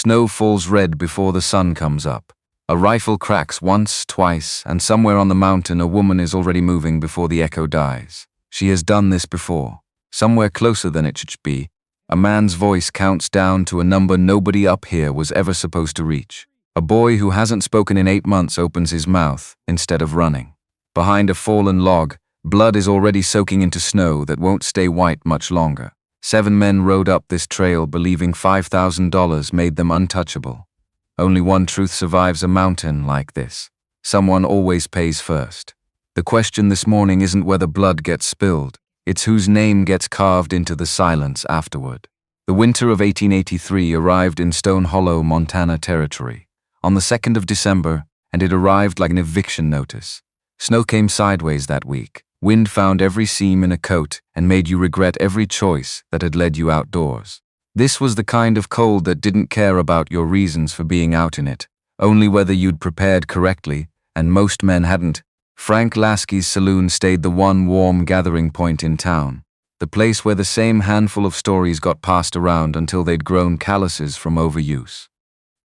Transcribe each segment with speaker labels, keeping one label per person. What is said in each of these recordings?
Speaker 1: Snow falls red before the sun comes up. A rifle cracks once, twice, and somewhere on the mountain a woman is already moving before the echo dies. She has done this before. Somewhere closer than it should be, a man's voice counts down to a number nobody up here was ever supposed to reach. A boy who hasn't spoken in 8 months opens his mouth instead of running. Behind a fallen log, blood is already soaking into snow that won't stay white much longer. 7 men rode up this trail believing $5,000 made them untouchable. Only one truth survives a mountain like this. Someone always pays first. The question this morning isn't whether blood gets spilled, it's whose name gets carved into the silence afterward. The winter of 1883 arrived in Stone Hollow, Montana territory, on the 2nd of December, and it arrived like an eviction notice. Snow came sideways that week. Wind found every seam in a coat and made you regret every choice that had led you outdoors. This was the kind of cold that didn't care about your reasons for being out in it, only whether you'd prepared correctly, and most men hadn't. Frank Lasky's saloon stayed the one warm gathering point in town, the place where the same handful of stories got passed around until they'd grown calluses from overuse.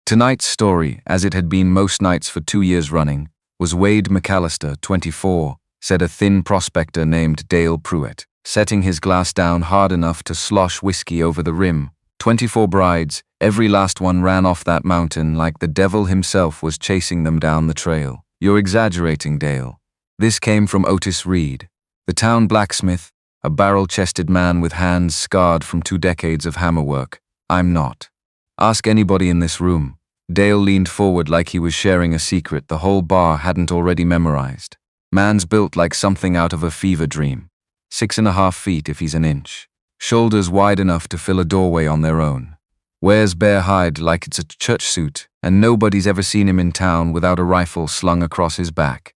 Speaker 1: Tonight's story, as it had been most nights for 2 years running, was Wade McAllister, 24, said a thin prospector named Dale Pruitt, setting his glass down hard enough to slosh whiskey over the rim. 24 brides, every last one ran off that mountain like the devil himself was chasing them down the trail. You're exaggerating, Dale. This came from Otis Reed, the town blacksmith, a barrel-chested man with hands scarred from 2 decades of hammerwork. I'm not. Ask anybody in this room. Dale leaned forward like he was sharing a secret the whole bar hadn't already memorized. Man's built like something out of a fever dream. 6.5 feet if he's an inch. Shoulders wide enough to fill a doorway on their own. Wears bare hide like it's a church suit, and nobody's ever seen him in town without a rifle slung across his back.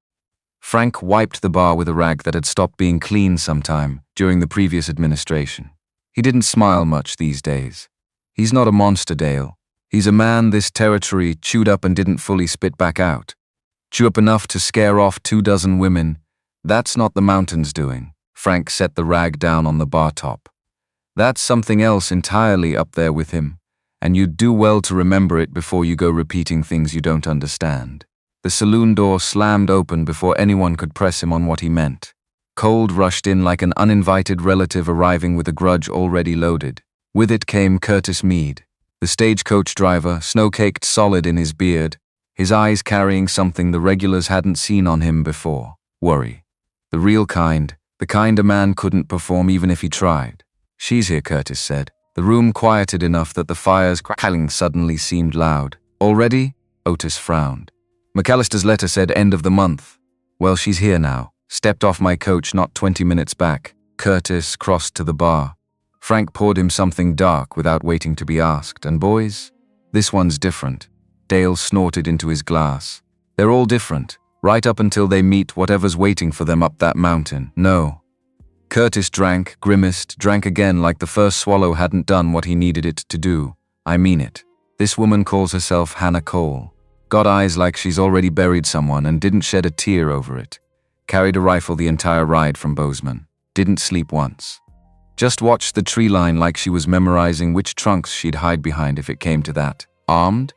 Speaker 1: Frank wiped the bar with a rag that had stopped being clean sometime during the previous administration. He didn't smile much these days. He's not a monster, Dale. He's a man this territory chewed up and didn't fully spit back out. Chew up enough to scare off 24 women. That's not the mountains doing. Frank set the rag down on the bar top. That's something else entirely up there with him, and you'd do well to remember it before you go repeating things you don't understand. The saloon door slammed open before anyone could press him on what he meant. Cold rushed in like an uninvited relative arriving with a grudge already loaded. With it came Curtis Meade, the stagecoach driver, snow-caked solid in his beard, his eyes carrying something the regulars hadn't seen on him before: worry. The real kind, the kind a man couldn't perform even if he tried. She's here, Curtis said. The room quieted enough that the fire's crackling suddenly seemed loud. Already? Otis frowned. McAllister's letter said end of the month. Well, she's here now. Stepped off my coach not 20 minutes back. Curtis crossed to the bar. Frank poured him something dark without waiting to be asked. And boys? This one's different. Dale snorted into his glass. They're all different, right up until they meet whatever's waiting for them up that mountain. No. Curtis drank, grimaced, drank again like the first swallow hadn't done what he needed it to do. I mean it. This woman calls herself Hannah Cole. Got eyes like she's already buried someone and didn't shed a tear over it. Carried a rifle the entire ride from Bozeman. Didn't sleep once. Just watched the tree line like she was memorizing which trunks she'd hide behind if it came to that. Armed?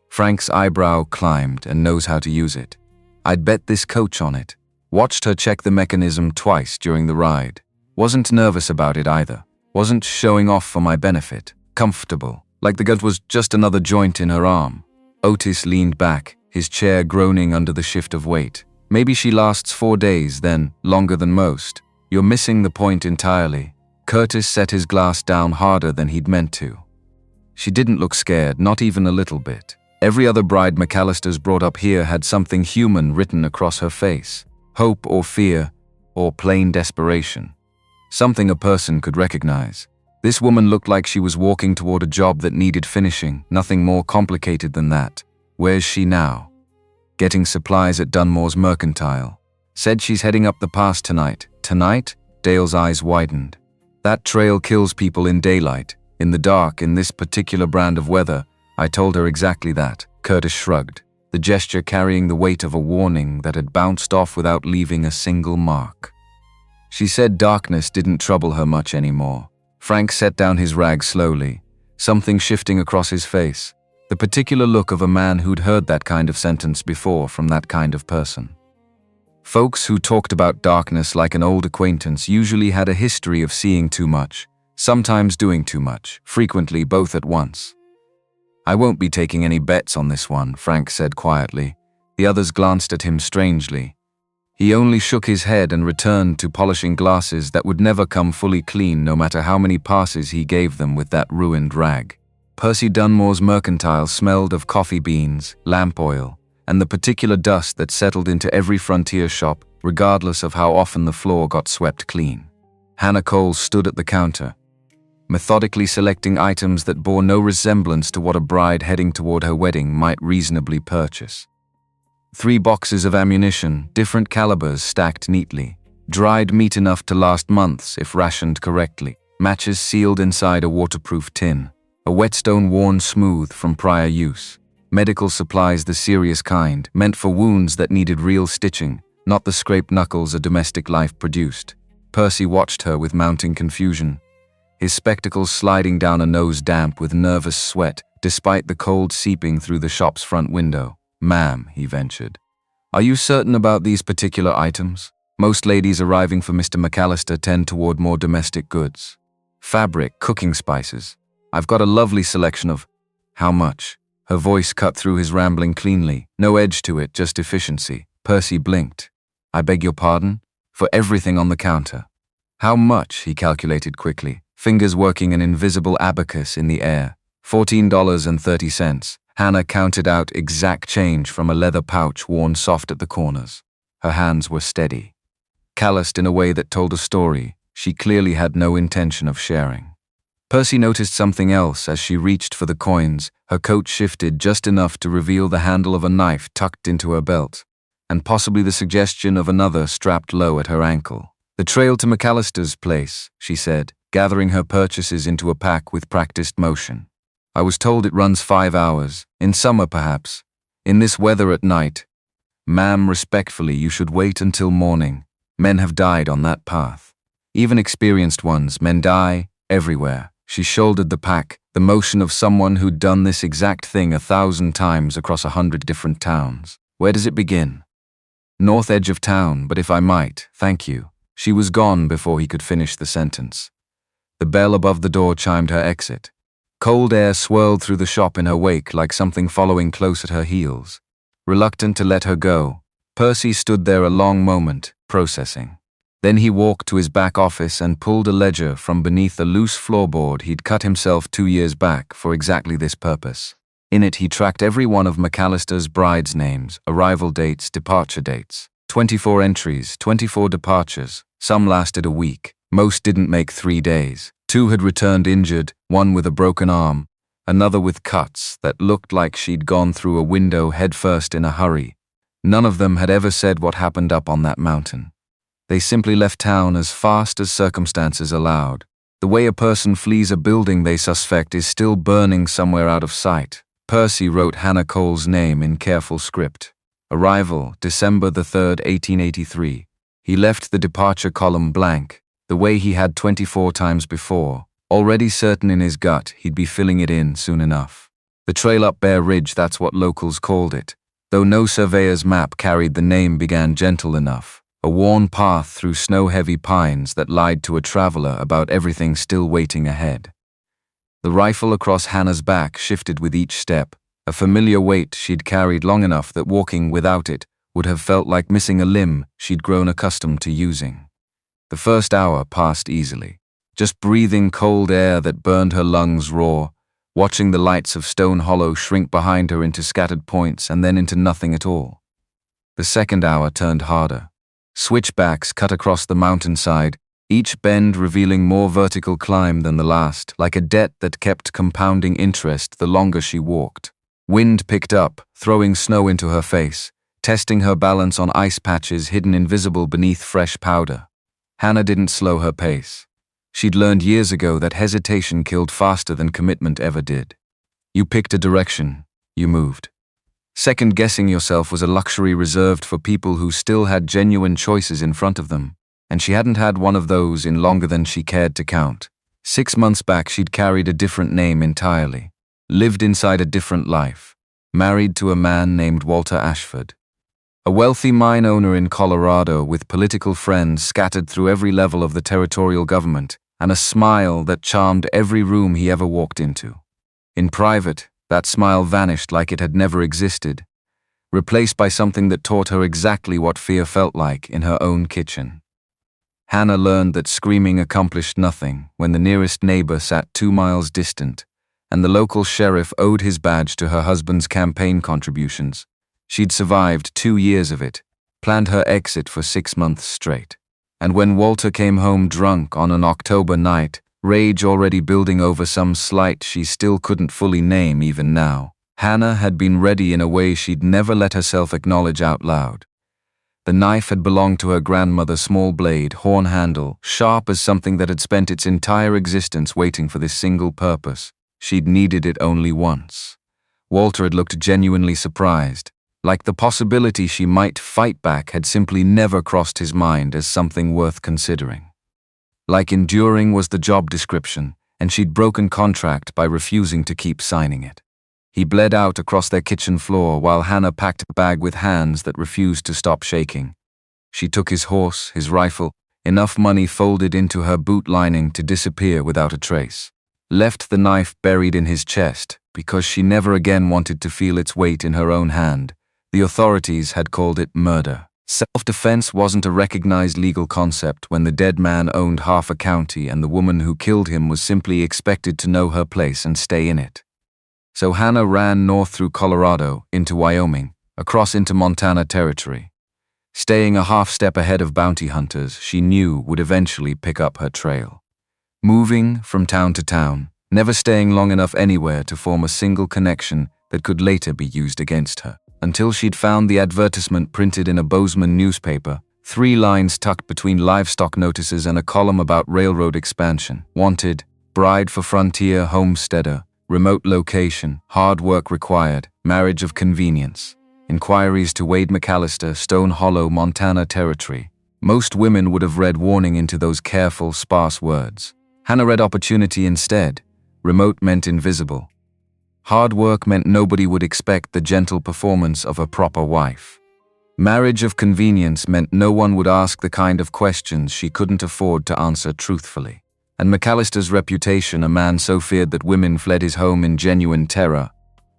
Speaker 1: Frank's eyebrow climbed and knows how to use it. I'd bet this coach on it. Watched her check the mechanism twice during the ride. Wasn't nervous about it either. Wasn't showing off for my benefit. Comfortable. Like the gut was just another joint in her arm. Otis leaned back, his chair groaning under the shift of weight. Maybe she lasts 4 days, then longer than most. You're missing the point entirely. Curtis set his glass down harder than he'd meant to. She didn't look scared, not even a little bit. Every other bride McAllister's brought up here had something human written across her face. Hope or fear, or plain desperation. Something a person could recognize. This woman looked like she was walking toward a job that needed finishing, nothing more complicated than that. Where's she now? Getting supplies at Dunmore's Mercantile. Said she's heading up the pass tonight. Tonight? Dale's eyes widened. That trail kills people in daylight. In the dark, in this particular brand of weather, I told her exactly that. Curtis shrugged, the gesture carrying the weight of a warning that had bounced off without leaving a single mark. She said darkness didn't trouble her much anymore. Frank set down his rag slowly, something shifting across his face. The particular look of a man who'd heard that kind of sentence before from that kind of person. Folks who talked about darkness like an old acquaintance usually had a history of seeing too much, sometimes doing too much, frequently both at once. "I won't be taking any bets on this one," Frank said quietly. The others glanced at him strangely. He only shook his head and returned to polishing glasses that would never come fully clean no matter how many passes he gave them with that ruined rag. Percy Dunmore's mercantile smelled of coffee beans, lamp oil, and the particular dust that settled into every frontier shop, regardless of how often the floor got swept clean. Hannah Cole stood at the counter, methodically selecting items that bore no resemblance to what a bride heading toward her wedding might reasonably purchase. 3 boxes of ammunition, different calibers stacked neatly, dried meat enough to last months if rationed correctly, matches sealed inside a waterproof tin, a whetstone worn smooth from prior use, medical supplies the serious kind, meant for wounds that needed real stitching, not the scraped knuckles a domestic life produced. Percy watched her with mounting confusion, his spectacles sliding down a nose damp with nervous sweat, despite the cold seeping through the shop's front window. "Ma'am," he ventured, "are you certain about these particular items? Most ladies arriving for Mr. McAllister tend toward more domestic goods. Fabric, cooking spices. I've got a lovely selection of—" "How much?" Her voice cut through his rambling cleanly, no edge to it, just efficiency. Percy blinked. "I beg your pardon?" "For everything on the counter." "How much?" he calculated quickly, fingers working an invisible abacus in the air. $14.30. Hannah counted out exact change from a leather pouch worn soft at the corners. Her hands were steady. Calloused in a way that told a story, she clearly had no intention of sharing. Percy noticed something else as she reached for the coins. Her coat shifted just enough to reveal the handle of a knife tucked into her belt, and possibly the suggestion of another strapped low at her ankle. "The trail to McAllister's place," she said, gathering her purchases into a pack with practiced motion. "I was told it runs 5 hours. In summer, perhaps. In this weather at night. Ma'am, respectfully, you should wait until morning. Men have died on that path. Even experienced ones. Men die everywhere." She shouldered the pack, the motion of someone who'd done this exact thing 1,000 times across 100 different towns. "Where does it begin?" "North edge of town, but if I might, thank you." She was gone before he could finish the sentence. The bell above the door chimed her exit. Cold air swirled through the shop in her wake like something following close at her heels. Reluctant to let her go, Percy stood there a long moment, processing. Then he walked to his back office and pulled a ledger from beneath a loose floorboard he'd cut himself 2 years back for exactly this purpose. In it he tracked every one of McAllister's brides' names, arrival dates, departure dates. 24 entries, 24 departures. Some lasted a week. Most didn't make 3 days. 2 had returned injured, one with a broken arm, another with cuts that looked like she'd gone through a window headfirst in a hurry. None of them had ever said what happened up on that mountain. They simply left town as fast as circumstances allowed. The way a person flees a building they suspect is still burning somewhere out of sight. Percy wrote Hannah Cole's name in careful script. Arrival, December the 3rd, 1883. He left the departure column blank, the way he had 24 times before, already certain in his gut he'd be filling it in soon enough. The trail up Bear Ridge, that's what locals called it. Though no surveyor's map carried the name, began gentle enough. A worn path through snow-heavy pines that lied to a traveler about everything still waiting ahead. The rifle across Hannah's back shifted with each step, a familiar weight she'd carried long enough that walking without it would have felt like missing a limb she'd grown accustomed to using. The first hour passed easily, just breathing cold air that burned her lungs raw, watching the lights of Stone Hollow shrink behind her into scattered points and then into nothing at all. The second hour turned harder. Switchbacks cut across the mountainside, each bend revealing more vertical climb than the last, like a debt that kept compounding interest the longer she walked. Wind picked up, throwing snow into her face, testing her balance on ice patches hidden invisible beneath fresh powder. Hannah didn't slow her pace. She'd learned years ago that hesitation killed faster than commitment ever did. You picked a direction, you moved. Second-guessing yourself was a luxury reserved for people who still had genuine choices in front of them, and she hadn't had one of those in longer than she cared to count. 6 months back she'd carried a different name entirely. lived inside a different life, married to a man named Walter Ashford. A wealthy mine owner in Colorado with political friends scattered through every level of the territorial government, and a smile that charmed every room he ever walked into. In private, that smile vanished like it had never existed, replaced by something that taught her exactly what fear felt like in her own kitchen. Hannah learned that screaming accomplished nothing when the nearest neighbor sat 2 miles distant, and the local sheriff owed his badge to her husband's campaign contributions. She'd survived 2 years of it, planned her exit for 6 months straight. And when Walter came home drunk on an October night, rage already building over some slight she still couldn't fully name even now, Hannah had been ready in a way she'd never let herself acknowledge out loud. The knife had belonged to her grandmother, small blade, horn handle, sharp as something that had spent its entire existence waiting for this single purpose. She'd needed it only once. Walter had looked genuinely surprised, like the possibility she might fight back had simply never crossed his mind as something worth considering. Like enduring was the job description, and she'd broken contract by refusing to keep signing it. He bled out across their kitchen floor while Hannah packed a bag with hands that refused to stop shaking. She took his horse, his rifle, enough money folded into her boot lining to disappear without a trace. Left the knife buried in his chest because she never again wanted to feel its weight in her own hand. The authorities had called it murder. Self-defense wasn't a recognized legal concept when the dead man owned half a county and the woman who killed him was simply expected to know her place and stay in it. So Hannah ran north through Colorado, into Wyoming, across into Montana territory. Staying a half step ahead of bounty hunters she knew would eventually pick up her trail. Moving from town to town, never staying long enough anywhere to form a single connection that could later be used against her. Until she'd found the advertisement printed in a Bozeman newspaper, 3 lines tucked between livestock notices and a column about railroad expansion. Wanted, bride for frontier homesteader, remote location, hard work required, marriage of convenience. Inquiries to Wade McAllister, Stone Hollow, Montana territory. Most women would have read warning into those careful, sparse words. Hannah read opportunity instead. Remote meant invisible. Hard work meant nobody would expect the gentle performance of a proper wife. Marriage of convenience meant no one would ask the kind of questions she couldn't afford to answer truthfully. And McAllister's reputation, a man so feared that women fled his home in genuine terror,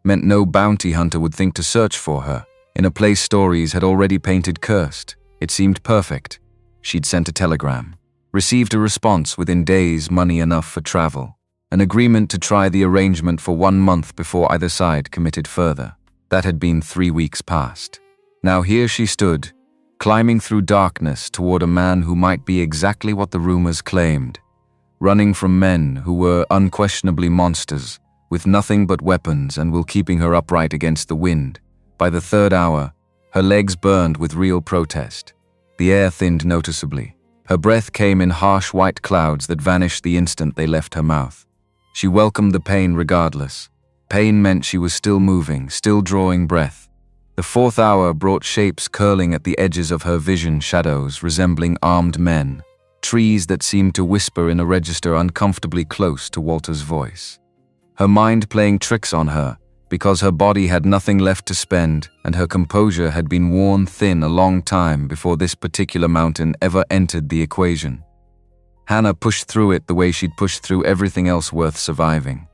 Speaker 1: meant no bounty hunter would think to search for her, in a place stories had already painted cursed. It seemed perfect. She'd sent a telegram. Received a response within days, money enough for travel. An agreement to try the arrangement for 1 month before either side committed further. That had been 3 weeks past. Now here she stood, climbing through darkness toward a man who might be exactly what the rumors claimed, running from men who were unquestionably monsters, with nothing but weapons and will keeping her upright against the wind. By the 3rd hour, her legs burned with real protest. The air thinned noticeably. Her breath came in harsh white clouds that vanished the instant they left her mouth. She welcomed the pain regardless. Pain meant she was still moving, still drawing breath. The 4th hour brought shapes curling at the edges of her vision, shadows resembling armed men, trees that seemed to whisper in a register uncomfortably close to Walter's voice. Her mind playing tricks on her, because her body had nothing left to spend and her composure had been worn thin a long time before this particular mountain ever entered the equation. Hannah pushed through it the way she'd pushed through everything else worth surviving.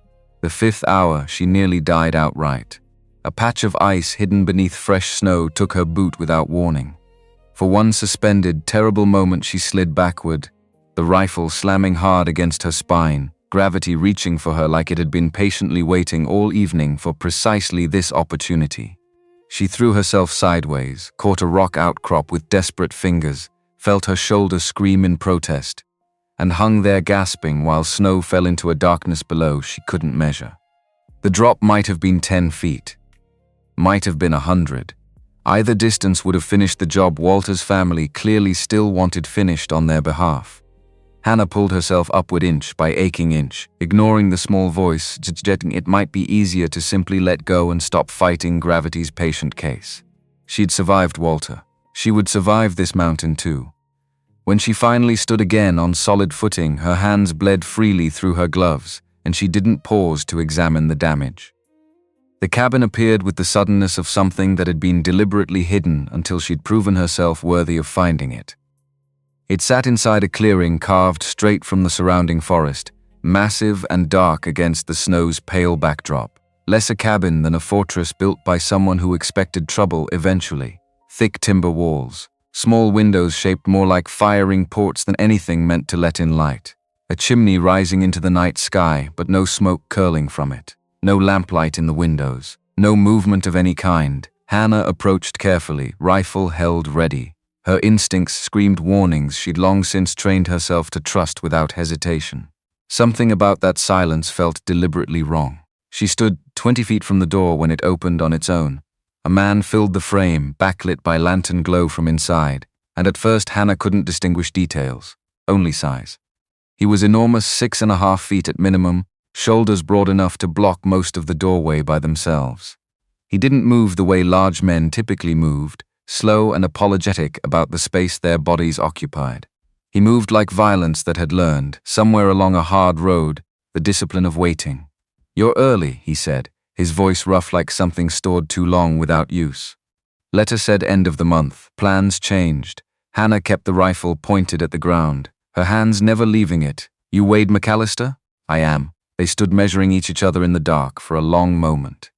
Speaker 1: The 5th hour, she nearly died outright. A patch of ice hidden beneath fresh snow took her boot without warning. For one suspended, terrible moment she slid backward, the rifle slamming hard against her spine, gravity reaching for her like it had been patiently waiting all evening for precisely this opportunity. She threw herself sideways, caught a rock outcrop with desperate fingers, felt her shoulder scream in protest, and hung there gasping while snow fell into a darkness below she couldn't measure. The drop might have been 10 feet. Might have been 100. Either distance would have finished the job Walter's family clearly still wanted finished on their behalf. Hannah pulled herself upward inch by aching inch, ignoring the small voice, suggesting it might be easier to simply let go and stop fighting gravity's patient case. She'd survived Walter. She would survive this mountain too. When she finally stood again on solid footing, her hands bled freely through her gloves, and she didn't pause to examine the damage. The cabin appeared with the suddenness of something that had been deliberately hidden until she'd proven herself worthy of finding it. It sat inside a clearing carved straight from the surrounding forest, massive and dark against the snow's pale backdrop. Less a cabin than a fortress built by someone who expected trouble eventually. Thick timber walls, small windows shaped more like firing ports than anything meant to let in light. A chimney rising into the night sky, but no smoke curling from it. No lamplight in the windows. No movement of any kind. Hannah approached carefully, rifle held ready. Her instincts screamed warnings she'd long since trained herself to trust without hesitation. Something about that silence felt deliberately wrong. She stood 20 feet from the door when it opened on its own. A man filled the frame, backlit by lantern glow from inside, and at first Hannah couldn't distinguish details, only size. He was enormous, 6.5 feet at minimum, shoulders broad enough to block most of the doorway by themselves. He didn't move the way large men typically moved, slow and apologetic about the space their bodies occupied. He moved like violence that had learned, somewhere along a hard road, the discipline of waiting. "You're early," he said, his voice rough like something stored too long without use. Letter said end of the month. Plans changed. Hannah kept the rifle pointed at the ground, her hands never leaving it. "You Wade McAllister?" "I am." They stood measuring each other in the dark for a long moment.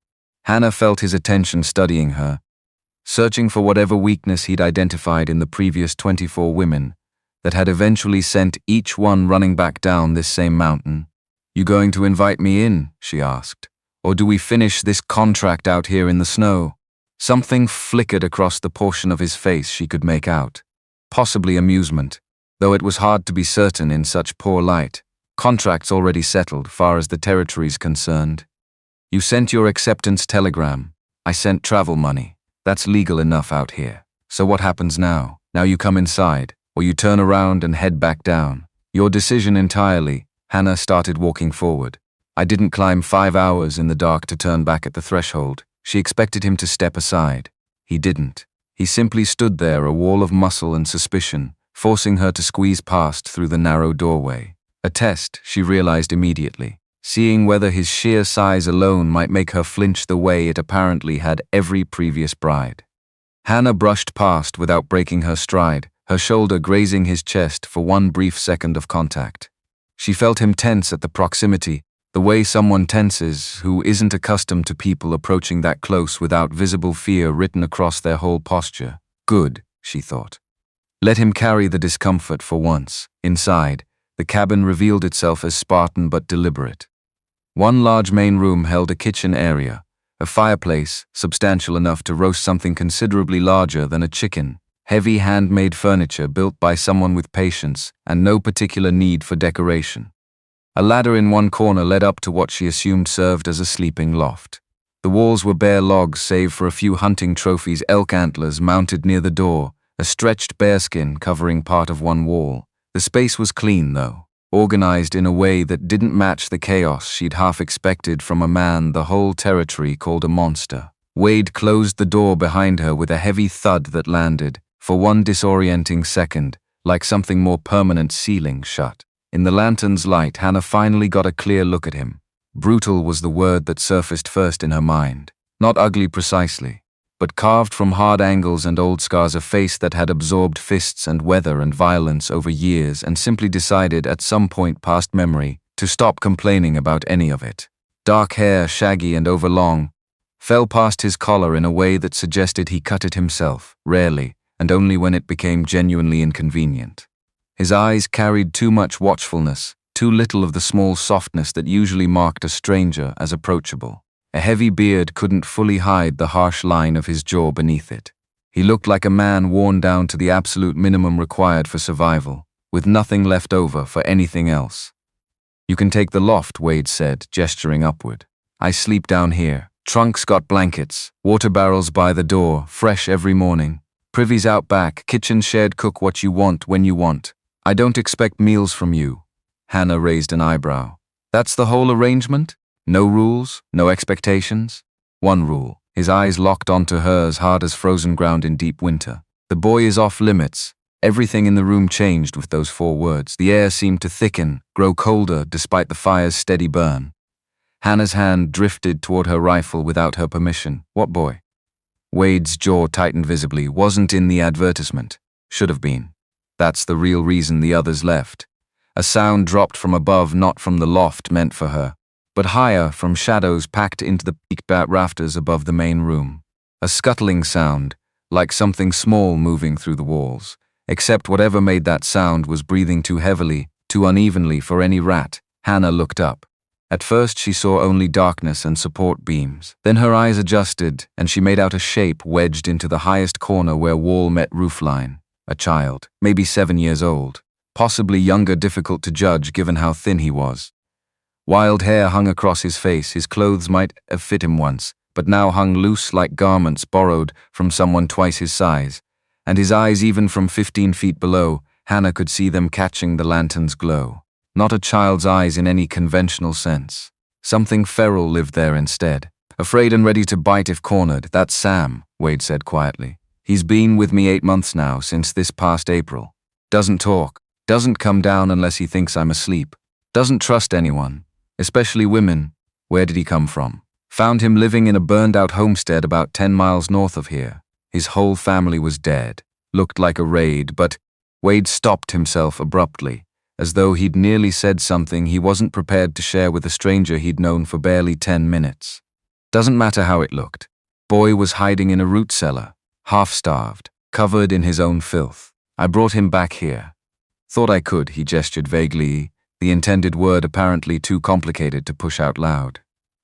Speaker 1: Hannah felt his attention studying her, searching for whatever weakness he'd identified in the previous 24 women that had eventually sent each one running back down this same mountain. "You going to invite me in?" she asked. "Or do we finish this contract out here in the snow?" Something flickered across the portion of his face she could make out. Possibly amusement, though it was hard to be certain in such poor light. Contracts already settled, far as the territory's concerned. "You sent your acceptance telegram. I sent travel money. That's legal enough out here. So what happens now? Now you come inside, or you turn around and head back down. Your decision entirely." Hannah started walking forward. "I didn't climb 5 hours in the dark to turn back at the threshold." She expected him to step aside. He didn't. He simply stood there, a wall of muscle and suspicion, forcing her to squeeze past through the narrow doorway. A test, she realized immediately, seeing whether his sheer size alone might make her flinch the way it apparently had every previous bride. Hannah brushed past without breaking her stride, her shoulder grazing his chest for one brief second of contact. She felt him tense at the proximity, the way someone tenses who isn't accustomed to people approaching that close without visible fear written across their whole posture. Good, she thought. Let him carry the discomfort for once. Inside, the cabin revealed itself as Spartan but deliberate. One large main room held a kitchen area, a fireplace substantial enough to roast something considerably larger than a chicken, heavy handmade furniture built by someone with patience and no particular need for decoration. A ladder in one corner led up to what she assumed served as a sleeping loft. The walls were bare logs save for a few hunting trophies, elk antlers mounted near the door, a stretched bearskin covering part of one wall. The space was clean, though, organized in a way that didn't match the chaos she'd half expected from a man the whole territory called a monster. Wade closed the door behind her with a heavy thud that landed, for one disorienting second, like something more permanent sealing shut. In the lantern's light, Hannah finally got a clear look at him. Brutal was the word that surfaced first in her mind. Not ugly precisely, but carved from hard angles and old scars, a face that had absorbed fists and weather and violence over years and simply decided at some point past memory to stop complaining about any of it. Dark hair, shaggy and overlong, fell past his collar in a way that suggested he cut it himself, rarely, and only when it became genuinely inconvenient. His eyes carried too much watchfulness, too little of the small softness that usually marked a stranger as approachable. A heavy beard couldn't fully hide the harsh line of his jaw beneath it. He looked like a man worn down to the absolute minimum required for survival, with nothing left over for anything else. "You can take the loft," Wade said, gesturing upward. "I sleep down here. Trunk's got blankets, water barrels by the door, fresh every morning. Privy's out back, kitchen shared, cook what you want when you want. I don't expect meals from you." Hannah raised an eyebrow. "That's the whole arrangement? No rules, no expectations?" "One rule." His eyes locked onto hers hard as frozen ground in deep winter. "The boy is off limits. Everything in the room changed with those 4 words. The air seemed to thicken, grow colder despite the fire's steady burn. Hannah's hand drifted toward her rifle without her permission. What boy? Wade's jaw tightened visibly. Wasn't in the advertisement. Should have been. That's the real reason the others left. A sound dropped from above, not from the loft meant for her, but higher from shadows packed into the peaked rafters above the main room. A scuttling sound, like something small moving through the walls. Except whatever made that sound was breathing too heavily, too unevenly for any rat. Hannah looked up. At first she saw only darkness and support beams. Then her eyes adjusted, and she made out a shape wedged into the highest corner where wall met roofline. A child, maybe 7 years old. Possibly younger, difficult to judge given how thin he was. Wild hair hung across his face. His clothes might have fit him once, but now hung loose like garments borrowed from someone twice his size. And his eyes, even from 15 feet below, Hannah could see them catching the lantern's glow. Not a child's eyes in any conventional sense. Something feral lived there instead. Afraid and ready to bite if cornered. That's Sam, Wade said quietly. He's been with me 8 months now, since this past April. Doesn't talk. Doesn't come down unless he thinks I'm asleep. Doesn't trust anyone, especially women. Where did he come from? Found him living in a burned-out homestead about 10 miles north of here. His whole family was dead. Looked like a raid, but Wade stopped himself abruptly, as though he'd nearly said something he wasn't prepared to share with a stranger he'd known for barely 10 minutes. Doesn't matter how it looked. Boy was hiding in a root cellar, half-starved, covered in his own filth. I brought him back here. Thought I could, he gestured vaguely, the intended word apparently too complicated to push out loud.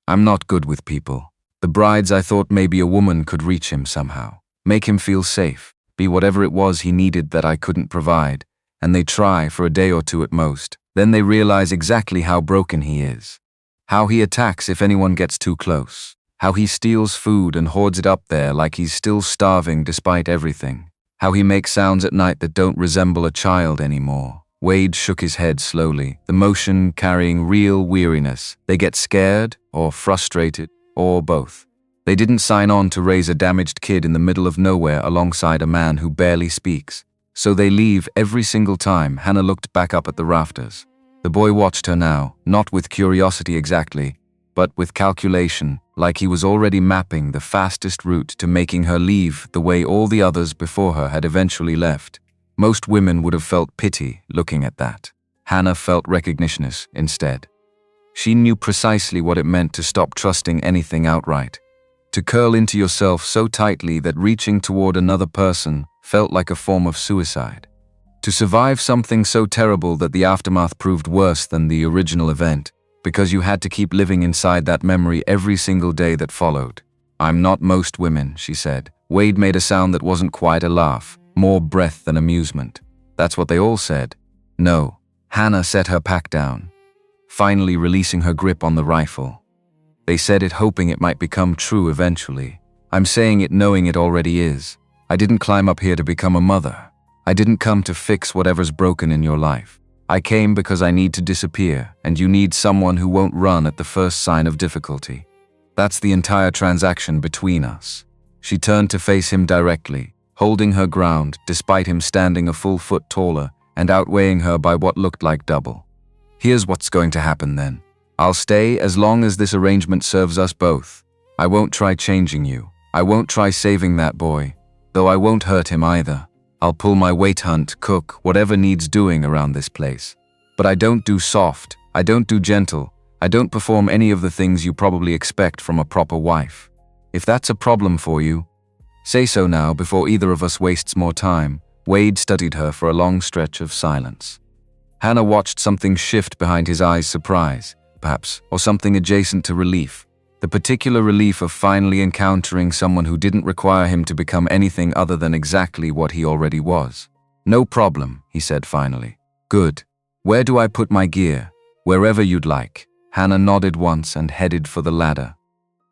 Speaker 1: I'm not good with people. The brides, I thought maybe a woman could reach him somehow. Make him feel safe, be whatever it was he needed that I couldn't provide, and they try for a day or 2 at most. Then they realize exactly how broken he is. How he attacks if anyone gets too close. How he steals food and hoards it up there like he's still starving despite everything. How he makes sounds at night that don't resemble a child anymore. Wade shook his head slowly, the motion carrying real weariness. They get scared, or frustrated, or both. They didn't sign on to raise a damaged kid in the middle of nowhere alongside a man who barely speaks. So they leave every single time. Hannah looked back up at the rafters. The boy watched her now, not with curiosity exactly, but with calculation, like he was already mapping the fastest route to making her leave the way all the others before her had eventually left. Most women would have felt pity looking at that. Hannah felt recognition instead. She knew precisely what it meant to stop trusting anything outright. To curl into yourself so tightly that reaching toward another person felt like a form of suicide. To survive something so terrible that the aftermath proved worse than the original event, because you had to keep living inside that memory every single day that followed. I'm not most women, she said. Wade made a sound that wasn't quite a laugh, more breath than amusement. That's what they all said. No. Hannah set her pack down, finally releasing her grip on the rifle. They said it hoping it might become true eventually. I'm saying it knowing it already is. I didn't climb up here to become a mother. I didn't come to fix whatever's broken in your life. I came because I need to disappear, and you need someone who won't run at the first sign of difficulty. That's the entire transaction between us. She turned to face him directly, holding her ground despite him standing a full foot taller and outweighing her by what looked like double. Here's what's going to happen then. I'll stay as long as this arrangement serves us both. I won't try changing you. I won't try saving that boy, though I won't hurt him either. I'll pull my weight, hunt, cook, whatever needs doing around this place. But I don't do soft, I don't do gentle, I don't perform any of the things you probably expect from a proper wife. If that's a problem for you, say so now before either of us wastes more time. Wade studied her for a long stretch of silence. Hannah watched something shift behind his eyes, surprise, perhaps, or something adjacent to relief. The particular relief of finally encountering someone who didn't require him to become anything other than exactly what he already was. No problem, he said finally. Good. Where do I put my gear? Wherever you'd like. Hannah nodded once and headed for the ladder.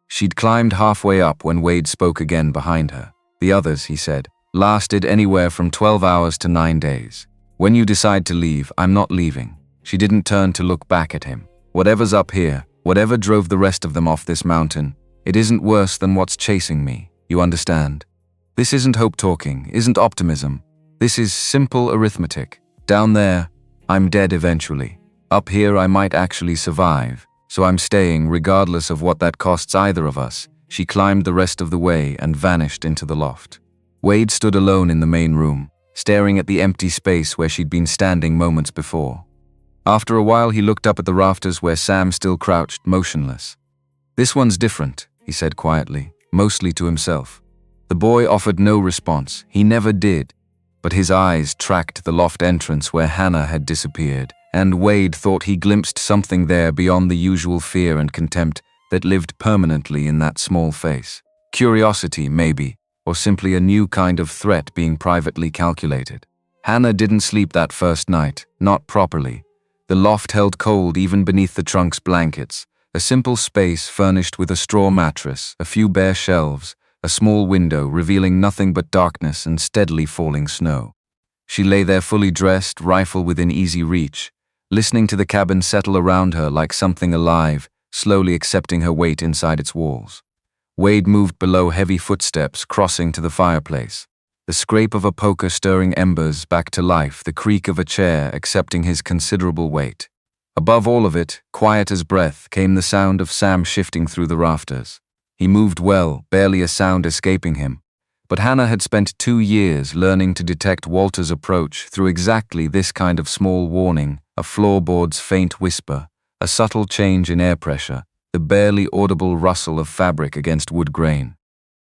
Speaker 1: She'd climbed halfway up when Wade spoke again behind her. The others, he said, lasted anywhere from 12 hours to 9 days. When you decide to leave, I'm not leaving. She didn't turn to look back at him. Whatever's up here, whatever drove the rest of them off this mountain, it isn't worse than what's chasing me, you understand? This isn't hope talking, isn't optimism. This is simple arithmetic. Down there, I'm dead eventually. Up here, I might actually survive, so I'm staying regardless of what that costs either of us. She climbed the rest of the way and vanished into the loft. Wade stood alone in the main room, staring at the empty space where she'd been standing moments before. After a while, he looked up at the rafters where Sam still crouched, motionless. "This one's different," he said quietly, mostly to himself. The boy offered no response. He never did. But his eyes tracked the loft entrance where Hannah had disappeared, and Wade thought he glimpsed something there beyond the usual fear and contempt that lived permanently in that small face. Curiosity, maybe, or simply a new kind of threat being privately calculated. Hannah didn't sleep that first night, not properly. The loft held cold even beneath the trunk's blankets, a simple space furnished with a straw mattress, a few bare shelves, a small window revealing nothing but darkness and steadily falling snow. She lay there fully dressed, rifle within easy reach, listening to the cabin settle around her like something alive, slowly accepting her weight inside its walls. Wade moved below, heavy footsteps crossing to the fireplace. The scrape of a poker stirring embers back to life, the creak of a chair accepting his considerable weight. Above all of it, quiet as breath, came the sound of Sam shifting through the rafters. He moved well, barely a sound escaping him. But Hannah had spent 2 years learning to detect Walter's approach through exactly this kind of small warning, a floorboard's faint whisper, a subtle change in air pressure, the barely audible rustle of fabric against wood grain.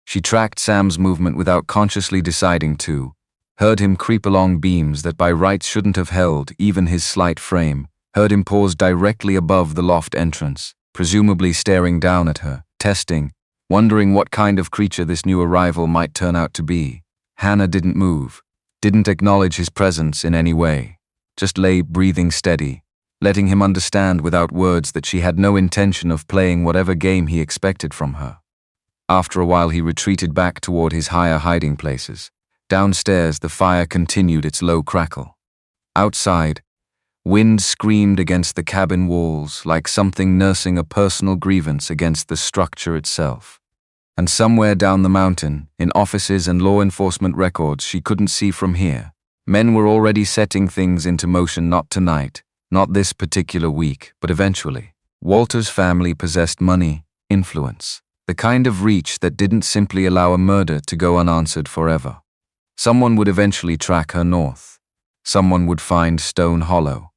Speaker 1: She tracked Sam's movement without consciously deciding to, heard him creep along beams that by rights shouldn't have held even his slight frame, heard him pause directly above the loft entrance, presumably staring down at her, testing, wondering what kind of creature this new arrival might turn out to be. Hannah didn't move, didn't acknowledge his presence in any way, just lay breathing steady, letting him understand without words that she had no intention of playing whatever game he expected from her. After a while, he retreated back toward his higher hiding places. Downstairs, the fire continued its low crackle. Outside, wind screamed against the cabin walls like something nursing a personal grievance against the structure itself. And somewhere down the mountain, in offices and law enforcement records she couldn't see from here, men were already setting things into motion, not tonight, not this particular week, but eventually. Walter's family possessed money, influence, the kind of reach that didn't simply allow a murder to go unanswered forever. Someone would eventually track her north. Someone would find Stone Hollow.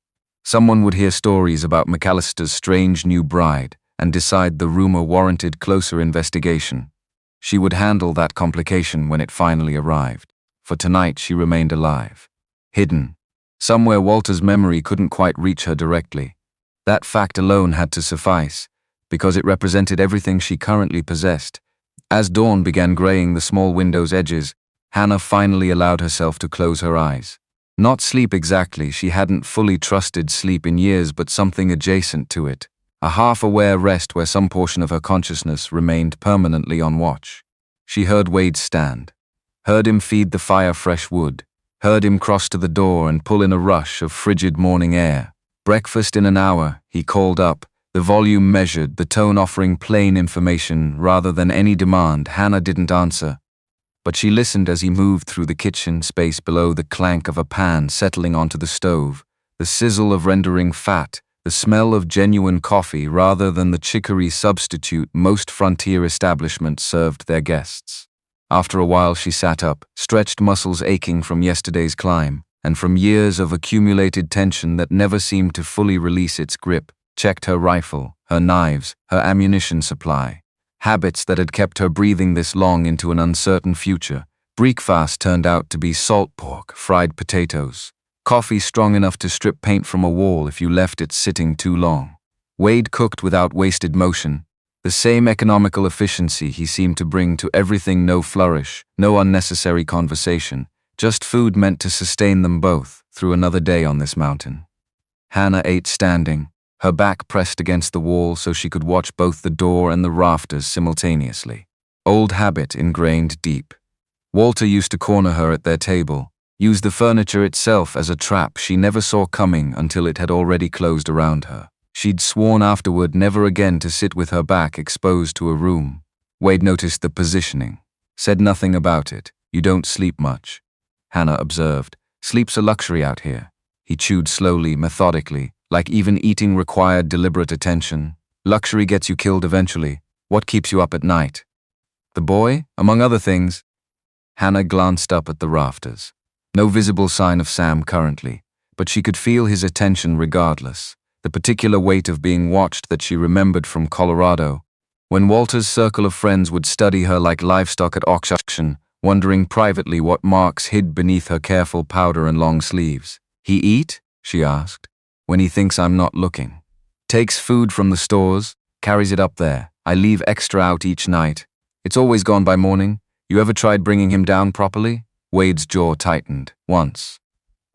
Speaker 1: Someone would hear stories about McAllister's strange new bride and decide the rumor warranted closer investigation. She would handle that complication when it finally arrived. For tonight she remained alive. Hidden. Somewhere Walter's memory couldn't quite reach her directly. That fact alone had to suffice, because it represented everything she currently possessed. As dawn began graying the small window's edges, Hannah finally allowed herself to close her eyes. Not sleep exactly, she hadn't fully trusted sleep in years, but something adjacent to it. A half-aware rest where some portion of her consciousness remained permanently on watch. She heard Wade stand, heard him feed the fire fresh wood, heard him cross to the door and pull in a rush of frigid morning air. "Breakfast in an hour," he called up, the volume measured, the tone offering plain information rather than any demand. Hannah didn't answer, but she listened as he moved through the kitchen space below, the clank of a pan settling onto the stove, the sizzle of rendering fat, the smell of genuine coffee rather than the chicory substitute most frontier establishments served their guests. After a while she sat up, stretched muscles aching from yesterday's climb, and from years of accumulated tension that never seemed to fully release its grip, checked her rifle, her knives, her ammunition supply. Habits that had kept her breathing this long into an uncertain future. Breakfast turned out to be salt pork, fried potatoes, coffee strong enough to strip paint from a wall if you left it sitting too long. Wade cooked without wasted motion, the same economical efficiency he seemed to bring to everything. No flourish, no unnecessary conversation, just food meant to sustain them both through another day on this mountain. Hannah ate standing, her back pressed against the wall so she could watch both the door and the rafters simultaneously. Old habit ingrained deep. Walter used to corner her at their table, use the furniture itself as a trap she never saw coming until it had already closed around her. She'd sworn afterward never again to sit with her back exposed to a room. Wade noticed the positioning, said nothing about it. "You don't sleep much." Hannah observed. Sleep's a luxury out here. He chewed slowly, methodically, like even eating required deliberate attention. Luxury gets you killed eventually. What keeps you up at night? The boy, among other things. Hannah glanced up at the rafters. No visible sign of Sam currently, but she could feel his attention regardless, the particular weight of being watched that she remembered from Colorado, when Walter's circle of friends would study her like livestock at auction, wondering privately what marks hid beneath her careful powder and long sleeves. He eat? She asked. When he thinks I'm not looking. Takes food from the stores, carries it up there. I leave extra out each night. It's always gone by morning. You ever tried bringing him down properly? Wade's jaw tightened. Once.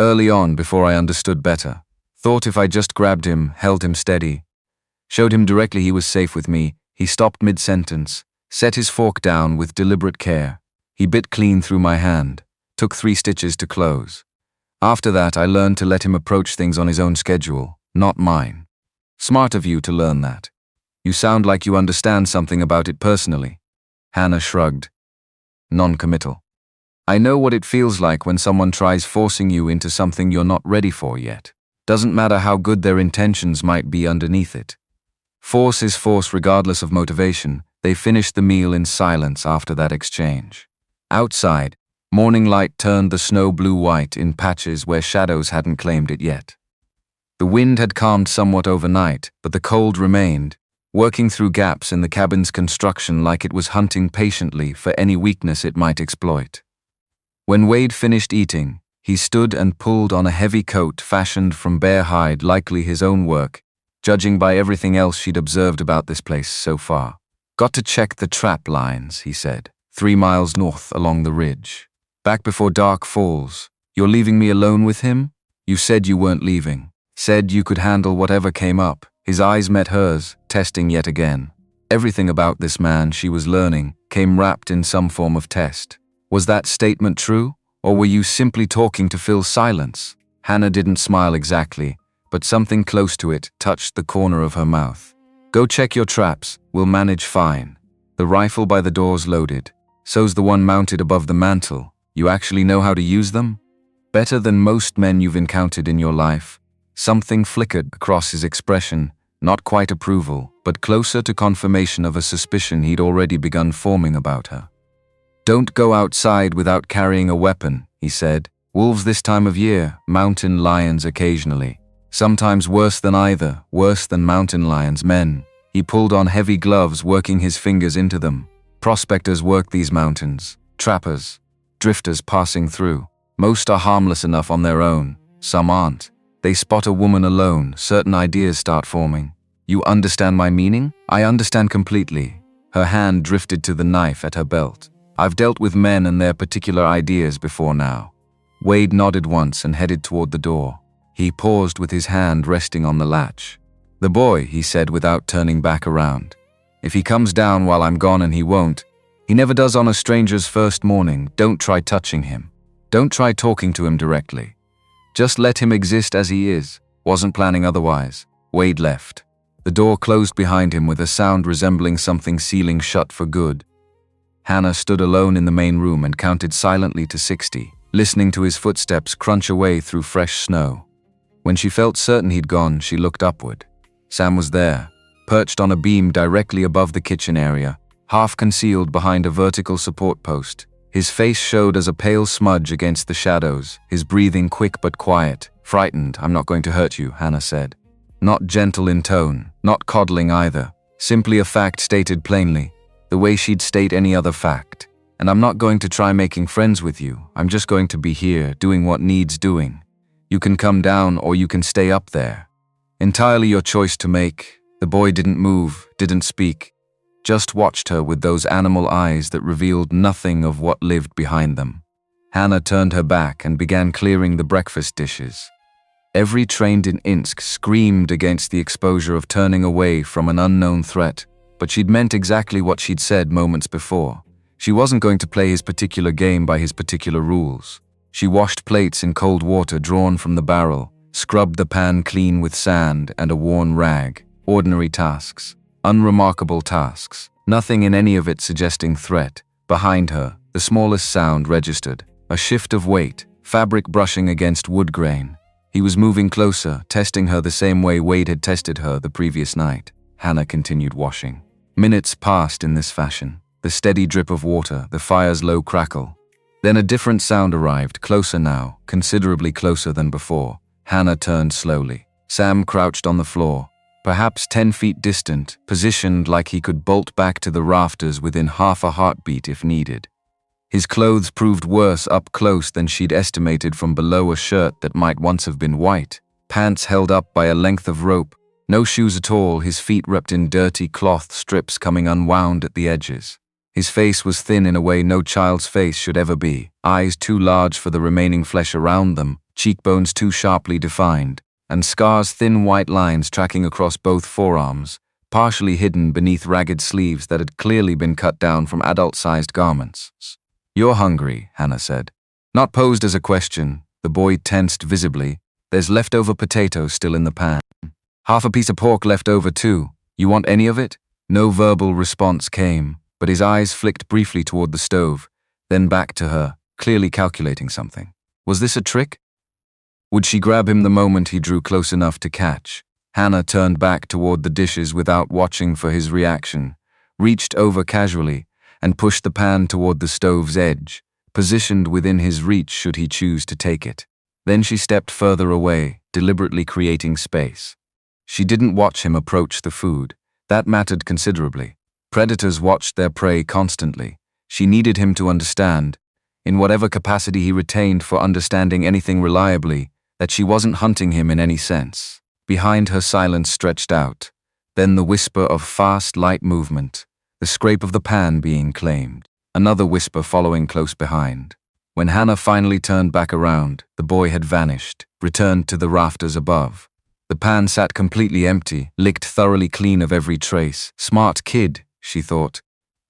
Speaker 1: Early on, before I understood better. Thought if I just grabbed him, held him steady, showed him directly he was safe with me, he stopped mid-sentence, set his fork down with deliberate care. He bit clean through my hand, took 3 stitches to close. After that, I learned to let him approach things on his own schedule, not mine. Smart of you to learn that. You sound like you understand something about it personally. Hannah shrugged. Non-committal. I know what it feels like when someone tries forcing you into something you're not ready for yet. Doesn't matter how good their intentions might be underneath it. Force is force regardless of motivation. They finished the meal in silence after that exchange. Outside, morning light turned the snow blue-white in patches where shadows hadn't claimed it yet. The wind had calmed somewhat overnight, but the cold remained, working through gaps in the cabin's construction like it was hunting patiently for any weakness it might exploit. When Wade finished eating, he stood and pulled on a heavy coat fashioned from bear hide, likely his own work, judging by everything else she'd observed about this place so far. Got to check the trap lines, he said, 3 miles north along the ridge. Back before dark falls. You're leaving me alone with him? You said you weren't leaving. Said you could handle whatever came up. His eyes met hers, testing yet again. Everything about this man, she was learning, came wrapped in some form of test. Was that statement true? Or were you simply talking to fill silence? Hannah didn't smile exactly, but something close to it touched the corner of her mouth. Go check your traps, we'll manage fine. The rifle by the door's loaded. So's the one mounted above the mantel. You actually know how to use them? Better than most men you've encountered in your life. Something flickered across his expression, not quite approval, but closer to confirmation of a suspicion he'd already begun forming about her. Don't go outside without carrying a weapon, he said. Wolves this time of year, mountain lions occasionally. Sometimes worse than either, worse than mountain lions, men. He pulled on heavy gloves, working his fingers into them. Prospectors work these mountains. Trappers. Drifters passing through. Most are harmless enough on their own. Some aren't. They spot a woman alone, certain ideas start forming. You understand my meaning? I understand completely. Her hand drifted to the knife at her belt. I've dealt with men and their particular ideas before now. Wade nodded once and headed toward the door. He paused with his hand resting on the latch. The boy, he said without turning back around. If he comes down while I'm gone, and he won't, he never does on a stranger's first morning, don't try touching him. Don't try talking to him directly. Just let him exist as he is. Wasn't planning otherwise. Wade left. The door closed behind him with a sound resembling something sealing shut for good. Hannah stood alone in the main room and counted silently to 60, listening to his footsteps crunch away through fresh snow. When she felt certain he'd gone, she looked upward. Sam was there, perched on a beam directly above the kitchen area, half concealed behind a vertical support post. His face showed as a pale smudge against the shadows, his breathing quick but quiet. Frightened. I'm not going to hurt you, Hannah said. Not gentle in tone, not coddling either, simply a fact stated plainly, the way she'd state any other fact. And I'm not going to try making friends with you. I'm just going to be here, doing what needs doing. You can come down or you can stay up there. Entirely your choice to make. The boy didn't move, didn't speak, just watched her with those animal eyes that revealed nothing of what lived behind them. Hannah turned her back and began clearing the breakfast dishes. Every trained in Insk screamed against the exposure of turning away from an unknown threat, but she'd meant exactly what she'd said moments before. She wasn't going to play his particular game by his particular rules. She washed plates in cold water drawn from the barrel, scrubbed the pan clean with sand and a worn rag. Ordinary tasks. Unremarkable tasks. Nothing in any of it suggesting threat. Behind her, the smallest sound registered. A shift of weight, fabric brushing against wood grain. He was moving closer, testing her the same way Wade had tested her the previous night. Hannah continued washing. Minutes passed in this fashion. The steady drip of water, the fire's low crackle. Then a different sound arrived, closer now, considerably closer than before. Hannah turned slowly. Sam crouched on the floor, perhaps 10 feet distant, positioned like he could bolt back to the rafters within half a heartbeat if needed. His clothes proved worse up close than she'd estimated from below a shirt that might once have been white, pants held up by a length of rope, no shoes at all, his feet wrapped in dirty cloth strips coming unwound at the edges. His face was thin in a way no child's face should ever be, eyes too large for the remaining flesh around them, cheekbones too sharply defined, and scars thin white lines tracking across both forearms, partially hidden beneath ragged sleeves that had clearly been cut down from adult-sized garments. "You're hungry," Hannah said. Not posed as a question, the boy tensed visibly. "There's leftover potatoes still in the pan. Half a piece of pork left over too. You want any of it?" No verbal response came, but his eyes flicked briefly toward the stove, then back to her, clearly calculating something. Was this a trick? Would she grab him the moment he drew close enough to catch? Hannah turned back toward the dishes without watching for his reaction, reached over casually, and pushed the pan toward the stove's edge, positioned within his reach should he choose to take it. Then she stepped further away, deliberately creating space. She didn't watch him approach the food. That mattered considerably. Predators watched their prey constantly. She needed him to understand, in whatever capacity he retained for understanding anything reliably, that she wasn't hunting him in any sense. Behind her silence stretched out, then the whisper of fast, light movement, the scrape of the pan being claimed, another whisper following close behind. When Hannah finally turned back around, the boy had vanished, returned to the rafters above. The pan sat completely empty, licked thoroughly clean of every trace. Smart kid, she thought,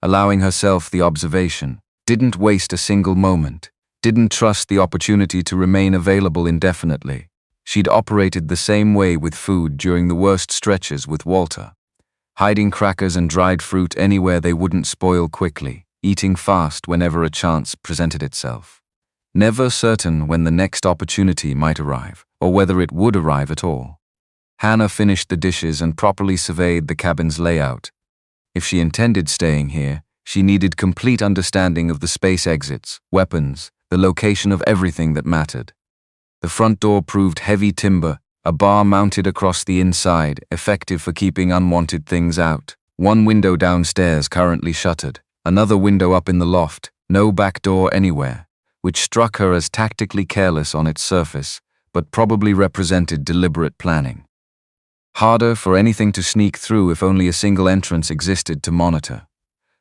Speaker 1: allowing herself the observation. Didn't waste a single moment. Didn't trust the opportunity to remain available indefinitely. She'd operated the same way with food during the worst stretches with Walter. Hiding crackers and dried fruit anywhere they wouldn't spoil quickly, eating fast whenever a chance presented itself. Never certain when the next opportunity might arrive, or whether it would arrive at all. Hannah finished the dishes and properly surveyed the cabin's layout. If she intended staying here, she needed complete understanding of the space exits, weapons, the location of everything that mattered. The front door proved heavy timber, a bar mounted across the inside, effective for keeping unwanted things out. One window downstairs currently shuttered, another window up in the loft, no back door anywhere, which struck her as tactically careless on its surface, but probably represented deliberate planning. Harder for anything to sneak through if only a single entrance existed to monitor.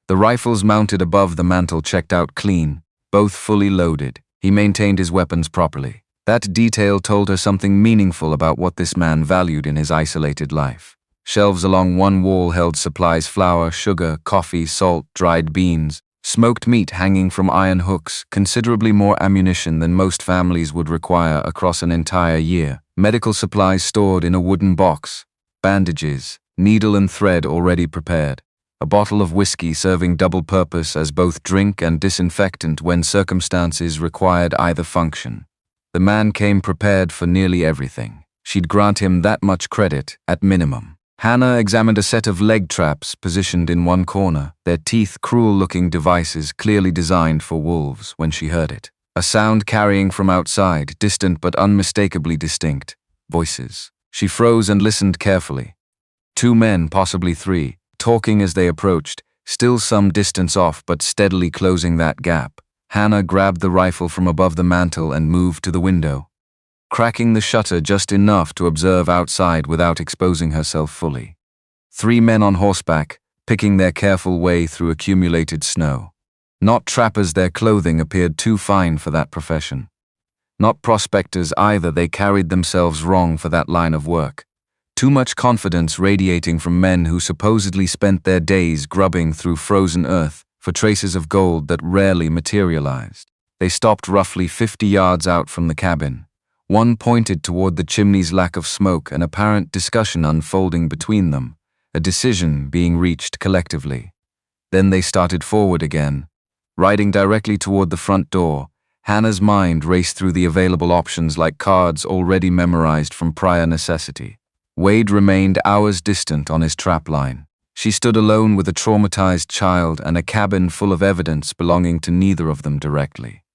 Speaker 1: The rifles mounted above the mantel checked out clean, both fully loaded. He maintained his weapons properly. That detail told her something meaningful about what this man valued in his isolated life. Shelves along one wall held supplies: flour, sugar, coffee, salt, dried beans, smoked meat hanging from iron hooks, considerably more ammunition than most families would require across an entire year, medical supplies stored in a wooden box, bandages, needle and thread already prepared, a bottle of whiskey serving double purpose as both drink and disinfectant when circumstances required either function. The man came prepared for nearly everything. She'd grant him that much credit, at minimum. Hannah examined a set of leg traps positioned in one corner, their teeth cruel-looking devices clearly designed for wolves when she heard it. A sound carrying from outside, distant but unmistakably distinct. Voices. She froze and listened carefully. Two men, possibly three, talking as they approached, still some distance off but steadily closing that gap. Hannah grabbed the rifle from above the mantel and moved to the window, cracking the shutter just enough to observe outside without exposing herself fully. Three men on horseback, picking their careful way through accumulated snow. Not trappers, their clothing appeared too fine for that profession. Not prospectors either, they carried themselves wrong for that line of work. Too much confidence radiating from men who supposedly spent their days grubbing through frozen earth for traces of gold that rarely materialized. They stopped roughly 50 yards out from the cabin. One pointed toward the chimney's lack of smoke, an apparent discussion unfolding between them, a decision being reached collectively. Then they started forward again, riding directly toward the front door, Hannah's mind raced through the available options like cards already memorized from prior necessity. Wade remained hours distant on his trap line. She stood alone with a traumatized child and a cabin full of evidence belonging to neither of them directly.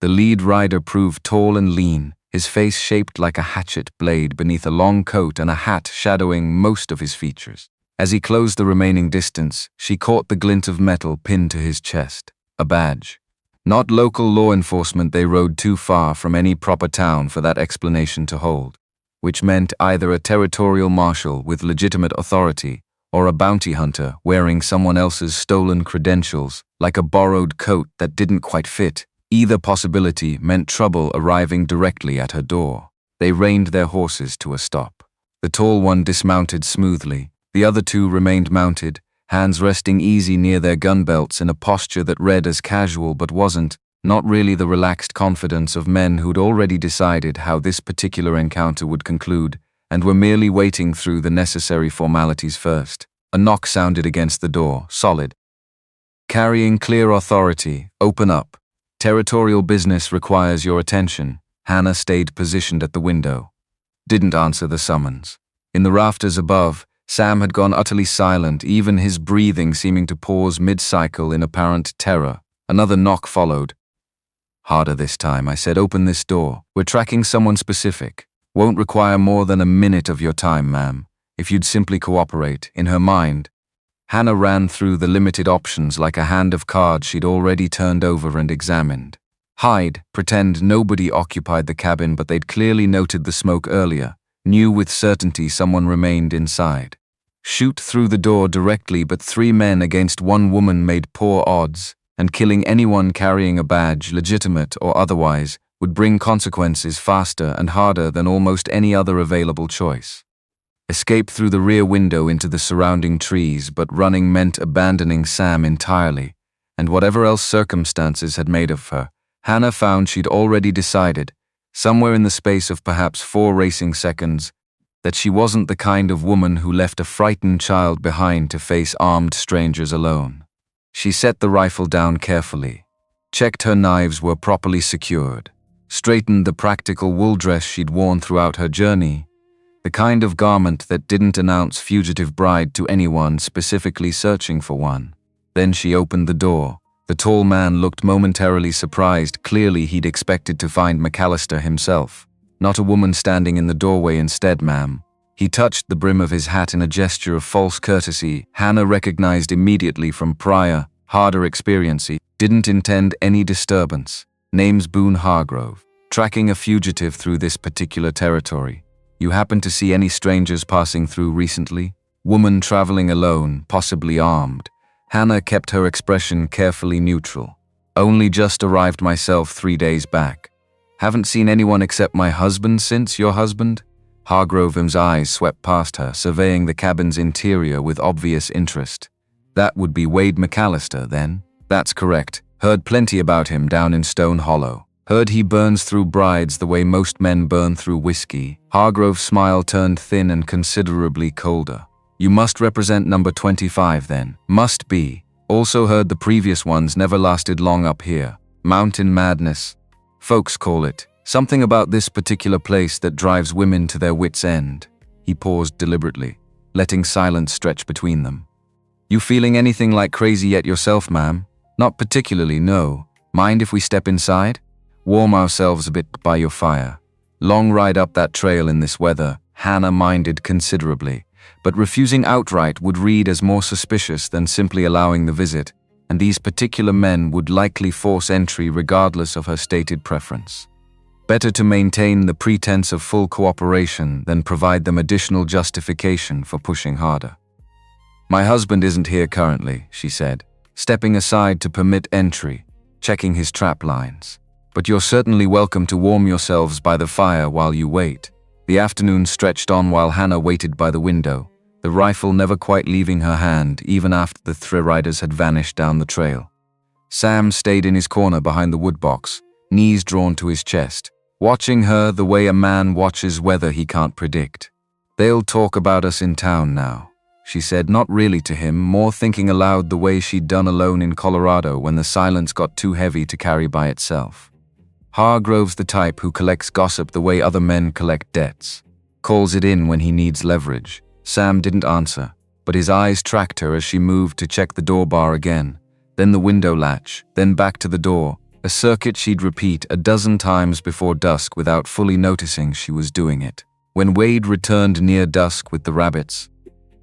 Speaker 1: The lead rider proved tall and lean, his face shaped like a hatchet blade beneath a long coat and a hat shadowing most of his features. As he closed the remaining distance, she caught the glint of metal pinned to his chest. A badge. Not local law enforcement, they rode too far from any proper town for that explanation to hold, which meant either a territorial marshal with legitimate authority or a bounty hunter wearing someone else's stolen credentials, like a borrowed coat that didn't quite fit. Either possibility meant trouble arriving directly at her door. They reined their horses to a stop. The tall one dismounted smoothly. The other two remained mounted, hands resting easy near their gun belts in a posture that read as casual but wasn't, not really the relaxed confidence of men who'd already decided how this particular encounter would conclude and were merely waiting through the necessary formalities first. A knock sounded against the door, solid. Carrying clear authority, open up. Territorial business requires your attention. Hannah stayed positioned at the window. Didn't answer the summons. In the rafters above, Sam had gone utterly silent, even his breathing seeming to pause mid-cycle in apparent terror. Another knock followed. Harder this time, I said. Open this door. We're tracking someone specific. Won't require more than a minute of your time, ma'am. If you'd simply cooperate. In her mind, Hannah ran through the limited options like a hand of cards she'd already turned over and examined. Hide, pretend nobody occupied the cabin, but they'd clearly noted the smoke earlier. Knew with certainty someone remained inside. Shoot through the door directly, but 3 men against 1 woman made poor odds, and killing anyone carrying a badge, legitimate or otherwise, would bring consequences faster and harder than almost any other available choice. Escape through the rear window into the surrounding trees, but running meant abandoning Sam entirely, and whatever else circumstances had made of her, Hannah found she'd already decided, somewhere in the space of perhaps 4 racing seconds, that she wasn't the kind of woman who left a frightened child behind to face armed strangers alone. She set the rifle down carefully, checked her knives were properly secured, straightened the practical wool dress she'd worn throughout her journey, the kind of garment that didn't announce fugitive bride to anyone specifically searching for one. Then she opened the door. The tall man looked momentarily surprised. Clearly he'd expected to find McAllister himself. Not a woman standing in the doorway instead, ma'am. He touched the brim of his hat in a gesture of false courtesy Hannah recognized immediately from prior, harder experience. He didn't intend any disturbance. Name's Boone Hargrove. Tracking a fugitive through this particular territory. You happen to see any strangers passing through recently? Woman traveling alone, possibly armed. Hannah kept her expression carefully neutral. Only just arrived myself 3 days back. Haven't seen anyone except my husband since. Your husband? Hargrove's eyes swept past her, surveying the cabin's interior with obvious interest. That would be Wade McAllister, then? That's correct. Heard plenty about him down in Stone Hollow. Heard he burns through brides the way most men burn through whiskey. Hargrove's smile turned thin and considerably colder. You must represent number 25 then. Must be. Also heard the previous ones never lasted long up here. Mountain madness. Folks call it. Something about this particular place that drives women to their wits' end. He paused deliberately, letting silence stretch between them. You feeling anything like crazy yet yourself, ma'am? Not particularly, no. Mind if we step inside? Warm ourselves a bit by your fire. Long ride up that trail in this weather, Hannah minded considerably, but refusing outright would read as more suspicious than simply allowing the visit, and these particular men would likely force entry regardless of her stated preference. Better to maintain the pretense of full cooperation than provide them additional justification for pushing harder. My husband isn't here currently, she said, stepping aside to permit entry, checking his trap lines. But you're certainly welcome to warm yourselves by the fire while you wait. The afternoon stretched on while Hannah waited by the window, the rifle never quite leaving her hand even after the 3 riders had vanished down the trail. Sam stayed in his corner behind the woodbox, knees drawn to his chest, watching her the way a man watches weather he can't predict. They'll talk about us in town now, she said, not really to him, more thinking aloud the way she'd done alone in Colorado when the silence got too heavy to carry by itself. Hargrove's the type who collects gossip the way other men collect debts. Calls it in when he needs leverage. Sam didn't answer, but his eyes tracked her as she moved to check the door bar again, then the window latch, then back to the door, a circuit she'd repeat a dozen times before dusk without fully noticing she was doing it. When Wade returned near dusk with the rabbits,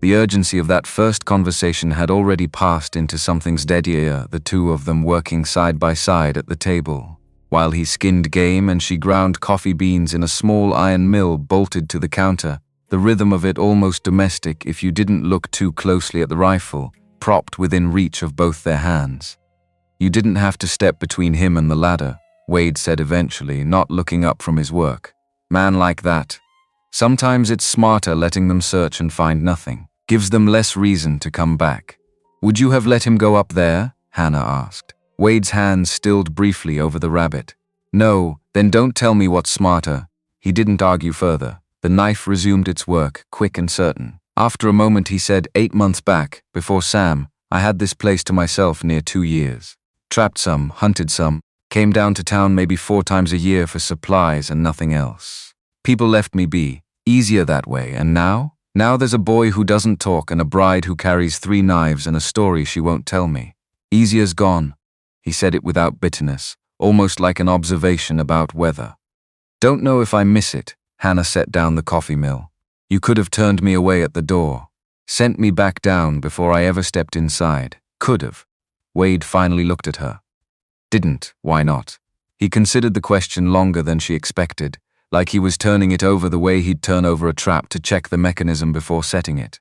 Speaker 1: the urgency of that first conversation had already passed into something steadier, the two of them working side by side at the table, while he skinned game and she ground coffee beans in a small iron mill bolted to the counter, the rhythm of it almost domestic if you didn't look too closely at the rifle, propped within reach of both their hands. You didn't have to step between him and the ladder, Wade said eventually, not looking up from his work. Man like that. Sometimes it's smarter letting them search and find nothing. Gives them less reason to come back. Would you have let him go up there? Hannah asked. Wade's hands stilled briefly over the rabbit. No, then don't tell me what's smarter. He didn't argue further. The knife resumed its work, quick and certain. After a moment he said, 8 months back, before Sam, I had this place to myself near 2 years. Trapped some, hunted some, came down to town maybe 4 times a year for supplies and nothing else. People left me be. Easier that way, and now? Now there's a boy who doesn't talk and a bride who carries 3 knives and a story she won't tell me. Easier's gone. He said it without bitterness, almost like an observation about weather. Don't know if I miss it. Hannah set down the coffee mill. You could have turned me away at the door. Sent me back down before I ever stepped inside. Could have. Wade finally looked at her. Didn't. Why not? He considered the question longer than she expected, like he was turning it over the way he'd turn over a trap to check the mechanism before setting it.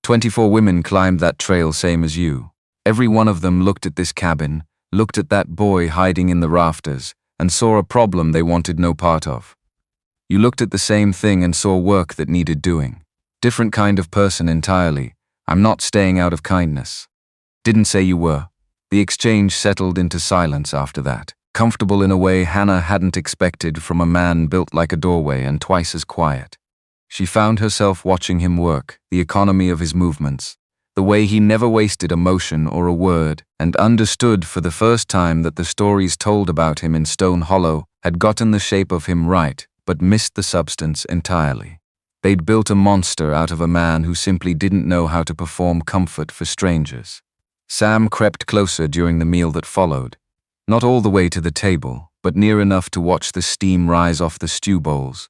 Speaker 1: 24 women climbed that trail same as you. Every one of them looked at this cabin, looked at that boy hiding in the rafters, and saw a problem they wanted no part of. You looked at the same thing and saw work that needed doing. Different kind of person entirely. I'm not staying out of kindness. Didn't say you were. The exchange settled into silence after that. Comfortable in a way Hannah hadn't expected from a man built like a doorway and twice as quiet. She found herself watching him work, the economy of his movements, the way he never wasted a motion or a word, and understood for the first time that the stories told about him in Stone Hollow had gotten the shape of him right, but missed the substance entirely. They'd built a monster out of a man who simply didn't know how to perform comfort for strangers. Sam crept closer during the meal that followed. Not all the way to the table, but near enough to watch the steam rise off the stew bowls.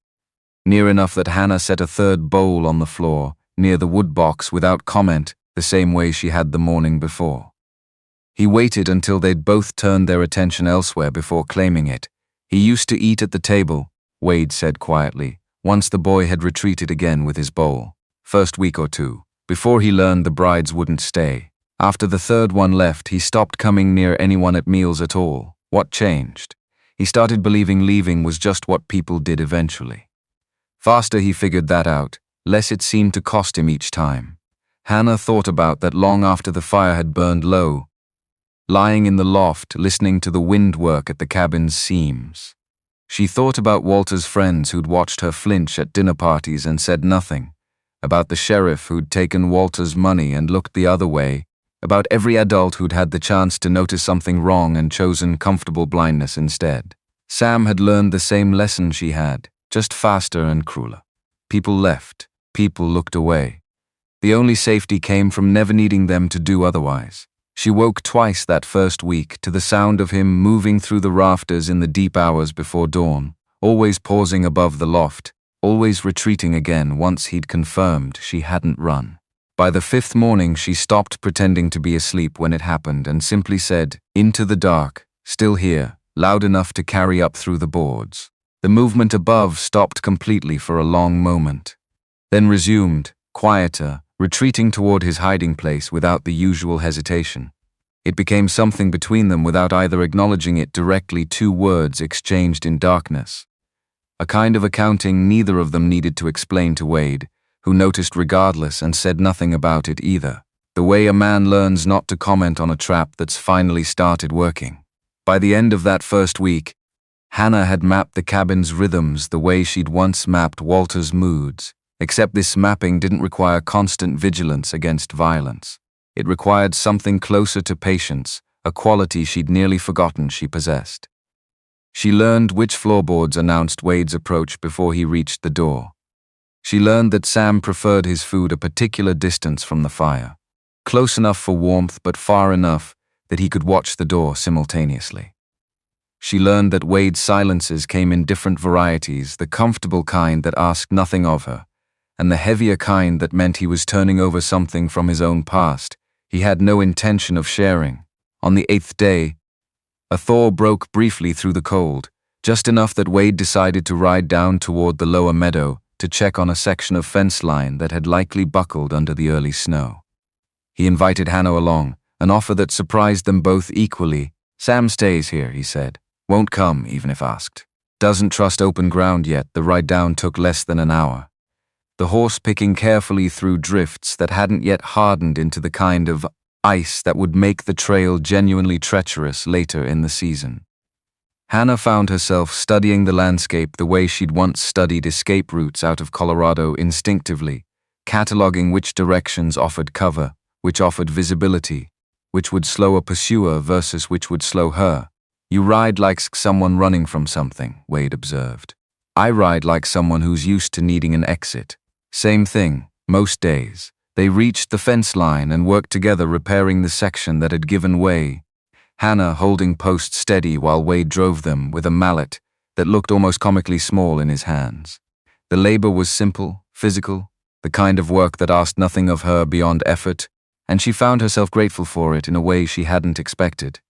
Speaker 1: Near enough that Hannah set a third bowl on the floor, near the wood box without comment, the same way she had the morning before. He waited until they'd both turned their attention elsewhere before claiming it. He used to eat at the table, Wade said quietly, once the boy had retreated again with his bowl. First week or two, before he learned the brides wouldn't stay. After the third one left, he stopped coming near anyone at meals at all. What changed? He started believing leaving was just what people did eventually. Faster he figured that out, less it seemed to cost him each time. Hannah thought about that long after the fire had burned low, lying in the loft listening to the wind work at the cabin's seams. She thought about Walter's friends who'd watched her flinch at dinner parties and said nothing, about the sheriff who'd taken Walter's money and looked the other way, about every adult who'd had the chance to notice something wrong and chosen comfortable blindness instead. Sam had learned the same lesson she had, just faster and crueler. People left. People looked away. The only safety came from never needing them to do otherwise. She woke twice that first week to the sound of him moving through the rafters in the deep hours before dawn, always pausing above the loft, always retreating again once he'd confirmed she hadn't run. By the 5th morning, she stopped pretending to be asleep when it happened and simply said, "Into the dark, still here," loud enough to carry up through the boards. The movement above stopped completely for a long moment, then resumed, quieter, retreating toward his hiding place without the usual hesitation. It became something between them without either acknowledging it directly, 2 words exchanged in darkness. A kind of accounting neither of them needed to explain to Wade, who noticed regardless and said nothing about it either. The way a man learns not to comment on a trap that's finally started working. By the end of that first week, Hannah had mapped the cabin's rhythms the way she'd once mapped Walter's moods, except this mapping didn't require constant vigilance against violence. It required something closer to patience, a quality she'd nearly forgotten she possessed. She learned which floorboards announced Wade's approach before he reached the door. She learned that Sam preferred his food a particular distance from the fire, close enough for warmth but far enough that he could watch the door simultaneously. She learned that Wade's silences came in different varieties, the comfortable kind that asked nothing of her, and the heavier kind that meant he was turning over something from his own past he had no intention of sharing. On the 8th day, a thaw broke briefly through the cold, just enough that Wade decided to ride down toward the lower meadow to check on a section of fence line that had likely buckled under the early snow. He invited Hannah along, an offer that surprised them both equally. "Sam stays here," he said. "Won't come, even if asked. Doesn't trust open ground yet." The ride down took less than an hour, the horse picking carefully through drifts that hadn't yet hardened into the kind of ice that would make the trail genuinely treacherous later in the season. Hannah found herself studying the landscape the way she'd once studied escape routes out of Colorado instinctively, cataloging which directions offered cover, which offered visibility, which would slow a pursuer versus which would slow her. "You ride like someone running from something," Wade observed. "I ride like someone who's used to needing an exit." Same thing, most days. They reached the fence line and worked together repairing the section that had given way, Hannah holding post steady while Wade drove them with a mallet that looked almost comically small in his hands. The labor was simple, physical, the kind of work that asked nothing of her beyond effort, and she found herself grateful for it in a way she hadn't expected.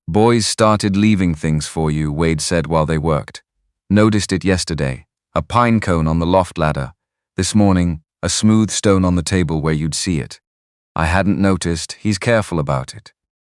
Speaker 1: "Boys started leaving things for you," Wade said while they worked. "Noticed it yesterday. A pine cone on the loft ladder. This morning, a smooth stone on the table where you'd see it. I hadn't noticed. He's careful about it.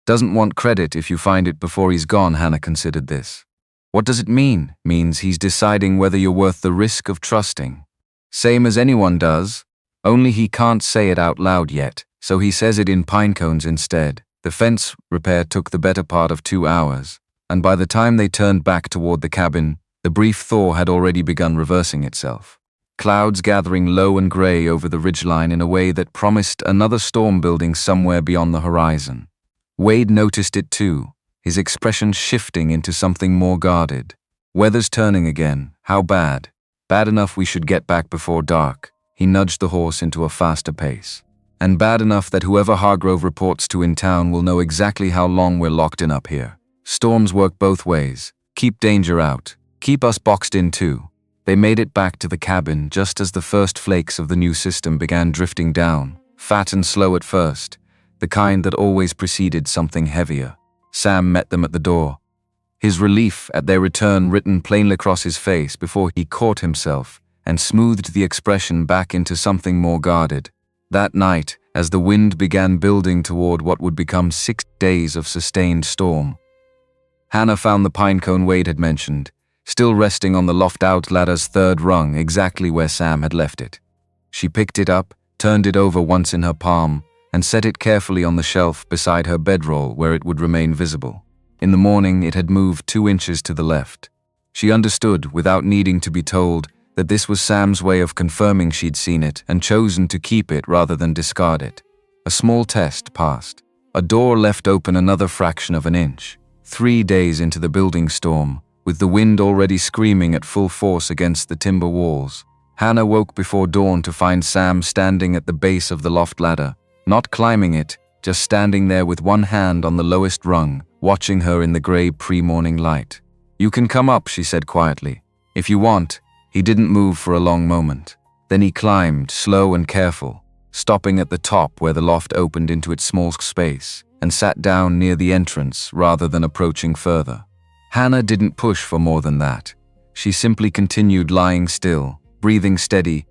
Speaker 1: Doesn't want credit if you find it before he's gone." Hannah considered this. "What does it mean?" "Means he's deciding whether you're worth the risk of trusting. Same as anyone does, only he can't say it out loud yet, so he says it in pine cones instead." The fence repair took the better part of 2 hours, and by the time they turned back toward the cabin, the brief thaw had already begun reversing itself. Clouds gathering low and gray over the ridgeline in a way that promised another storm building somewhere beyond the horizon. Wade noticed it too, his expression shifting into something more guarded. "Weather's turning again. How bad?" "Bad enough we should get back before dark." He nudged the horse into a faster pace. "And bad enough that whoever Hargrove reports to in town will know exactly how long we're locked in up here. Storms work both ways. Keep danger out. Keep us boxed in too." They made it back to the cabin just as the first flakes of the new system began drifting down, fat and slow at first, the kind that always preceded something heavier. Sam met them at the door, his relief at their return written plainly across his face before he caught himself and smoothed the expression back into something more guarded. That night, as the wind began building toward what would become 6 days of sustained storm, Hannah found the pine cone Wade had mentioned, still resting on the loft-out ladder's 3rd rung, exactly where Sam had left it. She picked it up, turned it over once in her palm, and set it carefully on the shelf beside her bedroll where it would remain visible. In the morning, it had moved 2 inches to the left. She understood, without needing to be told, that this was Sam's way of confirming she'd seen it and chosen to keep it rather than discard it. A small test passed. A door left open another fraction of an inch. 3 days into the building storm, with the wind already screaming at full force against the timber walls, Hannah woke before dawn to find Sam standing at the base of the loft ladder, not climbing it, just standing there with one hand on the lowest rung, watching her in the gray pre-morning light. "You can come up," she said quietly. "If you want." He didn't move for a long moment. Then he climbed, slow and careful, stopping at the top where the loft opened into its small space, and sat down near the entrance rather than approaching further. Hannah didn't push for more than that. She simply continued lying still, breathing steady,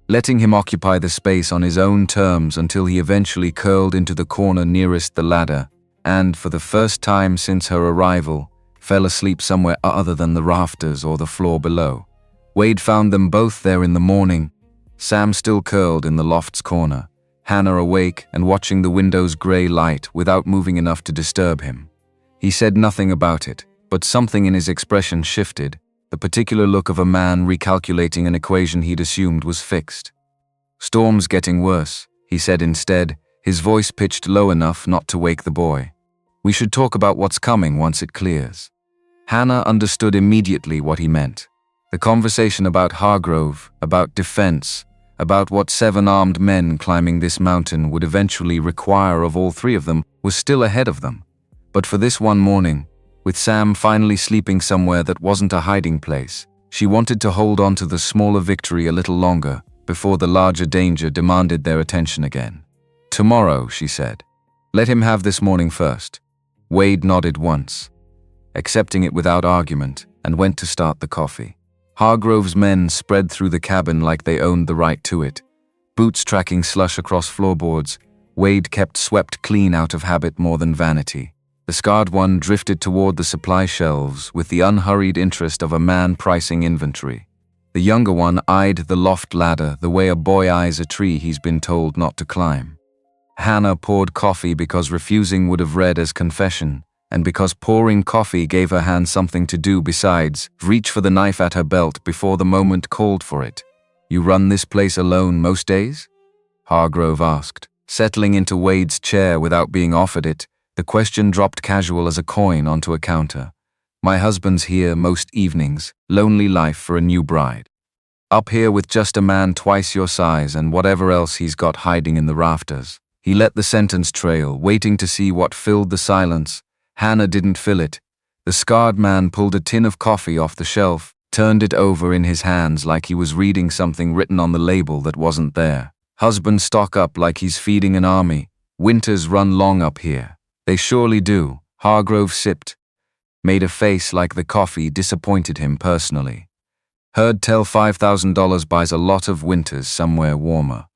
Speaker 1: letting him occupy the space on his own terms until he eventually curled into the corner nearest the ladder and, for the first time since her arrival, fell asleep somewhere other than the rafters or the floor below. Wade found them both there in the morning, Sam still curled in the loft's corner, Hannah awake and watching the window's gray light without moving enough to disturb him. He said nothing about it, but something in his expression shifted, the particular look of a man recalculating an equation he'd assumed was fixed. "Storm's getting worse," he said instead, his voice pitched low enough not to wake the boy. "We should talk about what's coming once it clears." Hannah understood immediately what he meant. The conversation about Hargrove, about defense, about what 7 armed men climbing this mountain would eventually require of all 3 of them was still ahead of them. But for this one morning, with Sam finally sleeping somewhere that wasn't a hiding place, she wanted to hold on to the smaller victory a little longer before the larger danger demanded their attention again. "Tomorrow," she said. "Let him have this morning first." Wade nodded once, accepting it without argument, and went to start the coffee. Hargrove's men spread through the cabin like they owned the right to it, boots tracking slush across floorboards. Wade kept swept clean out of habit more than vanity. The scarred one drifted toward the supply shelves with the unhurried interest of a man pricing inventory. The younger one eyed the loft ladder the way a boy eyes a tree he's been told not to climb. Hannah poured coffee because refusing would have read as confession, and because pouring coffee gave her hand something to do besides reach for the knife at her belt before the moment called for it. "You run this place alone most days?" Hargrove asked. Settling into Wade's chair without being offered it, the question dropped casual as a coin onto a counter. "My husband's here most evenings, lonely life for a new bride. Up here with just a man twice your size and whatever else he's got hiding in the rafters." He let the sentence trail, waiting to see what filled the silence. Hannah didn't fill it. The scarred man pulled a tin of coffee off the shelf, turned it over in his hands like he was reading something written on the label that wasn't there. "Husband stock up like he's feeding an army. Winters run long up here." "They surely do." Hargrove sipped, made a face like the coffee disappointed him personally. "Heard tell $5,000 buys a lot of winters somewhere warmer."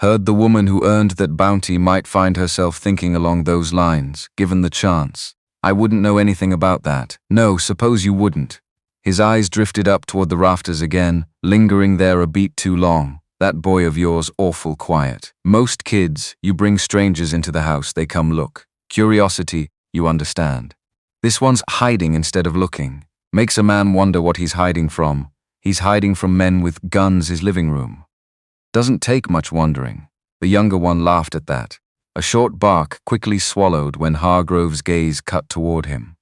Speaker 1: Heard the woman who earned that bounty might find herself thinking along those lines, given the chance. "I wouldn't know anything about that." "No, suppose you wouldn't." His eyes drifted up toward the rafters again, lingering there a beat too long. "That boy of yours awful quiet. Most kids, you bring strangers into the house, they come look. Curiosity, you understand. This one's hiding instead of looking. Makes a man wonder what he's hiding from. He's hiding from men with guns his living room." "Doesn't take much wondering." The younger one laughed at that. A short bark quickly swallowed when Hargrove's gaze cut toward him.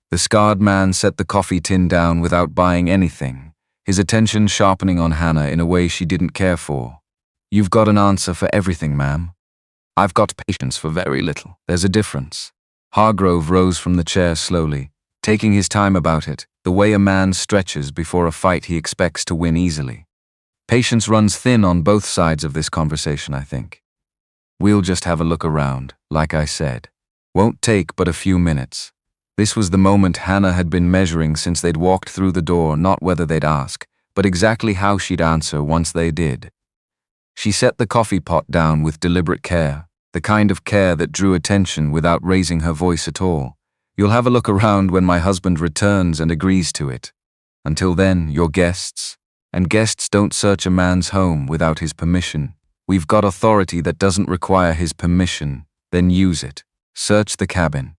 Speaker 1: The scarred man set the coffee tin down without buying anything, his attention sharpening on Hannah in a way she didn't care for. "You've got an answer for everything, ma'am. I've got patience for very little. There's a difference." Hargrove rose from the chair slowly, taking his time about it, the way a man stretches before a fight he expects to win easily. "Patience runs thin on both sides of this conversation, I think. We'll just have a look around, like I said. Won't take but a few minutes." This was the moment Hannah had been measuring since they'd walked through the door, not whether they'd ask, but exactly how she'd answer once they did. She set the coffee pot down with deliberate care, the kind of care that drew attention without raising her voice at all. "You'll have a look around when my husband returns and agrees to it. Until then, you're guests, and guests don't search a man's home without his permission. We've got authority that doesn't require his permission, then use it. Search the cabin.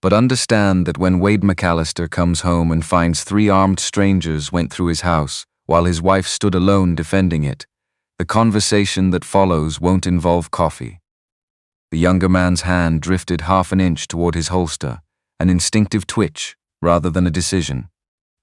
Speaker 1: But understand that when Wade McAllister comes home and finds 3 armed strangers went through his house while his wife stood alone defending it, the conversation that follows won't involve coffee." The younger man's hand drifted half an inch toward his holster, an instinctive twitch rather than a decision.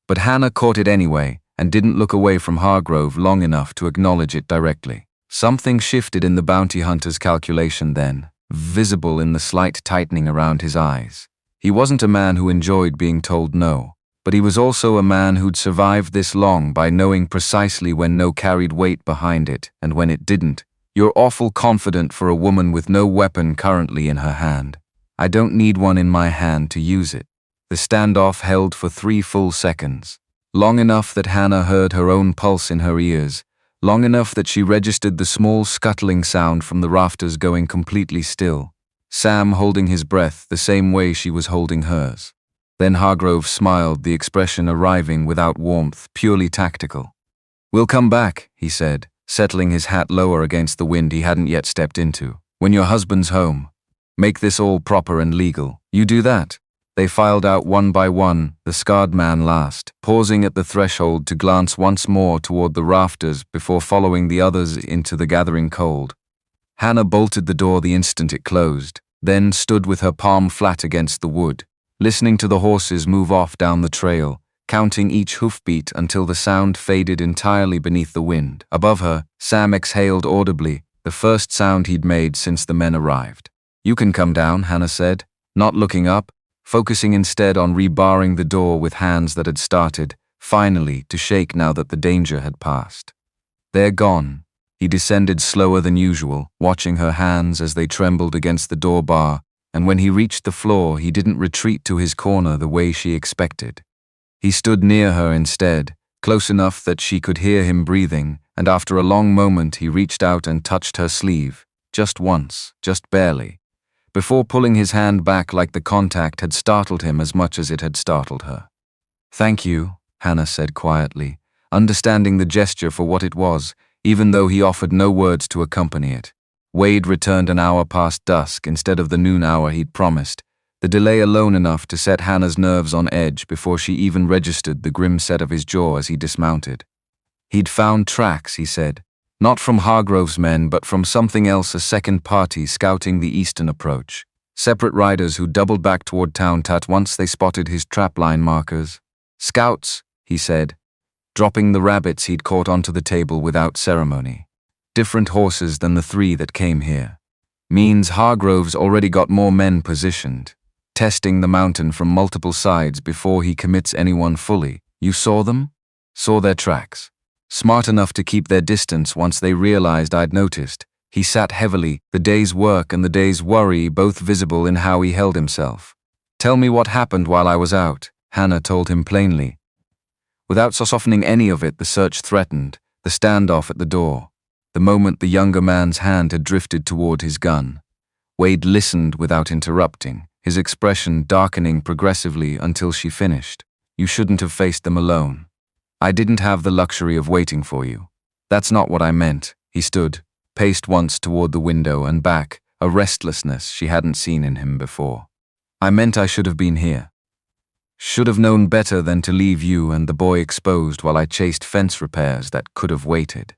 Speaker 1: But Hannah caught it anyway and didn't look away from Hargrove long enough to acknowledge it directly. Something shifted in the bounty hunter's calculation then, visible in the slight tightening around his eyes. He wasn't a man who enjoyed being told no, but he was also a man who'd survived this long by knowing precisely when no carried weight behind it and when it didn't. "You're awful confident for a woman with no weapon currently in her hand." "I don't need one in my hand to use it." The standoff held for 3 full seconds, long enough that Hannah heard her own pulse in her ears, long enough that she registered the small scuttling sound from the rafters going completely still. Sam holding his breath the same way she was holding hers. Then Hargrove smiled, the expression arriving without warmth, purely tactical. "We'll come back," he said, settling his hat lower against the wind he hadn't yet stepped into. "When your husband's home. Make this all proper and legal. You do that." They filed out one by one, the scarred man last, pausing at the threshold to glance once more toward the rafters before following the others into the gathering cold. Hannah bolted the door the instant it closed, then stood with her palm flat against the wood. listening to the horses move off down the trail, counting each hoofbeat until the sound faded entirely beneath the wind. Above her, Sam exhaled audibly, the first sound he'd made since the men arrived. "You can come down," Hannah said, not looking up, focusing instead on rebarring the door with hands that had started, finally, to shake now that the danger had passed. "They're gone." He descended slower than usual, watching her hands as they trembled against the door bar, and when he reached the floor, he didn't retreat to his corner the way she expected. He stood near her instead, close enough that she could hear him breathing, and after a long moment he reached out and touched her sleeve, just once, just barely, before pulling his hand back like the contact had startled him as much as it had startled her. "Thank you," Hannah said quietly, understanding the gesture for what it was, even though he offered no words to accompany it. Wade returned an hour past dusk instead of the noon hour he'd promised, the delay alone enough to set Hannah's nerves on edge before she even registered the grim set of his jaw as he dismounted. He'd found tracks, he said, not from Hargrove's men but from something else, a second party scouting the eastern approach. Separate riders who doubled back toward Town Tut once they spotted his trapline markers. "Scouts," he said, dropping the rabbits he'd caught onto the table without ceremony. "Different horses than the 3 that came here. Means Hargrove's already got more men positioned, testing the mountain from multiple sides before he commits anyone fully. You saw them? Saw their tracks. Smart enough to keep their distance once they realized I'd noticed." He sat heavily, the day's work and the day's worry both visible in how he held himself. "Tell me what happened while I was out," Hannah told him plainly. Without softening any of it, the search threatened, the standoff at the door. The moment the younger man's hand had drifted toward his gun. Wade listened without interrupting, his expression darkening progressively until she finished. "You shouldn't have faced them alone. I didn't have the luxury of waiting for you. That's not what I meant." He stood, paced once toward the window and back, a restlessness she hadn't seen in him before. "I meant I should have been here. Should have known better than to leave you and the boy exposed while I chased fence repairs that could have waited.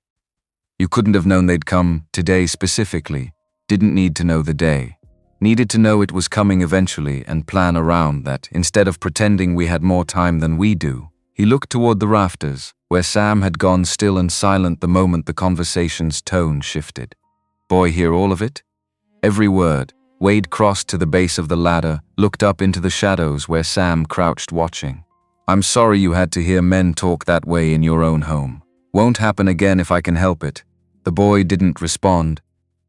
Speaker 1: You couldn't have known they'd come today specifically. Didn't need to know the day. Needed to know it was coming eventually and plan around that instead of pretending we had more time than we do." He looked toward the rafters, where Sam had gone still and silent the moment the conversation's tone shifted. "Boy hear all of it?" "Every word." Wade crossed to the base of the ladder, looked up into the shadows where Sam crouched watching. "I'm sorry you had to hear men talk that way in your own home. Won't happen again if I can help it." The boy didn't respond,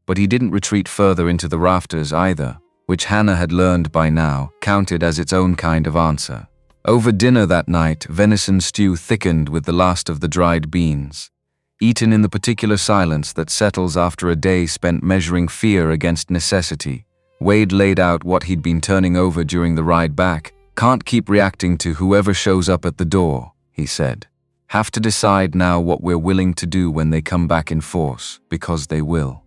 Speaker 1: but he didn't retreat further into the rafters either, which Hannah had learned by now counted as its own kind of answer. Over dinner that night, venison stew thickened with the last of the dried beans. Eaten in the particular silence that settles after a day spent measuring fear against necessity, Wade laid out what he'd been turning over during the ride back. "Can't keep reacting to whoever shows up at the door," he said. "Have to decide now what we're willing to do when they come back in force, because they will.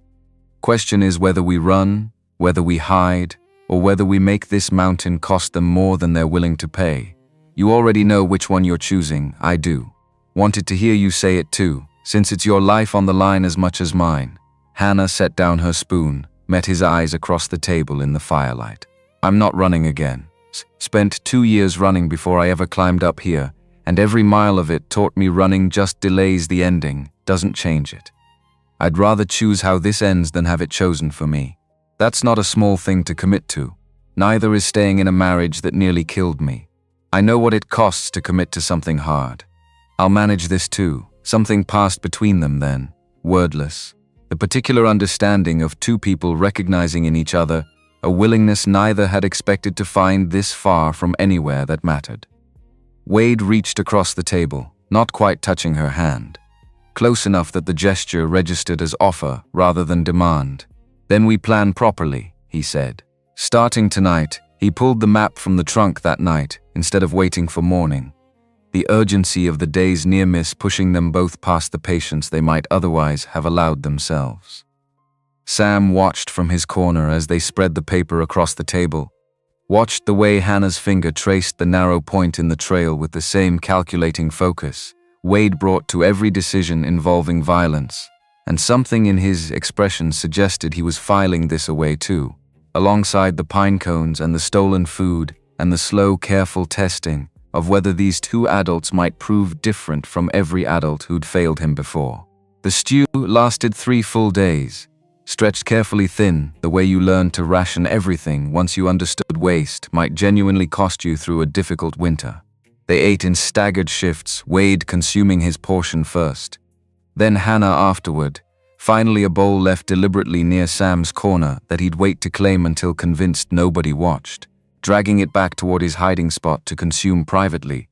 Speaker 1: Question is whether we run, whether we hide, or whether we make this mountain cost them more than they're willing to pay. You already know which one you're choosing, I do. Wanted to hear you say it too, since it's your life on the line as much as mine." Hannah set down her spoon, met his eyes across the table in the firelight. "I'm not running again. Spent 2 years running before I ever climbed up here, and every mile of it taught me running just delays the ending, doesn't change it. I'd rather choose how this ends than have it chosen for me. That's not a small thing to commit to. Neither is staying in a marriage that nearly killed me. I know what it costs to commit to something hard. I'll manage this too." Something passed between them then, wordless. The particular understanding of 2 people recognizing in each other a willingness neither had expected to find this far from anywhere that mattered. Wade reached across the table, not quite touching her hand. Close enough that the gesture registered as offer rather than demand. "Then we plan properly," he said. Starting tonight, he pulled the map from the trunk that night instead of waiting for morning. The urgency of the day's near miss pushing them both past the patience they might otherwise have allowed themselves. Sam watched from his corner as they spread the paper across the table, watched the way Hannah's finger traced the narrow point in the trail with the same calculating focus Wade brought to every decision involving violence, and something in his expression suggested he was filing this away too. Alongside the pine cones and the stolen food, and the slow, careful testing of whether these two adults might prove different from every adult who'd failed him before. The stew lasted 3 full days, stretched carefully thin, the way you learned to ration everything once you understood waste might genuinely cost you through a difficult winter. They ate in staggered shifts, Wade consuming his portion first. Then Hannah afterward, finally a bowl left deliberately near Sam's corner that he'd wait to claim until convinced nobody watched, dragging it back toward his hiding spot to consume privately,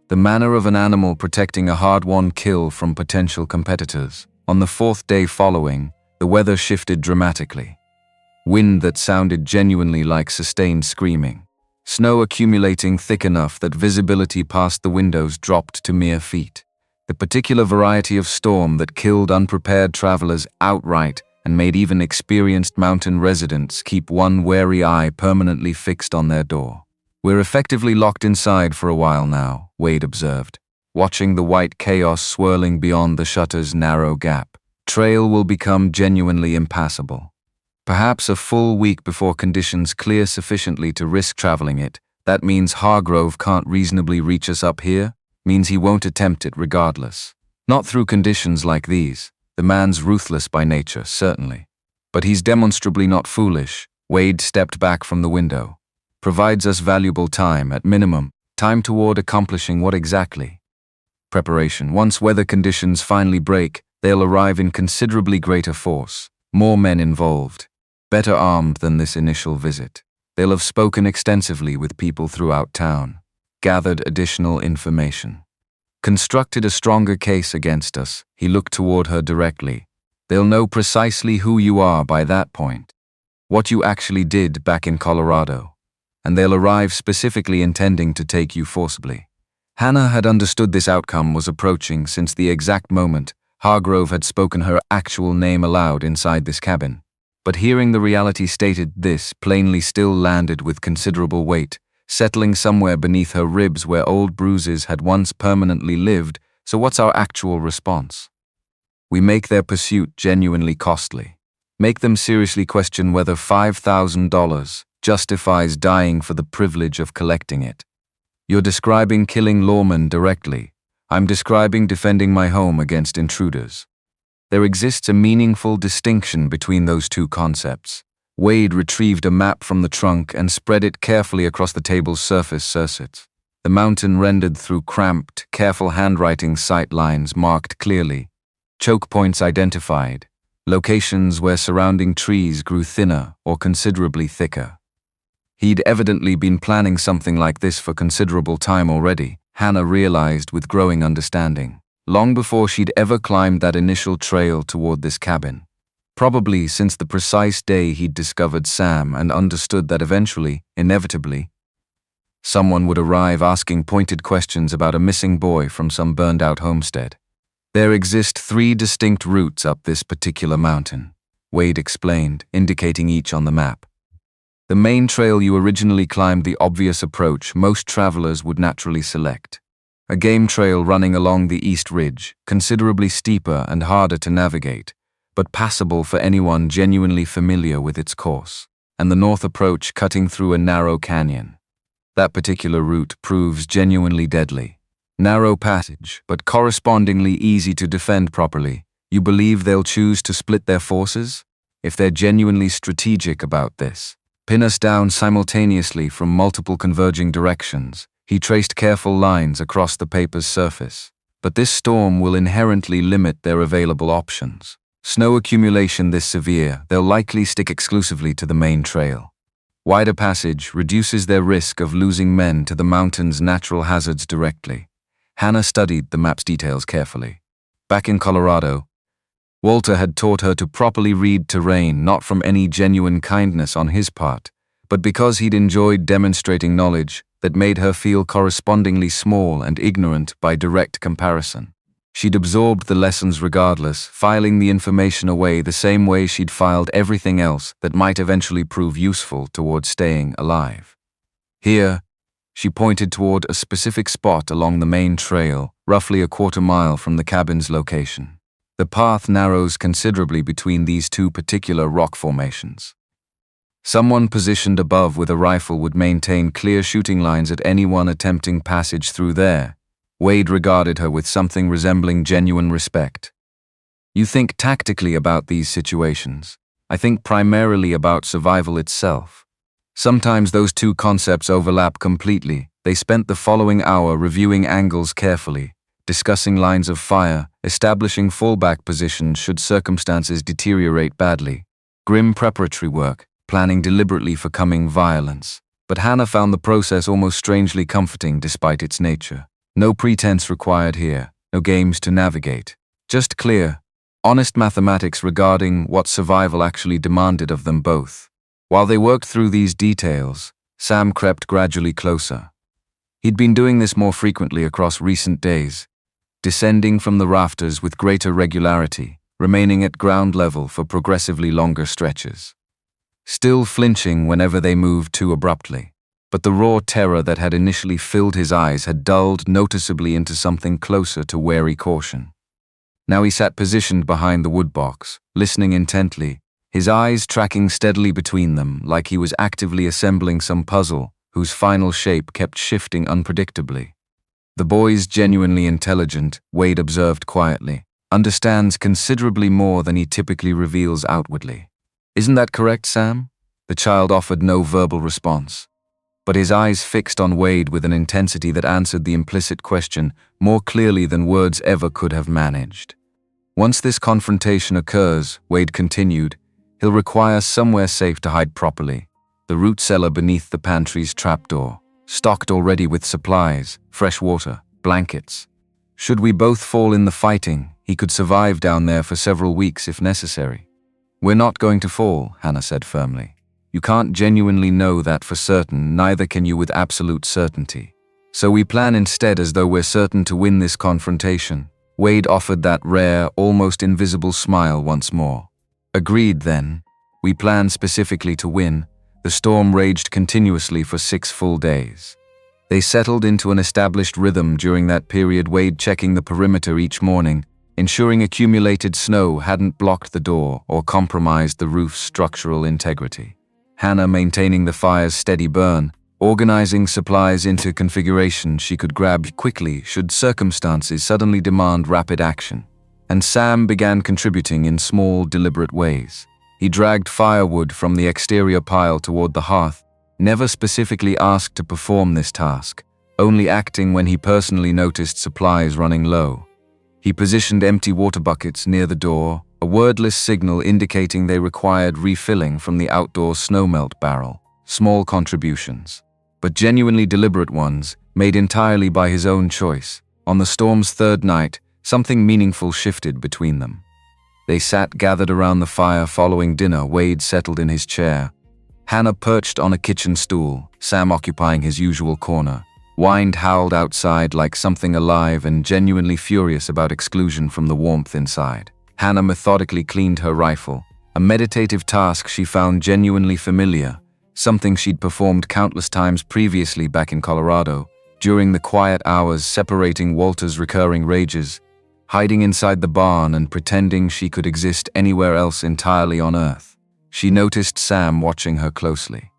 Speaker 1: the manner of an animal protecting a hard-won kill from potential competitors. On the 4th day following, the weather shifted dramatically. Wind that sounded genuinely like sustained screaming. Snow accumulating thick enough that visibility past the windows dropped to mere feet. The particular variety of storm that killed unprepared travelers outright and made even experienced mountain residents keep one wary eye permanently fixed on their door. "We're effectively locked inside for a while now," Wade observed, watching the white chaos swirling beyond the shutter's narrow gap. "Trail will become genuinely impassable. Perhaps a full week before conditions clear sufficiently to risk traveling it. That means Hargrove can't reasonably reach us up here, means he won't attempt it regardless. Not through conditions like these. The man's ruthless by nature, certainly. But he's demonstrably not foolish." Wade stepped back from the window. "Provides us valuable time, at minimum. Time toward accomplishing what exactly? Preparation. Once weather conditions finally break, they'll arrive in considerably greater force. More men involved. Better armed than this initial visit. They'll have spoken extensively with people throughout town. Gathered additional information. Constructed a stronger case against us." He looked toward her directly. "They'll know precisely who you are by that point. What you actually did back in Colorado. And they'll arrive specifically intending to take you forcibly." Hannah had understood this outcome was approaching since the exact moment Hargrove had spoken her actual name aloud inside this cabin. But hearing the reality stated, this plainly still landed with considerable weight, settling somewhere beneath her ribs where old bruises had once permanently lived. So what's our actual response? We make their pursuit genuinely costly. Make them seriously question whether $5,000 justifies dying for the privilege of collecting it. You're describing killing lawmen directly. I'm describing defending my home against intruders. There exists a meaningful distinction between those two concepts. Wade retrieved a map from the trunk and spread it carefully across the table's surface. The mountain rendered through cramped, careful handwriting, sight lines marked clearly, choke points identified, locations where surrounding trees grew thinner or considerably thicker. He'd evidently been planning something like this for considerable time already, Hannah realized with growing understanding, long before she'd ever climbed that initial trail toward this cabin. Probably since the precise day he'd discovered Sam and understood that eventually, inevitably, someone would arrive asking pointed questions about a missing boy from some burned-out homestead. "There exist 3 distinct routes up this particular mountain," Wade explained, indicating each on the map. "The main trail you originally climbed, the obvious approach most travelers would naturally select. A game trail running along the east ridge, considerably steeper and harder to navigate, but passable for anyone genuinely familiar with its course. And the north approach cutting through a narrow canyon. That particular route proves genuinely deadly. Narrow passage, but correspondingly easy to defend properly. You believe they'll choose to split their forces? If they're genuinely strategic about this, pin us down simultaneously from multiple converging directions." He traced careful lines across the paper's surface. "But this storm will inherently limit their available options. Snow accumulation this severe, they'll likely stick exclusively to the main trail. Wider passage reduces their risk of losing men to the mountain's natural hazards directly." Hannah studied the map's details carefully. Back in Colorado, Walter had taught her to properly read terrain, not from any genuine kindness on his part, but because he'd enjoyed demonstrating knowledge that made her feel correspondingly small and ignorant by direct comparison. She'd absorbed the lessons regardless, filing the information away the same way she'd filed everything else that might eventually prove useful toward staying alive. Here, she pointed toward a specific spot along the main trail, roughly a quarter mile from the cabin's location. The path narrows considerably between these 2 particular rock formations. Someone positioned above with a rifle would maintain clear shooting lines at anyone attempting passage through there. Wade regarded her with something resembling genuine respect. You think tactically about these situations. I think primarily about survival itself. Sometimes those two concepts overlap completely. They spent the following hour reviewing angles carefully, discussing lines of fire, establishing fallback positions should circumstances deteriorate badly. Grim preparatory work, planning deliberately for coming violence. But Hannah found the process almost strangely comforting despite its nature. No pretense required here, no games to navigate. Just clear, honest mathematics regarding what survival actually demanded of them both. While they worked through these details, Sam crept gradually closer. He'd been doing this more frequently across recent days, descending from the rafters with greater regularity, remaining at ground level for progressively longer stretches. Still flinching whenever they moved too abruptly. But the raw terror that had initially filled his eyes had dulled noticeably into something closer to wary caution. Now he sat positioned behind the woodbox, listening intently, his eyes tracking steadily between them like he was actively assembling some puzzle whose final shape kept shifting unpredictably. The boy's genuinely intelligent, Wade observed quietly, understands considerably more than he typically reveals outwardly. Isn't that correct, Sam? The child offered no verbal response, but his eyes fixed on Wade with an intensity that answered the implicit question more clearly than words ever could have managed. Once this confrontation occurs, Wade continued, he'll require somewhere safe to hide properly. The root cellar beneath the pantry's trapdoor, stocked already with supplies, fresh water, blankets. Should we both fall in the fighting, he could survive down there for several weeks if necessary. We're not going to fall, Hannah said firmly. You can't genuinely know that for certain, neither can you with absolute certainty. So we plan instead as though we're certain to win this confrontation. Wade offered that rare, almost invisible smile once more. Agreed then. We plan specifically to win. The storm raged continuously for 6 full days. They settled into an established rhythm during that period, Wade checking the perimeter each morning, ensuring accumulated snow hadn't blocked the door or compromised the roof's structural integrity. Hannah maintaining the fire's steady burn, organizing supplies into configuration she could grab quickly should circumstances suddenly demand rapid action. And Sam began contributing in small, deliberate ways. He dragged firewood from the exterior pile toward the hearth, never specifically asked to perform this task, only acting when he personally noticed supplies running low. He positioned empty water buckets near the door, a wordless signal indicating they required refilling from the outdoor snowmelt barrel. Small contributions, but genuinely deliberate ones, made entirely by his own choice. On the storm's 3rd night, something meaningful shifted between them. They sat gathered around the fire following dinner. Wade settled in his chair. Hannah perched on a kitchen stool, Sam occupying his usual corner. Wind howled outside like something alive and genuinely furious about exclusion from the warmth inside. Hannah methodically cleaned her rifle, a meditative task she found genuinely familiar, something she'd performed countless times previously back in Colorado, during the quiet hours separating Walter's recurring rages, hiding inside the barn and pretending she could exist anywhere else entirely on Earth. She noticed Sam watching her closely.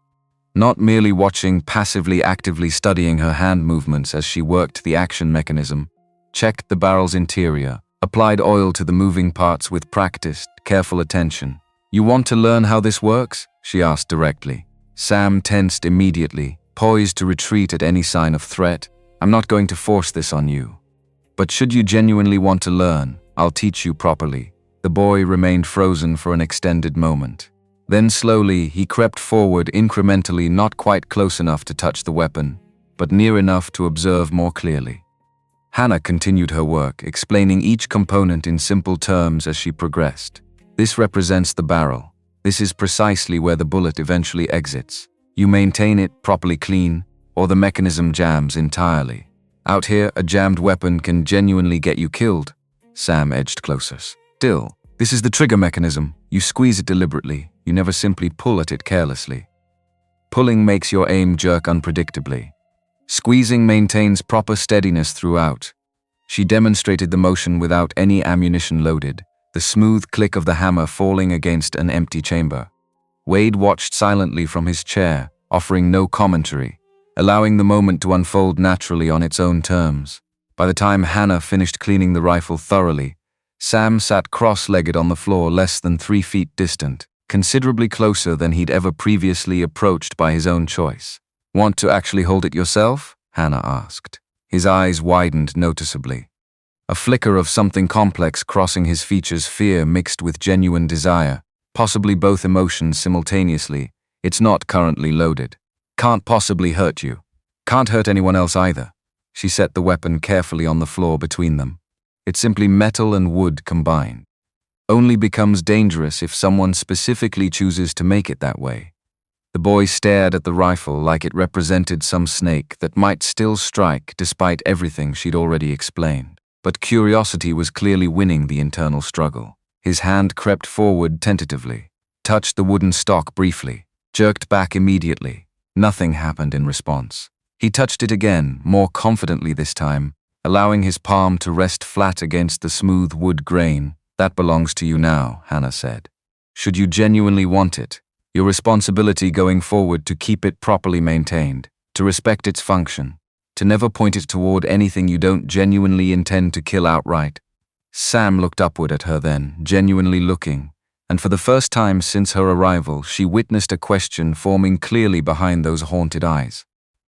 Speaker 1: Not merely watching, passively actively studying her hand movements as she worked the action mechanism, checked the barrel's interior, applied oil to the moving parts with practiced, careful attention. You want to learn how this works? She asked directly. Sam tensed immediately, poised to retreat at any sign of threat. I'm not going to force this on you. But should you genuinely want to learn, I'll teach you properly. The boy remained frozen for an extended moment. Then slowly, he crept forward incrementally, not quite close enough to touch the weapon, but near enough to observe more clearly. Hannah continued her work, explaining each component in simple terms as she progressed. This represents the barrel. This is precisely where the bullet eventually exits. You maintain it properly clean, or the mechanism jams entirely. Out here, a jammed weapon can genuinely get you killed. Sam edged closer. Still, this is the trigger mechanism. You squeeze it deliberately. You never simply pull at it carelessly. Pulling makes your aim jerk unpredictably. Squeezing maintains proper steadiness throughout. She demonstrated the motion without any ammunition loaded, the smooth click of the hammer falling against an empty chamber. Wade watched silently from his chair, offering no commentary, allowing the moment to unfold naturally on its own terms. By the time Hannah finished cleaning the rifle thoroughly, Sam sat cross-legged on the floor less than 3 feet distant, considerably closer than he'd ever previously approached by his own choice. "Want to actually hold it yourself?" Hannah asked. His eyes widened noticeably. A flicker of something complex crossing his features, fear mixed with genuine desire, possibly both emotions simultaneously. "It's not currently loaded. Can't possibly hurt you. Can't hurt anyone else either." She set the weapon carefully on the floor between them. "It's simply metal and wood combined. Only becomes dangerous if someone specifically chooses to make it that way." The boy stared at the rifle like it represented some snake that might still strike despite everything she'd already explained. But curiosity was clearly winning the internal struggle. His hand crept forward tentatively, touched the wooden stock briefly, jerked back immediately. Nothing happened in response. He touched it again, more confidently this time, allowing his palm to rest flat against the smooth wood grain. "That belongs to you now," Hannah said. "Should you genuinely want it, your responsibility going forward to keep it properly maintained, to respect its function, to never point it toward anything you don't genuinely intend to kill outright." Sam looked upward at her then, genuinely looking, and for the first time since her arrival, she witnessed a question forming clearly behind those haunted eyes.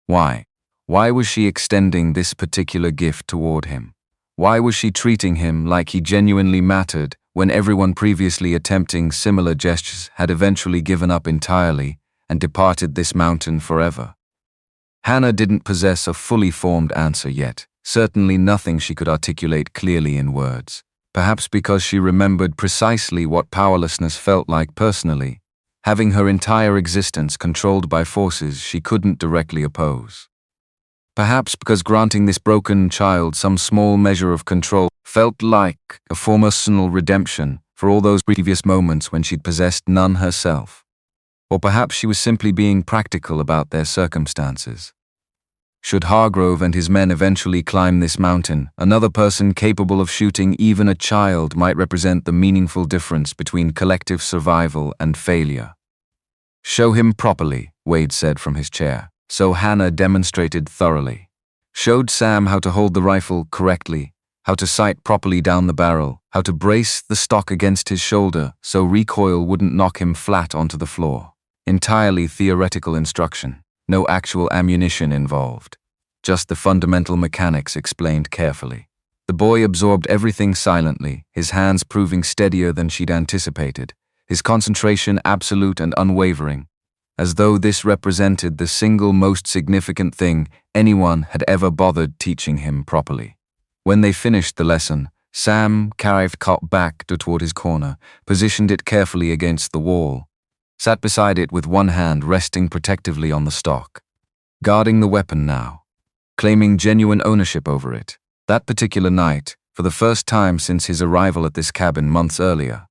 Speaker 1: Why? Why was she extending this particular gift toward him? Why was she treating him like he genuinely mattered when everyone previously attempting similar gestures had eventually given up entirely and departed this mountain forever? Hannah didn't possess a fully formed answer yet, certainly nothing she could articulate clearly in words. Perhaps because she remembered precisely what powerlessness felt like personally, having her entire existence controlled by forces she couldn't directly oppose. Perhaps because granting this broken child some small measure of control felt like a form of personal redemption for all those previous moments when she'd possessed none herself. Or perhaps she was simply being practical about their circumstances. Should Hargrove and his men eventually climb this mountain, another person capable of shooting even a child might represent the meaningful difference between collective survival and failure. "Show him properly," Wade said from his chair. So Hannah demonstrated thoroughly. Showed Sam how to hold the rifle correctly, how to sight properly down the barrel, how to brace the stock against his shoulder so recoil wouldn't knock him flat onto the floor. Entirely theoretical instruction. No actual ammunition involved. Just the fundamental mechanics explained carefully. The boy absorbed everything silently, his hands proving steadier than she'd anticipated, his concentration absolute and unwavering, as though this represented the single most significant thing anyone had ever bothered teaching him properly. When they finished the lesson, Sam carried cot back toward his corner, positioned it carefully against the wall, sat beside it with one hand resting protectively on the stock, guarding the weapon now, claiming genuine ownership over it. That particular night, for the first time since his arrival at this cabin months earlier,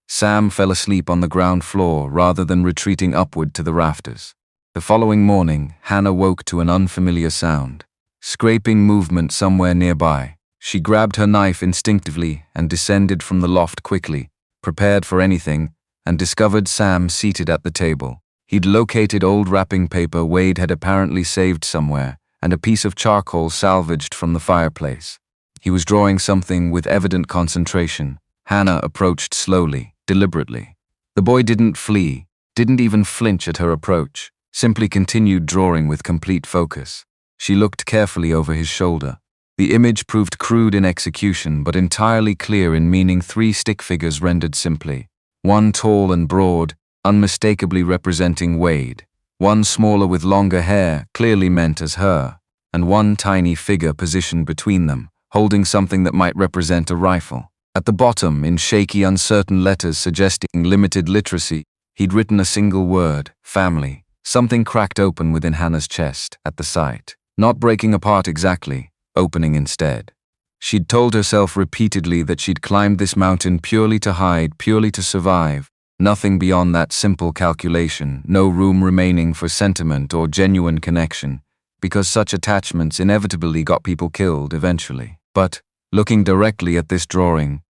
Speaker 1: Sam fell asleep on the ground floor rather than retreating upward to the rafters. The following morning, Hannah woke to an unfamiliar sound, scraping movement somewhere nearby. She grabbed her knife instinctively and descended from the loft quickly, prepared for anything, and discovered Sam seated at the table. He'd located old wrapping paper Wade had apparently saved somewhere, and a piece of charcoal salvaged from the fireplace. He was drawing something with evident concentration. Hannah approached slowly, deliberately. The boy didn't flee, didn't even flinch at her approach, simply continued drawing with complete focus. She looked carefully over his shoulder. The image proved crude in execution but entirely clear in meaning. 3 stick figures rendered simply. One tall and broad, unmistakably representing Wade. One smaller with longer hair, clearly meant as her. And one tiny figure positioned between them, holding something that might represent a rifle. At the bottom, in shaky, uncertain letters suggesting limited literacy, he'd written a single word, family. Something cracked open within Hannah's chest at the sight. Not breaking apart exactly, opening instead. She'd told herself repeatedly that she'd climbed this mountain purely to hide, purely to survive. Nothing beyond that simple calculation, no room remaining for sentiment or genuine connection, because such attachments inevitably got people killed eventually. But, looking directly at this drawing,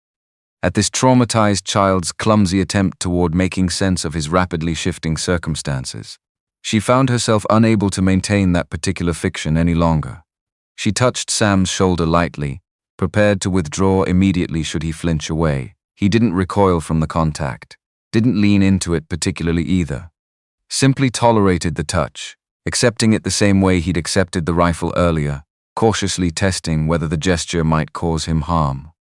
Speaker 1: At this traumatized child's clumsy attempt toward making sense of his rapidly shifting circumstances, she found herself unable to maintain that particular fiction any longer. She touched Sam's shoulder lightly, prepared to withdraw immediately should he flinch away. He didn't recoil from the contact, didn't lean into it particularly either. Simply tolerated the touch, accepting it the same way he'd accepted the rifle earlier, cautiously testing whether the gesture might cause him harm.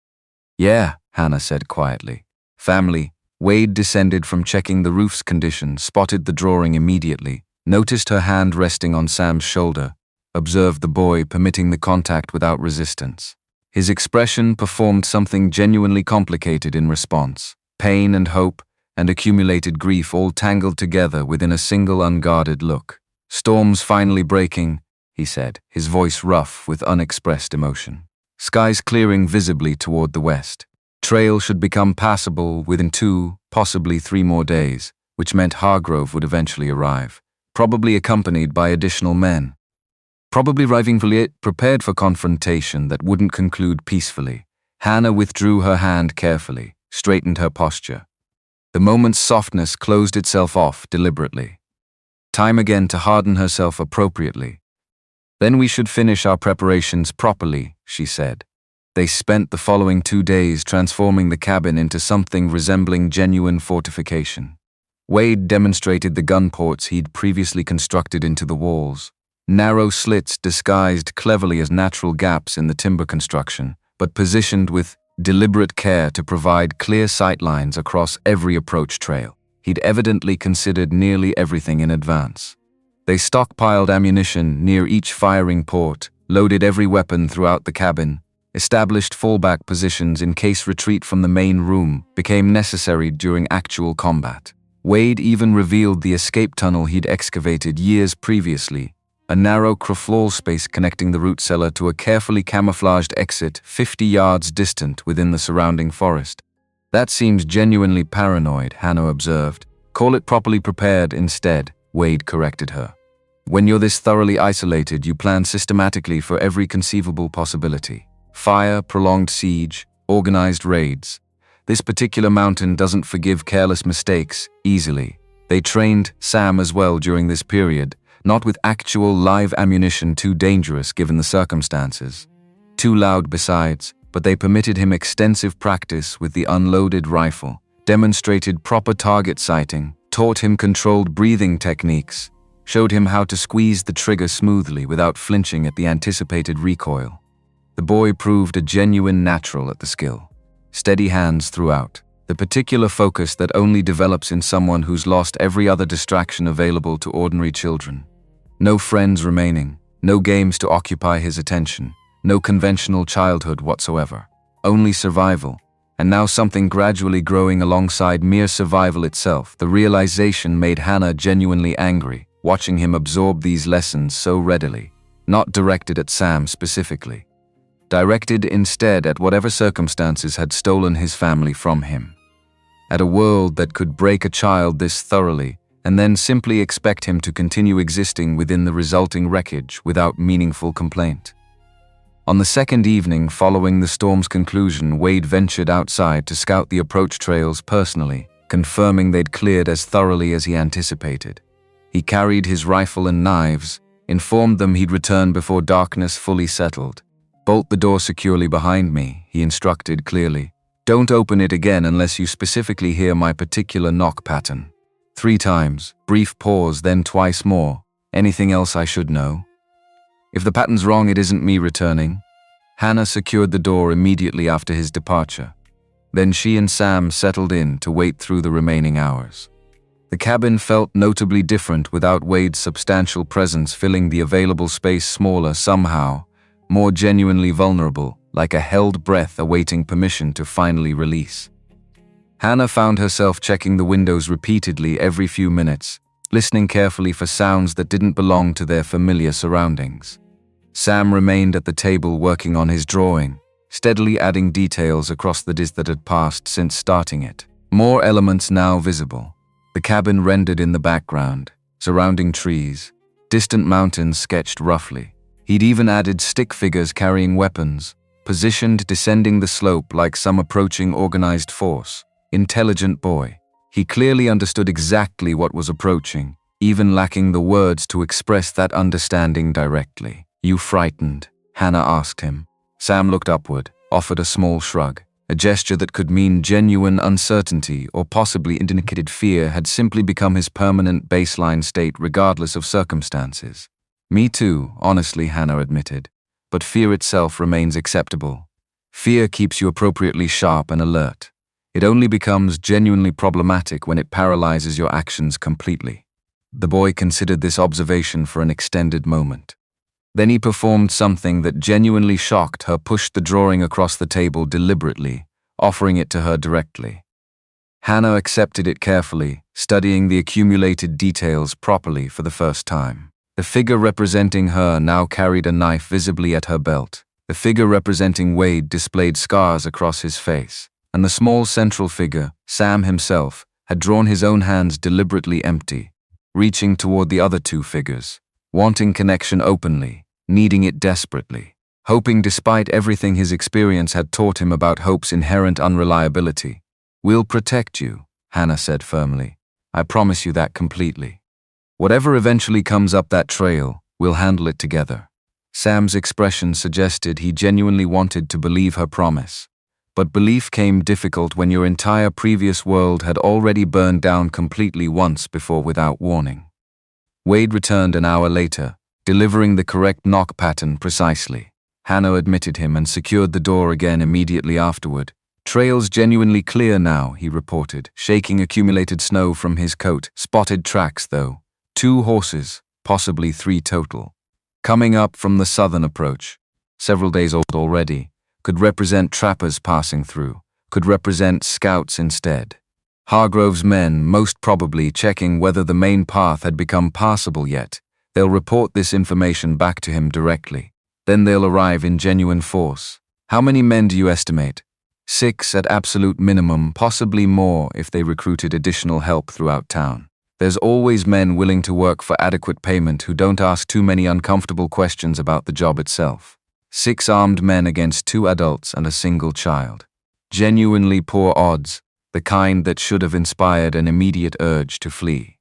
Speaker 1: "Yeah," Hannah said quietly. "Family." Wade descended from checking the roof's condition, spotted the drawing immediately, noticed her hand resting on Sam's shoulder, observed the boy permitting the contact without resistance. His expression performed something genuinely complicated in response. Pain and hope and accumulated grief all tangled together within a single unguarded look. "Storm's finally breaking," he said, his voice rough with unexpressed emotion. "Skies clearing visibly toward the west. Trail should become passable within 2, possibly 3 more days, which meant Hargrove would eventually arrive, probably accompanied by additional men. Probably arriving fully prepared for confrontation that wouldn't conclude peacefully. Hannah withdrew her hand carefully, straightened her posture. The moment's softness closed itself off deliberately. Time again to harden herself appropriately. "Then we should finish our preparations properly," she said. They spent the following 2 days transforming the cabin into something resembling genuine fortification. Wade demonstrated the gun ports he'd previously constructed into the walls. Narrow slits disguised cleverly as natural gaps in the timber construction, but positioned with deliberate care to provide clear sightlines across every approach trail. He'd evidently considered nearly everything in advance. They stockpiled ammunition near each firing port, loaded every weapon throughout the cabin, established fallback positions in case retreat from the main room became necessary during actual combat. Wade even revealed the escape tunnel he'd excavated years previously, a narrow crawl space connecting the root cellar to a carefully camouflaged exit 50 yards distant within the surrounding forest. "That seems genuinely paranoid," Hannah observed. "Call it properly prepared instead," Wade corrected her. "When you're this thoroughly isolated, you plan systematically for every conceivable possibility. Fire, prolonged siege, organized raids. This particular mountain doesn't forgive careless mistakes easily. They trained Sam as well during this period, not with actual live ammunition too dangerous given the circumstances. Too loud besides, but they permitted him extensive practice with the unloaded rifle, demonstrated proper target sighting, taught him controlled breathing techniques, showed him how to squeeze the trigger smoothly without flinching at the anticipated recoil. The boy proved a genuine natural at the skill. Steady hands throughout, the particular focus that only develops in someone who's lost every other distraction available to ordinary children. No friends remaining, no games to occupy his attention, no conventional childhood whatsoever. Only survival, and now something gradually growing alongside mere survival itself. The realization made Hannah genuinely angry, watching him absorb these lessons so readily, not directed at Sam specifically. Directed instead at whatever circumstances had stolen his family from him. At a world that could break a child this thoroughly, and then simply expect him to continue existing within the resulting wreckage without meaningful complaint. On the second evening following the storm's conclusion, Wade ventured outside to scout the approach trails personally, confirming they'd cleared as thoroughly as he anticipated. He carried his rifle and knives, informed them he'd return before darkness fully settled. "Bolt the door securely behind me," he instructed clearly. "Don't open it again unless you specifically hear my particular knock pattern." 3 times, brief pause, then twice more. "Anything else I should know?" "If the pattern's wrong, it isn't me returning." Hannah secured the door immediately after his departure. Then she and Sam settled in to wait through the remaining hours. The cabin felt notably different without Wade's substantial presence filling the available space smaller somehow, more genuinely vulnerable, like a held breath awaiting permission to finally release. Hannah found herself checking the windows repeatedly every few minutes, listening carefully for sounds that didn't belong to their familiar surroundings. Sam remained at the table working on his drawing, steadily adding details across the days that had passed since starting it. More elements now visible. The cabin rendered in the background, surrounding trees, distant mountains sketched roughly. He'd even added stick figures carrying weapons, positioned descending the slope like some approaching organized force. Intelligent boy. He clearly understood exactly what was approaching, even lacking the words to express that understanding directly. "You frightened?" Hannah asked him. Sam looked upward, offered a small shrug. A gesture that could mean genuine uncertainty or possibly indicated fear had simply become his permanent baseline state regardless of circumstances. "Me too, honestly," Hannah admitted. "But fear itself remains acceptable. Fear keeps you appropriately sharp and alert. It only becomes genuinely problematic when it paralyzes your actions completely." The boy considered this observation for an extended moment. Then he performed something that genuinely shocked her, pushed the drawing across the table deliberately, offering it to her directly. Hannah accepted it carefully, studying the accumulated details properly for the first time. The figure representing her now carried a knife visibly at her belt. The figure representing Wade displayed scars across his face. And the small central figure, Sam himself, had drawn his own hands deliberately empty, reaching toward the other two figures, wanting connection openly, needing it desperately, hoping despite everything his experience had taught him about hope's inherent unreliability. "We'll protect you," Hannah said firmly. "I promise you that completely. Whatever eventually comes up that trail, we'll handle it together." Sam's expression suggested he genuinely wanted to believe her promise. But belief came difficult when your entire previous world had already burned down completely once before without warning. Wade returned an hour later, delivering the correct knock pattern precisely. Hannah admitted him and secured the door again immediately afterward. "Trail's genuinely clear now," he reported, shaking accumulated snow from his coat. "Spotted tracks, though. 2 horses, possibly 3 total. Coming up from the southern approach. Several days old already. Could represent trappers passing through. Could represent scouts instead. Hargrove's men, most probably checking whether the main path had become passable yet. They'll report this information back to him directly. Then they'll arrive in genuine force. How many men do you estimate?" 6 at absolute minimum, possibly more if they recruited additional help throughout town. There's always men willing to work for adequate payment who don't ask too many uncomfortable questions about the job itself. 6 armed men against 2 adults and a single child. Genuinely poor odds, the kind that should have inspired an immediate urge to flee.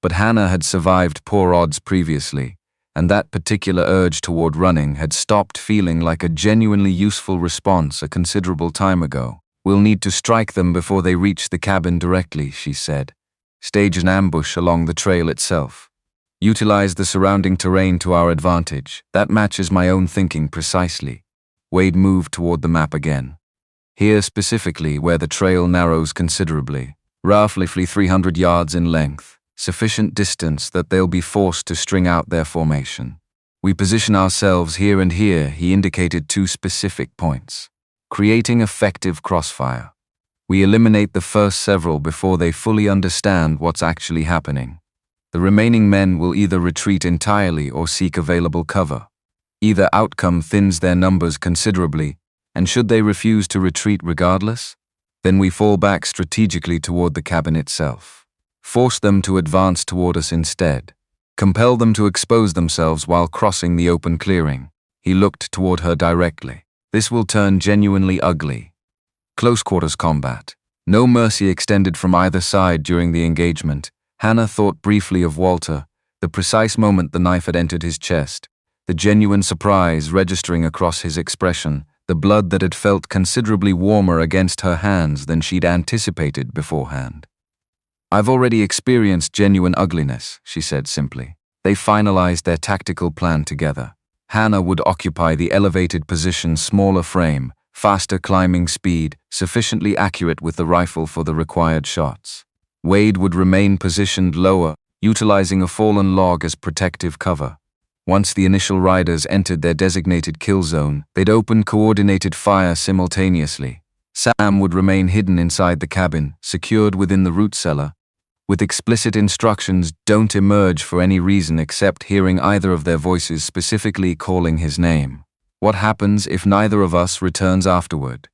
Speaker 1: But Hannah had survived poor odds previously, and that particular urge toward running had stopped feeling like a genuinely useful response a considerable time ago. "We'll need to strike them before they reach the cabin directly," she said. "Stage an ambush along the trail itself. Utilize the surrounding terrain to our advantage. That matches my own thinking precisely." Wade moved toward the map again. "Here specifically where the trail narrows considerably, roughly 300 yards in length, sufficient distance that they'll be forced to string out their formation. We position ourselves here and here," he indicated 2 specific points, "creating effective crossfire. We eliminate the first several before they fully understand what's actually happening. The remaining men will either retreat entirely or seek available cover. Either outcome thins their numbers considerably, and should they refuse to retreat regardless, then we fall back strategically toward the cabin itself. Force them to advance toward us instead. Compel them to expose themselves while crossing the open clearing." He looked toward her directly. "This will turn genuinely ugly. Close quarters combat. No mercy extended from either side during the engagement." Hannah thought briefly of Walter, the precise moment the knife had entered his chest, the genuine surprise registering across his expression, the blood that had felt considerably warmer against her hands than she'd anticipated beforehand. "I've already experienced genuine ugliness," she said simply. They finalized their tactical plan together. Hannah would occupy the elevated position, smaller frame, faster climbing speed, sufficiently accurate with the rifle for the required shots. Wade would remain positioned lower, utilizing a fallen log as protective cover. Once the initial riders entered their designated kill zone, they'd open coordinated fire simultaneously. Sam would remain hidden inside the cabin, secured within the root cellar, with explicit instructions: don't emerge for any reason except hearing either of their voices specifically calling his name. What happens if neither of us returns afterward?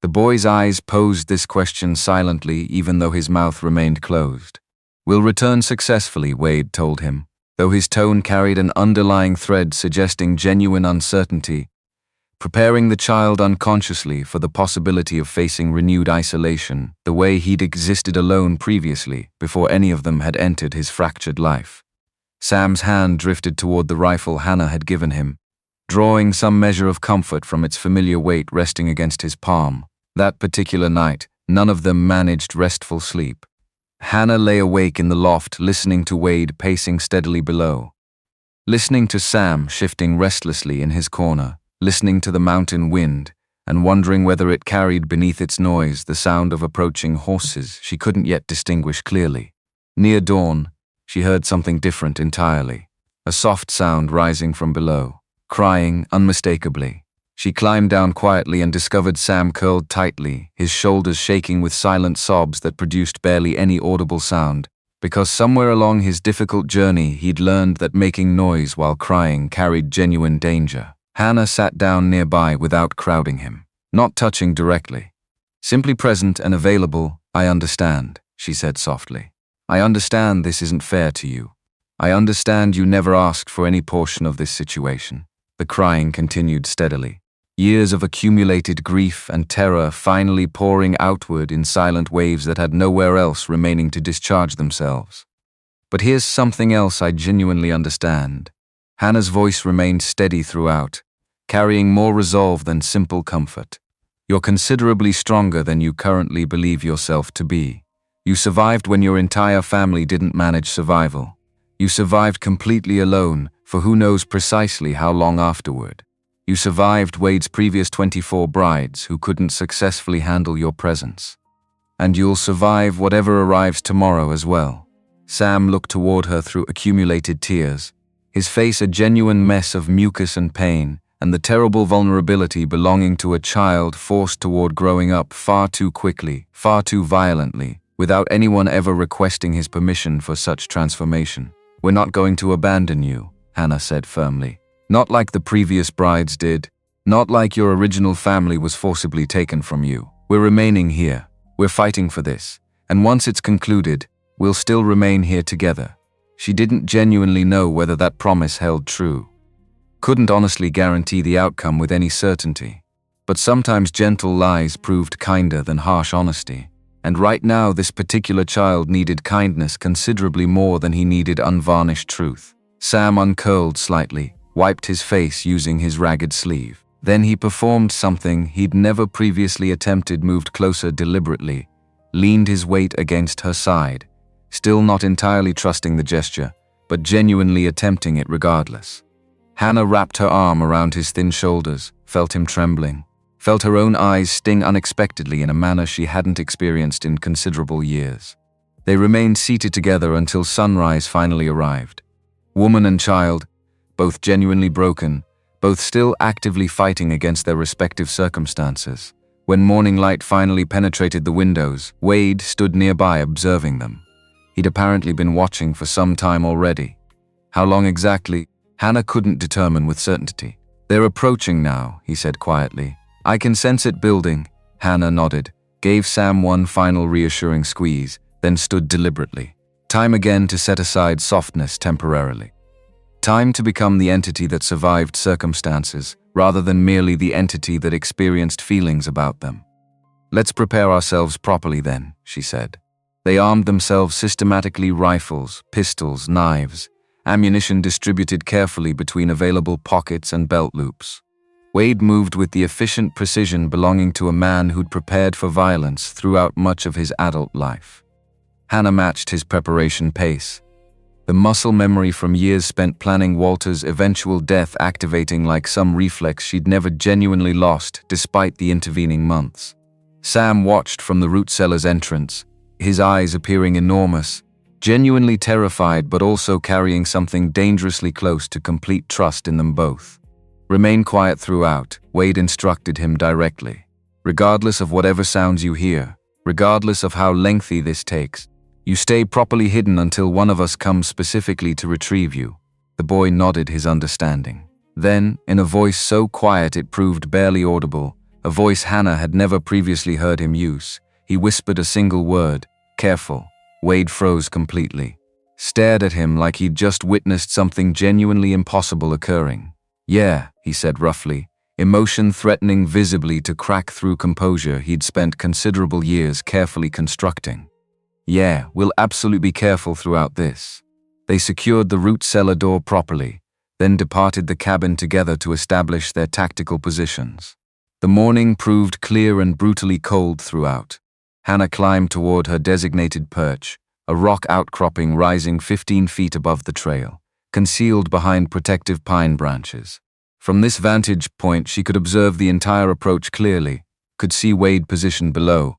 Speaker 1: The boy's eyes posed this question silently, even though his mouth remained closed. "We'll return successfully," Wade told him, though his tone carried an underlying thread suggesting genuine uncertainty. preparing the child unconsciously for the possibility of facing renewed isolation, the way he'd existed alone previously, before any of them had entered his fractured life. Sam's hand drifted toward the rifle Hannah had given him, drawing some measure of comfort from its familiar weight resting against his palm. That particular night, none of them managed restful sleep. Hannah lay awake in the loft, listening to Wade pacing steadily below, listening to Sam shifting restlessly in his corner, listening to the mountain wind, and wondering whether it carried beneath its noise the sound of approaching horses she couldn't yet distinguish clearly. Near dawn, she heard something different entirely, a soft sound rising from below, crying unmistakably. She climbed down quietly and discovered Sam curled tightly, his shoulders shaking with silent sobs that produced barely any audible sound, because somewhere along his difficult journey he'd learned that making noise while crying carried genuine danger. Hannah sat down nearby without crowding him, not touching directly. Simply present and available. "I understand," she said softly. "I understand this isn't fair to you. I understand you never asked for any portion of this situation." The crying continued steadily, years of accumulated grief and terror finally pouring outward in silent waves that had nowhere else remaining to discharge themselves. "But here's something else I genuinely understand." Hannah's voice remained steady throughout, carrying more resolve than simple comfort. "You're considerably stronger than you currently believe yourself to be. You survived when your entire family didn't manage survival. You survived completely alone for who knows precisely how long afterward. You survived Wade's previous 24 brides who couldn't successfully handle your presence. And you'll survive whatever arrives tomorrow as well." Sam looked toward her through accumulated tears, his face a genuine mess of mucus and pain, and the terrible vulnerability belonging to a child forced toward growing up far too quickly, far too violently, without anyone ever requesting his permission for such transformation. "We're not going to abandon you," Hannah said firmly. "Not like the previous brides did. Not like your original family was forcibly taken from you. We're remaining here. We're fighting for this. And once it's concluded, we'll still remain here together." She didn't genuinely know whether that promise held true. Couldn't honestly guarantee the outcome with any certainty. But sometimes gentle lies proved kinder than harsh honesty. And right now this particular child needed kindness considerably more than he needed unvarnished truth. Sam uncurled slightly, wiped his face using his ragged sleeve. Then he performed something he'd never previously attempted, moved closer deliberately, leaned his weight against her side, still not entirely trusting the gesture, but genuinely attempting it regardless. Hannah wrapped her arm around his thin shoulders, felt him trembling, felt her own eyes sting unexpectedly in a manner she hadn't experienced in considerable years. They remained seated together until sunrise finally arrived. Woman and child, both genuinely broken, both still actively fighting against their respective circumstances. When morning light finally penetrated the windows, Wade stood nearby observing them. He'd apparently been watching for some time already. How long exactly? Hannah couldn't determine with certainty. "They're approaching now," he said quietly. "I can sense it building." Hannah nodded, gave Sam one final reassuring squeeze, then stood deliberately. Time again to set aside softness temporarily. Time to become the entity that survived circumstances, rather than merely the entity that experienced feelings about them. "Let's prepare ourselves properly then," she said. They armed themselves systematically, rifles, pistols, knives, ammunition distributed carefully between available pockets and belt loops. Wade moved with the efficient precision belonging to a man who'd prepared for violence throughout much of his adult life. Hannah matched his preparation pace, the muscle memory from years spent planning Walter's eventual death activating like some reflex she'd never genuinely lost despite the intervening months. Sam watched from the root cellar's entrance, his eyes appearing enormous, genuinely terrified but also carrying something dangerously close to complete trust in them both. "Remain quiet throughout," Wade instructed him directly. "Regardless of whatever sounds you hear, regardless of how lengthy this takes, you stay properly hidden until one of us comes specifically to retrieve you." The boy nodded his understanding. Then, in a voice so quiet it proved barely audible, a voice Hannah had never previously heard him use, he whispered a single word, "Careful." Wade froze completely, stared at him like he'd just witnessed something genuinely impossible occurring. "Yeah," he said roughly, emotion threatening visibly to crack through composure he'd spent considerable years carefully constructing. Yeah, we'll absolutely be careful throughout this. They secured the root cellar door properly, then departed the cabin together to establish their tactical positions. The morning proved clear and brutally cold throughout. Hannah climbed toward her designated perch, a rock outcropping rising 15 feet above the trail, concealed behind protective pine branches. From this vantage point she could observe the entire approach clearly, could see Wade positioned below,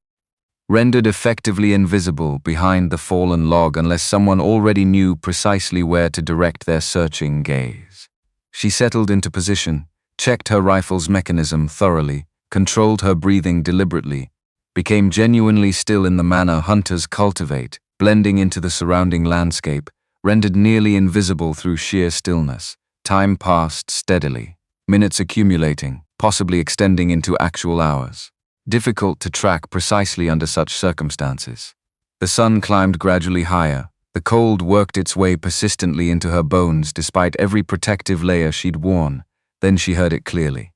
Speaker 1: rendered effectively invisible behind the fallen log unless someone already knew precisely where to direct their searching gaze. She settled into position, checked her rifle's mechanism thoroughly, controlled her breathing deliberately, became genuinely still in the manner hunters cultivate, blending into the surrounding landscape, rendered nearly invisible through sheer stillness. Time passed steadily, minutes accumulating, possibly extending into actual hours. Difficult to track precisely under such circumstances. The sun climbed gradually higher. The cold worked its way persistently into her bones despite every protective layer she'd worn. Then she heard it clearly.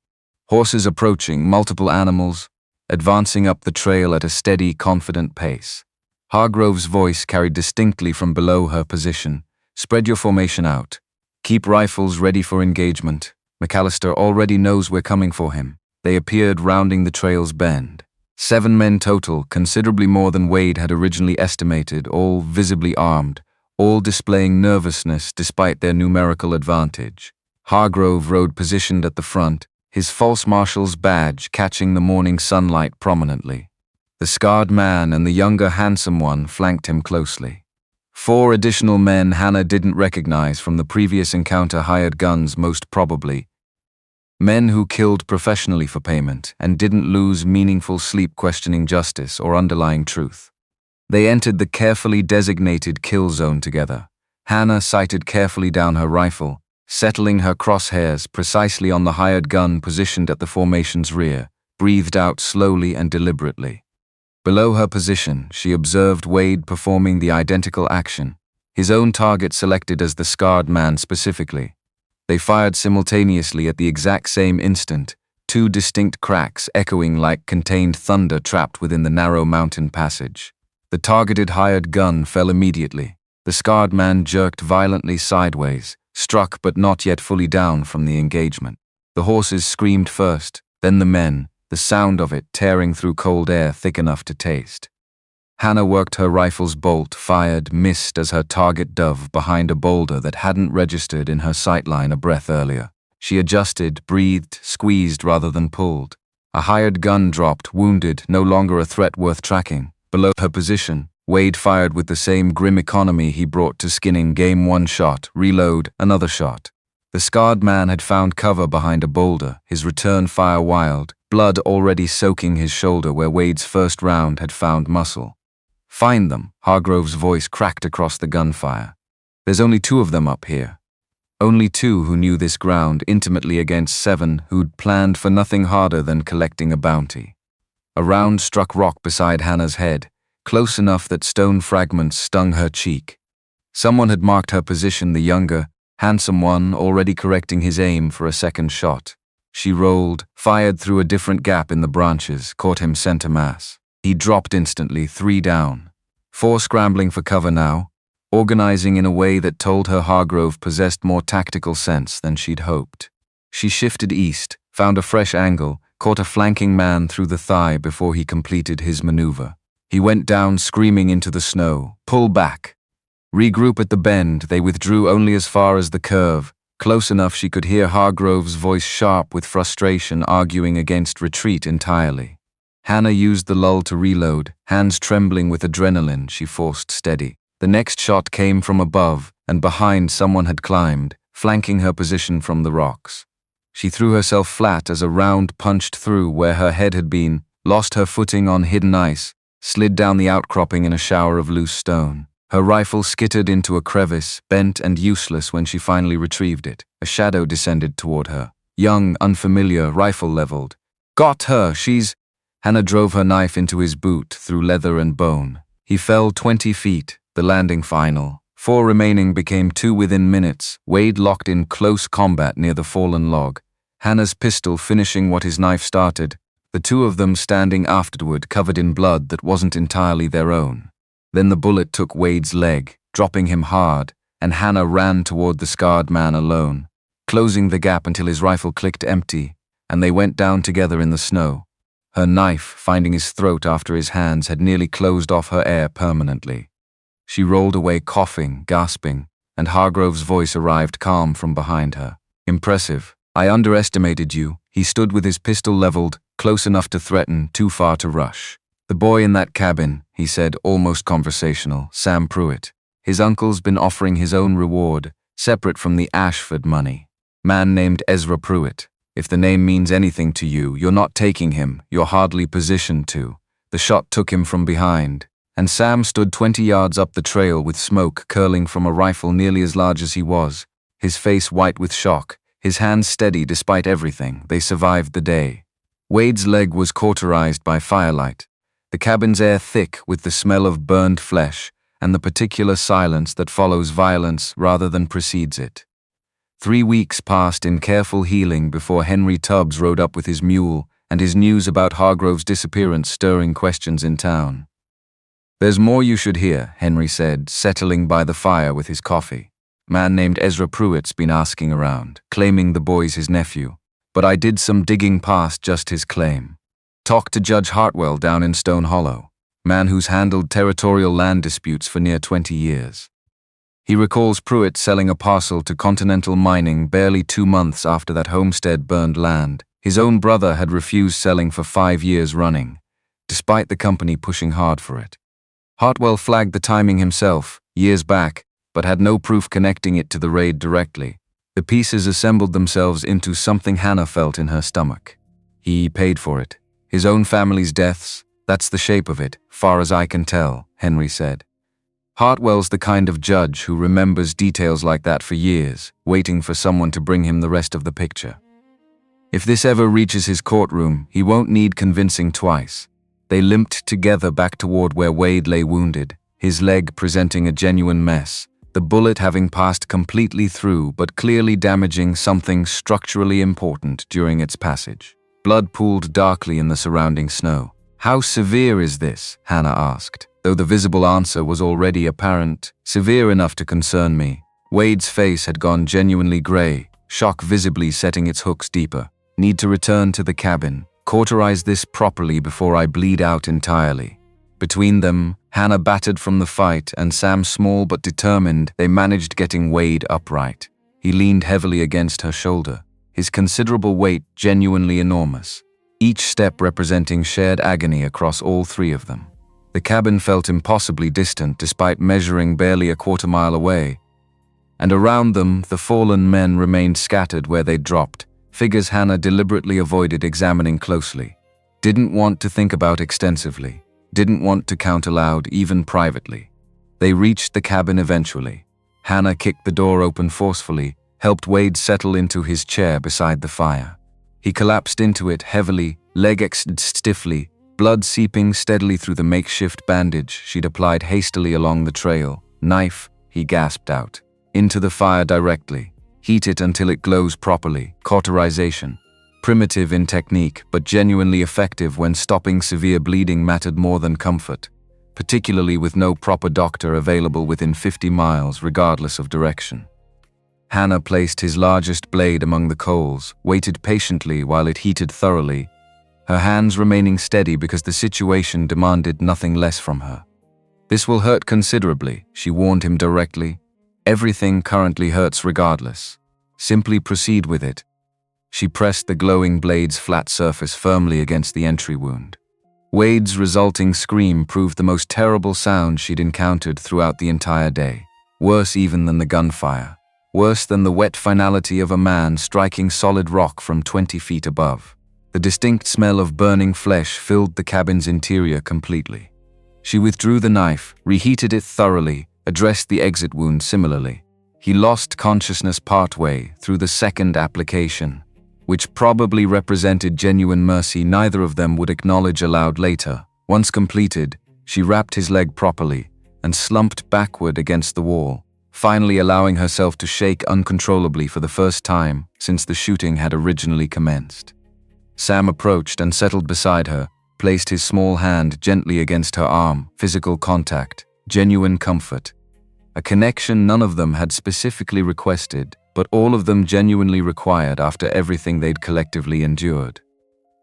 Speaker 1: Horses approaching, multiple animals, advancing up the trail at a steady, confident pace. Hargrove's voice carried distinctly from below her position. Spread your formation out. Keep rifles ready for engagement. McAllister already knows we're coming for him. They appeared rounding the trail's bend. 7 men total, considerably more than Wade had originally estimated, all visibly armed, all displaying nervousness despite their numerical advantage. Hargrove rode positioned at the front, his false marshal's badge catching the morning sunlight prominently. The scarred man and the younger handsome one flanked him closely. 4 additional men Hannah didn't recognize from the previous encounter, hired guns most probably. Men who killed professionally for payment and didn't lose meaningful sleep questioning justice or underlying truth. They entered the carefully designated kill zone together. Hannah sighted carefully down her rifle, settling her crosshairs precisely on the hired gun positioned at the formation's rear, breathed out slowly and deliberately. Below her position, she observed Wade performing the identical action, his own target selected as the scarred man specifically. They fired simultaneously at the exact same instant, 2 distinct cracks echoing like contained thunder trapped within the narrow mountain passage. The targeted hired gun fell immediately. The scarred man jerked violently sideways, struck but not yet fully down from the engagement. The horses screamed first, then the men, the sound of it tearing through cold air thick enough to taste. Hannah worked her rifle's bolt, fired, missed as her target dove behind a boulder that hadn't registered in her sightline a breath earlier. She adjusted, breathed, squeezed rather than pulled. A hired gun dropped, wounded, no longer a threat worth tracking. Below her position, Wade fired with the same grim economy he brought to skinning game. 1 shot, reload, another shot. The scarred man had found cover behind a boulder, his return fire wild, blood already soaking his shoulder where Wade's first round had found muscle. Find them, Hargrove's voice cracked across the gunfire. There's only 2 of them up here. Only 2 who knew this ground intimately against 7 who'd planned for nothing harder than collecting a bounty. A round struck rock beside Hannah's head, close enough that stone fragments stung her cheek. Someone had marked her position, the younger, handsome one already correcting his aim for a second shot. She rolled, fired through a different gap in the branches, caught him center mass. He dropped instantly, 3 down. 4 scrambling for cover now, organizing in a way that told her Hargrove possessed more tactical sense than she'd hoped. She shifted east, found a fresh angle, caught a flanking man through the thigh before he completed his maneuver. He went down screaming into the snow. Pull back. Regroup at the bend. They withdrew only as far as the curve, close enough she could hear Hargrove's voice sharp with frustration arguing against retreat entirely. Hannah used the lull to reload, hands trembling with adrenaline. She forced steady. The next shot came from above, and behind someone had climbed, flanking her position from the rocks. She threw herself flat as a round punched through where her head had been, lost her footing on hidden ice, slid down the outcropping in a shower of loose stone. Her rifle skittered into a crevice, bent and useless when she finally retrieved it. A shadow descended toward her. Young, unfamiliar, rifle leveled. Got her, she's... Hannah drove her knife into his boot, through leather and bone. He fell 20 feet, the landing final. 4 remaining became 2 within minutes. Wade locked in close combat near the fallen log. Hannah's pistol finishing what his knife started, the two of them standing afterward covered in blood that wasn't entirely their own. Then the bullet took Wade's leg, dropping him hard, and Hannah ran toward the scarred man alone, closing the gap until his rifle clicked empty, and they went down together in the snow. Her knife, finding his throat after his hands had nearly closed off her air permanently. She rolled away coughing, gasping, and Hargrove's voice arrived calm from behind her. "Impressive. I underestimated you." He stood with his pistol leveled, close enough to threaten, too far to rush. "The boy in that cabin," he said, almost conversational, "Sam Pruitt. His uncle's been offering his own reward, separate from the Ashford money. Man named Ezra Pruitt. If the name means anything to you, you're not taking him, you're hardly positioned to." The shot took him from behind, and Sam stood 20 yards up the trail with smoke curling from a rifle nearly as large as he was, his face white with shock, his hands steady despite everything. They survived the day. Wade's leg was cauterized by firelight, the cabin's air thick with the smell of burned flesh and the particular silence that follows violence rather than precedes it. 3 weeks passed in careful healing before Henry Tubbs rode up with his mule and his news about Hargrove's disappearance stirring questions in town. "There's more you should hear," Henry said, settling by the fire with his coffee. "Man named Ezra Pruitt's been asking around, claiming the boy's his nephew. But I did some digging past just his claim. Talked to Judge Hartwell down in Stone Hollow, man who's handled territorial land disputes for near 20 years. He recalls Pruitt selling a parcel to Continental Mining barely 2 months after that homestead burned land. His own brother had refused selling for 5 years running, despite the company pushing hard for it. Hartwell flagged the timing himself, years back, but had no proof connecting it to the raid directly. The pieces assembled themselves into something Hannah felt in her stomach. He paid for it. His own family's deaths, that's the shape of it, far as I can tell, Henry said. Hartwell's the kind of judge who remembers details like that for years, waiting for someone to bring him the rest of the picture. If this ever reaches his courtroom, he won't need convincing twice. They limped together back toward where Wade lay wounded, his leg presenting a genuine mess, the bullet having passed completely through but clearly damaging something structurally important during its passage. Blood pooled darkly in the surrounding snow. "How severe is this?" Hannah asked, though the visible answer was already apparent. "Severe enough to concern me." Wade's face had gone genuinely gray, shock visibly setting its hooks deeper. "Need to return to the cabin, cauterize this properly before I bleed out entirely." Between them, Hannah battered from the fight and Sam, small but determined, they managed getting Wade upright. He leaned heavily against her shoulder, his considerable weight genuinely enormous, each step representing shared agony across all three of them. The cabin felt impossibly distant despite measuring barely a quarter-mile away, and around them the fallen men remained scattered where they'd dropped, figures Hannah deliberately avoided examining closely, didn't want to think about extensively, didn't want to count aloud even privately. They reached the cabin eventually. Hannah kicked the door open forcefully, helped Wade settle into his chair beside the fire. He collapsed into it heavily, leg extended stiffly, blood seeping steadily through the makeshift bandage she'd applied hastily along the trail. "Knife," he gasped out. "Into the fire directly. Heat it until it glows properly." Cauterization. Primitive in technique, but genuinely effective when stopping severe bleeding mattered more than comfort, particularly with no proper doctor available within 50 miles regardless of direction. Hannah placed his largest blade among the coals, waited patiently while it heated thoroughly, her hands remaining steady because the situation demanded nothing less from her. "This will hurt considerably," she warned him directly. "Everything currently hurts regardless. Simply proceed with it." She pressed the glowing blade's flat surface firmly against the entry wound. Wade's resulting scream proved the most terrible sound she'd encountered throughout the entire day. Worse even than the gunfire. Worse than the wet finality of a man striking solid rock from 20 feet above. The distinct smell of burning flesh filled the cabin's interior completely. She withdrew the knife, reheated it thoroughly, addressed the exit wound similarly. He lost consciousness partway through the second application, which probably represented genuine mercy neither of them would acknowledge aloud later. Once completed, she wrapped his leg properly and slumped backward against the wall, finally allowing herself to shake uncontrollably for the first time since the shooting had originally commenced. Sam approached and settled beside her, placed his small hand gently against her arm, physical contact, genuine comfort. A connection none of them had specifically requested, but all of them genuinely required after everything they'd collectively endured.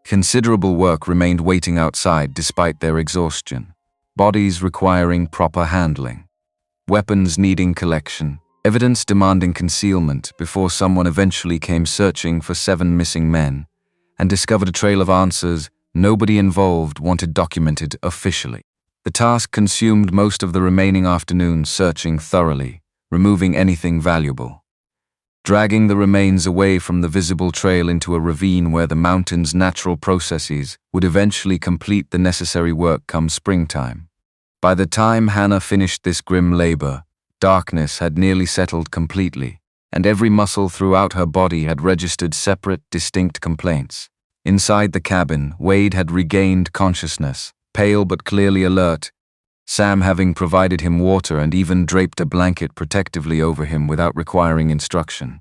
Speaker 1: Considerable work remained waiting outside despite their exhaustion. Bodies requiring proper handling. Weapons needing collection. Evidence demanding concealment before someone eventually came searching for 7 missing men and discovered a trail of answers nobody involved wanted documented officially. The task consumed most of the remaining afternoon searching thoroughly, removing anything valuable. Dragging the remains away from the visible trail into a ravine where the mountain's natural processes would eventually complete the necessary work come springtime. By the time Hannah finished this grim labor, darkness had nearly settled completely, and every muscle throughout her body had registered separate, distinct complaints. Inside the cabin, Wade had regained consciousness, pale but clearly alert, Sam having provided him water and even draped a blanket protectively over him without requiring instruction.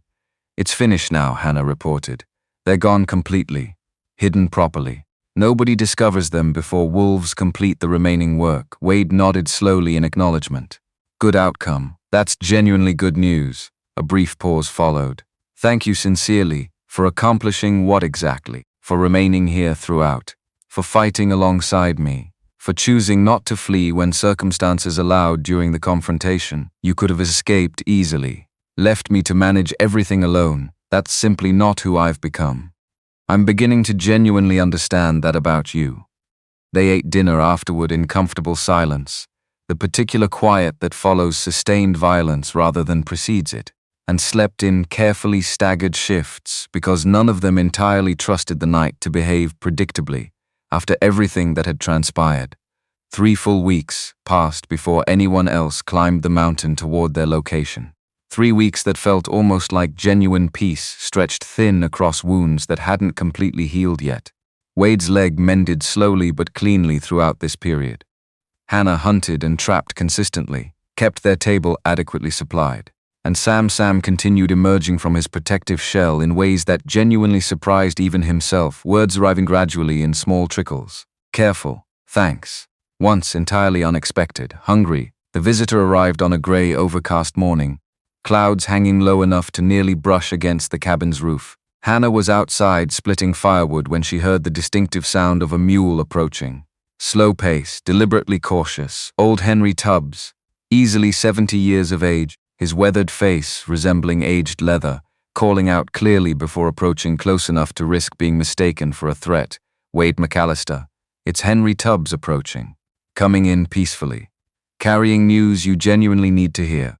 Speaker 1: "It's finished now," Hannah reported. "They're gone completely, hidden properly. Nobody discovers them before wolves complete the remaining work." Wade nodded slowly in acknowledgement. "Good outcome. That's genuinely good news." A brief pause followed. "Thank you sincerely. For accomplishing what exactly? For remaining here throughout. For fighting alongside me. For choosing not to flee when circumstances allowed during the confrontation. You could have escaped easily. Left me to manage everything alone. That's simply not who I've become. I'm beginning to genuinely understand that about you." They ate dinner afterward in comfortable silence, the particular quiet that follows sustained violence rather than precedes it, and slept in carefully staggered shifts because none of them entirely trusted the night to behave predictably after everything that had transpired. 3 full weeks passed before anyone else climbed the mountain toward their location. 3 weeks that felt almost like genuine peace stretched thin across wounds that hadn't completely healed yet. Wade's leg mended slowly but cleanly throughout this period. Hannah hunted and trapped consistently, kept their table adequately supplied. And Sam continued emerging from his protective shell in ways that genuinely surprised even himself, words arriving gradually in small trickles. "Careful, thanks." Once entirely unexpected, hungry, the visitor arrived on a gray, overcast morning, clouds hanging low enough to nearly brush against the cabin's roof. Hannah was outside splitting firewood when she heard the distinctive sound of a mule approaching. Slow pace, deliberately cautious, old Henry Tubbs, easily 70 years of age, his weathered face resembling aged leather, calling out clearly before approaching close enough to risk being mistaken for a threat. "Wade McAllister, it's Henry Tubbs approaching. Coming in peacefully. Carrying news you genuinely need to hear."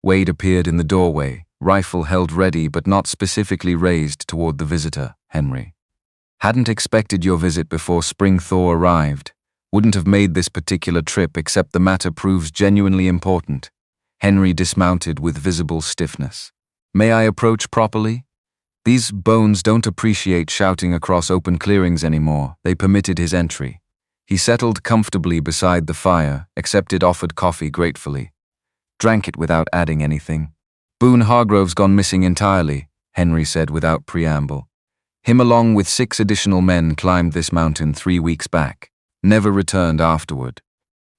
Speaker 1: Wade appeared in the doorway, rifle held ready but not specifically raised toward the visitor, Henry. "Hadn't expected your visit before spring thaw arrived. Wouldn't have made this particular trip except the matter proves genuinely important." Henry dismounted with visible stiffness. "May I approach properly?" These bones don't appreciate shouting across open clearings anymore. They permitted his entry. He settled comfortably beside the fire, accepted offered coffee gratefully. Drank it without adding anything. "Boone Hargrove's gone missing entirely," Henry said without preamble. "Him along with 6 additional men climbed this mountain 3 weeks back. Never returned afterward.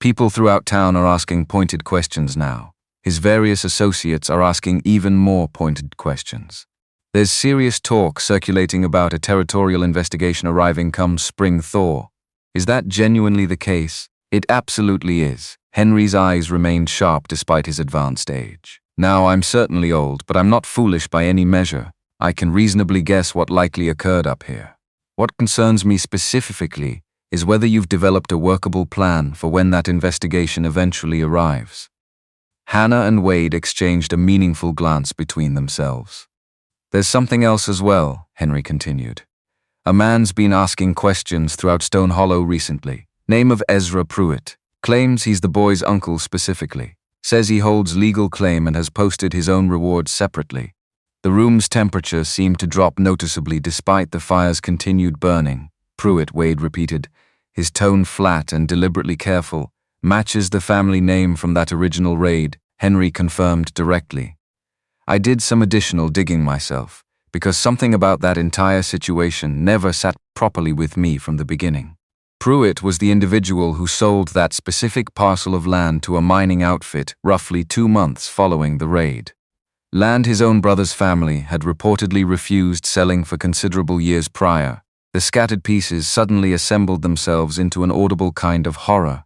Speaker 1: People throughout town are asking pointed questions now. His various associates are asking even more pointed questions. There's serious talk circulating about a territorial investigation arriving come spring thaw. Is that genuinely the case?" "It absolutely is." Henry's eyes remained sharp despite his advanced age. "Now, I'm certainly old, but I'm not foolish by any measure. I can reasonably guess what likely occurred up here. What concerns me specifically is whether you've developed a workable plan for when that investigation eventually arrives." Hannah and Wade exchanged a meaningful glance between themselves. "There's something else as well," Henry continued. "A man's been asking questions throughout Stone Hollow recently. Name of Ezra Pruitt. Claims he's the boy's uncle specifically. Says he holds legal claim and has posted his own reward separately." The room's temperature seemed to drop noticeably despite the fire's continued burning. "Pruitt," Wade repeated, his tone flat and deliberately careful, "matches the family name from that original raid. Henry confirmed directly. I did some additional digging myself, because something about that entire situation never sat properly with me from the beginning. Pruitt was the individual who sold that specific parcel of land to a mining outfit roughly 2 months following the raid. Land his own brother's family had reportedly refused selling for considerable years prior. The scattered pieces suddenly assembled themselves into an audible kind of horror.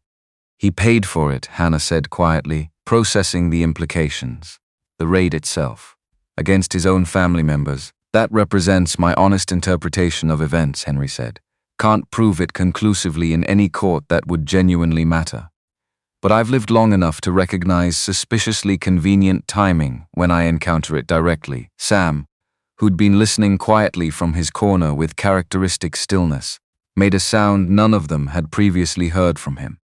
Speaker 1: He paid for it, Hannah said quietly, processing the implications. The raid itself. Against his own family members. That represents my honest interpretation of events, Henry said. Can't prove it conclusively in any court that would genuinely matter. But I've lived long enough to recognize suspiciously convenient timing when I encounter it directly. Sam, who'd been listening quietly from his corner with characteristic stillness, made a sound none of them had previously heard from him.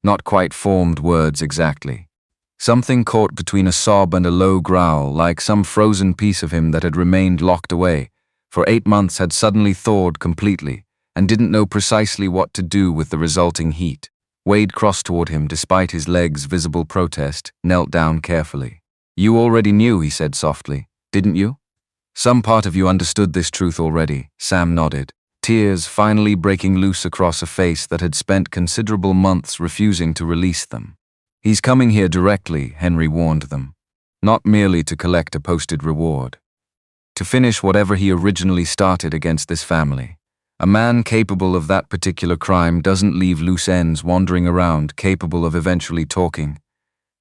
Speaker 1: Not quite formed words exactly. Something caught between a sob and a low growl, like some frozen piece of him that had remained locked away, for 8 months had suddenly thawed completely, and didn't know precisely what to do with the resulting heat. Wade crossed toward him despite his leg's visible protest, knelt down carefully. You already knew, he said softly, didn't you? Some part of you understood this truth already, Sam nodded, tears finally breaking loose across a face that had spent considerable months refusing to release them. He's coming here directly, Henry warned them, not merely to collect a posted reward. To finish whatever he originally started against this family. A man capable of that particular crime doesn't leave loose ends wandering around, capable of eventually talking.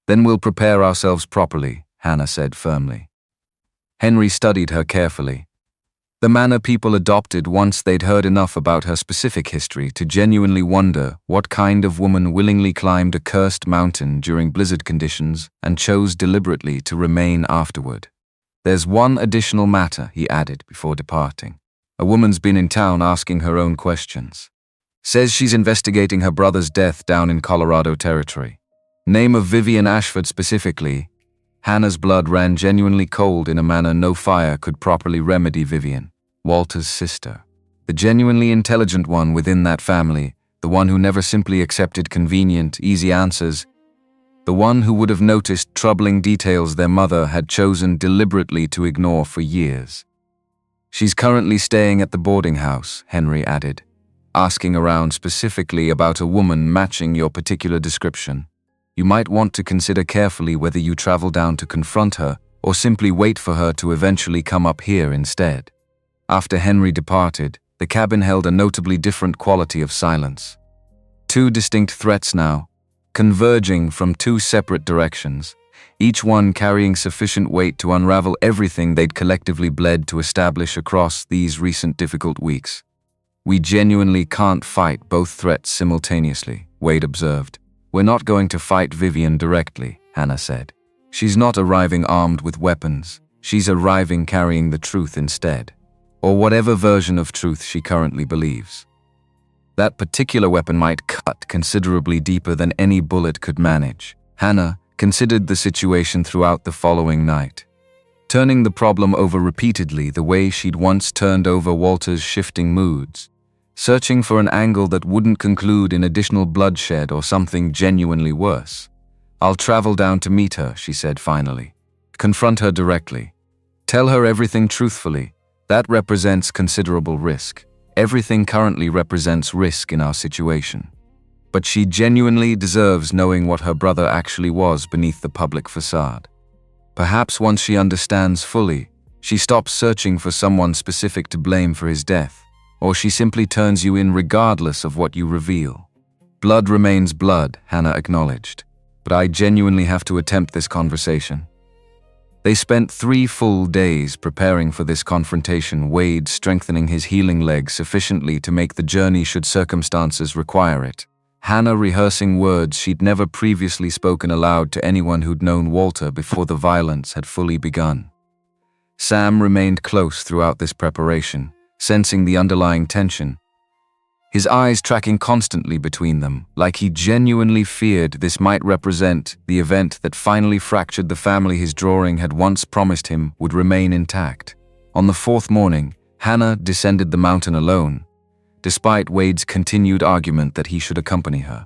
Speaker 1: Then we'll prepare ourselves properly, Hannah said firmly. Henry studied her carefully. The manner people adopted once they'd heard enough about her specific history to genuinely wonder what kind of woman willingly climbed a cursed mountain during blizzard conditions and chose deliberately to remain afterward. There's one additional matter, he added before departing. A woman's been in town asking her own questions. Says she's investigating her brother's death down in Colorado territory. Name of Vivian Ashford specifically. Hannah's blood ran genuinely cold in a manner no fire could properly remedy. Vivian, Walter's sister. The genuinely intelligent one within that family, the one who never simply accepted convenient, easy answers, the one who would have noticed troubling details their mother had chosen deliberately to ignore for years. She's currently staying at the boarding house, Henry added, asking around specifically about a woman matching your particular description. You might want to consider carefully whether you travel down to confront her or simply wait for her to eventually come up here instead. After Henry departed, the cabin held a notably different quality of silence. 2 distinct threats now, converging from 2 separate directions, each one carrying sufficient weight to unravel everything they'd collectively bled to establish across these recent difficult weeks. We genuinely can't fight both threats simultaneously, Wade observed. We're not going to fight Vivian directly, Hannah said. She's not arriving armed with weapons. She's arriving carrying the truth instead, or whatever version of truth she currently believes. That particular weapon might cut considerably deeper than any bullet could manage. Hannah considered the situation throughout the following night, turning the problem over repeatedly the way she'd once turned over Walter's shifting moods, searching for an angle that wouldn't conclude in additional bloodshed or something genuinely worse. I'll travel down to meet her, she said finally. Confront her directly. Tell her everything truthfully. That represents considerable risk. Everything currently represents risk in our situation. But she genuinely deserves knowing what her brother actually was beneath the public facade. Perhaps once she understands fully, she stops searching for someone specific to blame for his death, or she simply turns you in regardless of what you reveal. Blood remains blood, Hannah acknowledged, but I genuinely have to attempt this conversation. They spent 3 full days preparing for this confrontation, Wade strengthening his healing leg sufficiently to make the journey should circumstances require it. Hannah rehearsing words she'd never previously spoken aloud to anyone who'd known Walter before the violence had fully begun. Sam remained close throughout this preparation, sensing the underlying tension, his eyes tracking constantly between them, like he genuinely feared this might represent the event that finally fractured the family his drawing had once promised him would remain intact. On the 4th morning, Hannah descended the mountain alone, despite Wade's continued argument that he should accompany her.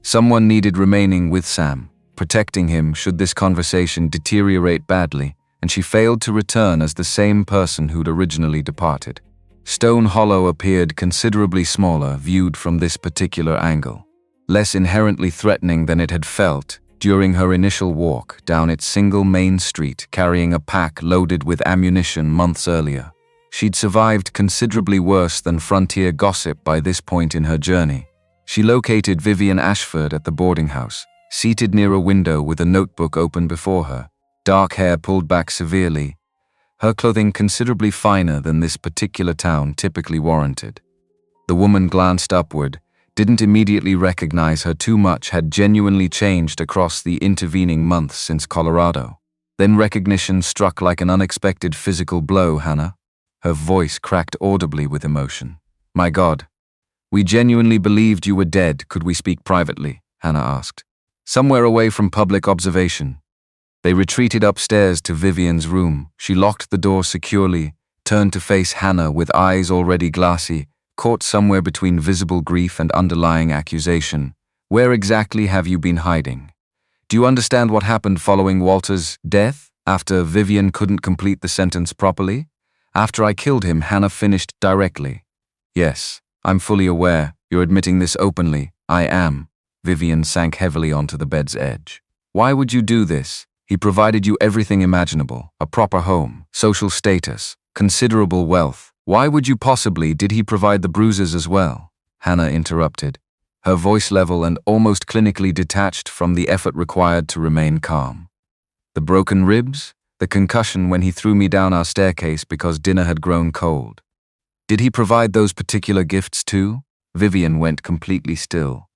Speaker 1: Someone needed remaining with Sam, protecting him should this conversation deteriorate badly, and she failed to return as the same person who'd originally departed. Stone Hollow appeared considerably smaller viewed from this particular angle, less inherently threatening than it had felt during her initial walk down its single main street carrying a pack loaded with ammunition months earlier. She'd survived considerably worse than frontier gossip by this point in her journey. She located Vivian Ashford at the boarding house, seated near a window with a notebook open before her, dark hair pulled back severely, her clothing considerably finer than this particular town typically warranted. The woman glanced upward, didn't immediately recognize her too much had genuinely changed across the intervening months since Colorado. Then recognition struck like an unexpected physical blow, Hannah. Her voice cracked audibly with emotion. My God. We genuinely believed you were dead. Could we speak privately? Hannah asked. Somewhere away from public observation. They retreated upstairs to Vivian's room. She locked the door securely, turned to face Hannah with eyes already glassy, caught somewhere between visible grief and underlying accusation. Where exactly have you been hiding? Do you understand what happened following Walter's death? After Vivian couldn't complete the sentence properly? After I killed him, Hannah finished directly. Yes, I'm fully aware. You're admitting this openly. I am. Vivian sank heavily onto the bed's edge. Why would you do this? He provided you everything imaginable, a proper home, social status, considerable wealth. Why would you possibly? Did he provide the bruises as well? Hannah interrupted, her voice level and almost clinically detached from the effort required to remain calm. The broken ribs? The concussion when he threw me down our staircase because dinner had grown cold. Did he provide those particular gifts too? Vivian went completely still.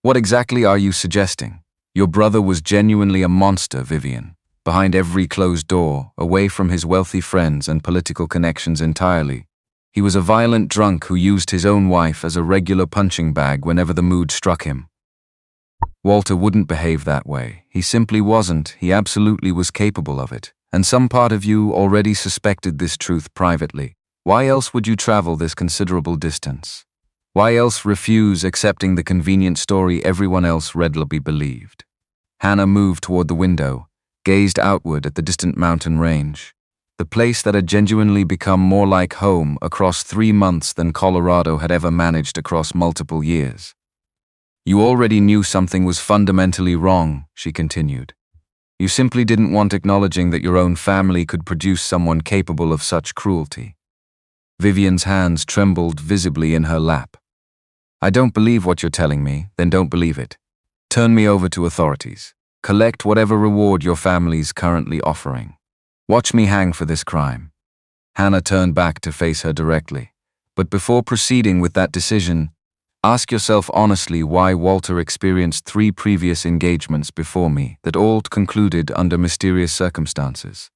Speaker 1: What exactly are you suggesting? Your brother was genuinely a monster, Vivian. Behind every closed door, away from his wealthy friends and political connections entirely. He was a violent drunk who used his own wife as a regular punching bag whenever the mood struck him. Walter wouldn't behave that way. He simply wasn't. He absolutely was capable of it. And some part of you already suspected this truth privately. Why else would you travel this considerable distance? Why else refuse accepting the convenient story everyone else readily believed? Hannah moved toward the window, gazed outward at the distant mountain range, the place that had genuinely become more like home across 3 months than Colorado had ever managed across multiple years. You already knew something was fundamentally wrong, she continued. You simply didn't want acknowledging that your own family could produce someone capable of such cruelty. Vivian's hands trembled visibly in her lap. I don't believe what you're telling me, then don't believe it. Turn me over to authorities. Collect whatever reward your family's currently offering. Watch me hang for this crime. Hannah turned back to face her directly. But before proceeding with that decision, ask yourself honestly why Walter experienced 3 previous engagements before me that all concluded under mysterious circumstances.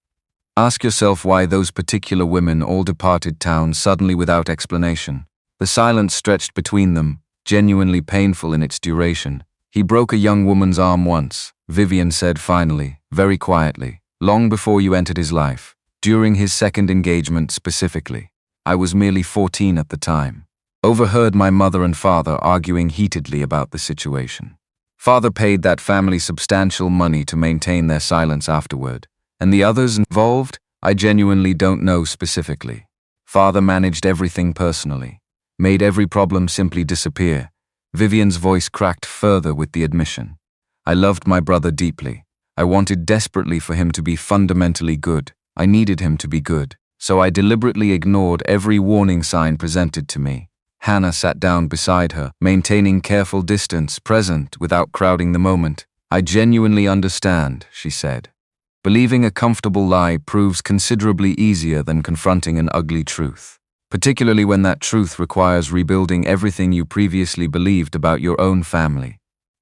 Speaker 1: Ask yourself why those particular women all departed town suddenly without explanation. The silence stretched between them, genuinely painful in its duration. He broke a young woman's arm once, Vivian said finally, very quietly, long before you entered his life, during his second engagement specifically. I was merely 14 at the time. Overheard my mother and father arguing heatedly about the situation. Father paid that family substantial money to maintain their silence afterward, and the others involved, I genuinely don't know specifically. Father managed everything personally, made every problem simply disappear. Vivian's voice cracked further with the admission. I loved my brother deeply. I wanted desperately for him to be fundamentally good. I needed him to be good, so I deliberately ignored every warning sign presented to me. Hannah sat down beside her, maintaining careful distance, present without crowding the moment. I genuinely understand, she said. Believing a comfortable lie proves considerably easier than confronting an ugly truth, particularly when that truth requires rebuilding everything you previously believed about your own family.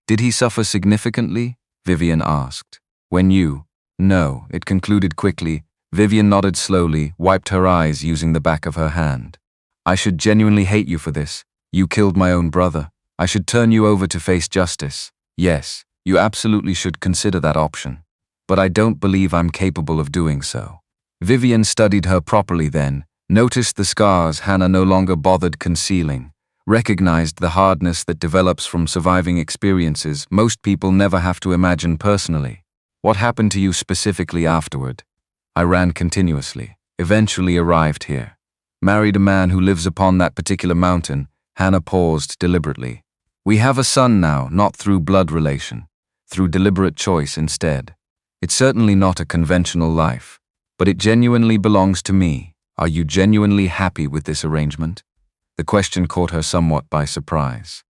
Speaker 1: Did he suffer significantly? Vivian asked. When you? No, it concluded quickly. Vivian nodded slowly, wiped her eyes using the back of her hand. I should genuinely hate you for this. You killed my own brother. I should turn you over to face justice. Yes, you absolutely should consider that option. But I don't believe I'm capable of doing so. Vivian studied her properly then, noticed the scars Hannah no longer bothered concealing, recognized the hardness that develops from surviving experiences most people never have to imagine personally. What happened to you specifically afterward? I ran continuously, eventually arrived here. Married a man who lives upon that particular mountain. Hannah paused deliberately. We have a son now, not through blood relation, through deliberate choice instead. It's certainly not a conventional life, but it genuinely belongs to me. Are you genuinely happy with this arrangement? The question caught her somewhat by surprise.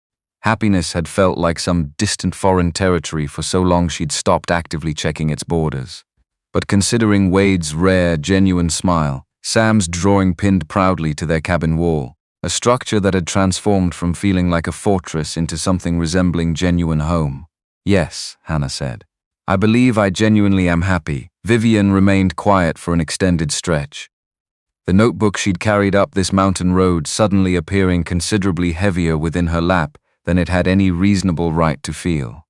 Speaker 1: Happiness had felt like some distant foreign territory for so long she'd stopped actively checking its borders. But considering Wade's rare, genuine smile, Sam's drawing pinned proudly to their cabin wall, a structure that had transformed from feeling like a fortress into something resembling genuine home. Yes, Hannah said. I believe I genuinely am happy. Vivian remained quiet for an extended stretch. The notebook she'd carried up this mountain road suddenly appearing considerably heavier within her lap than it had any reasonable right to feel.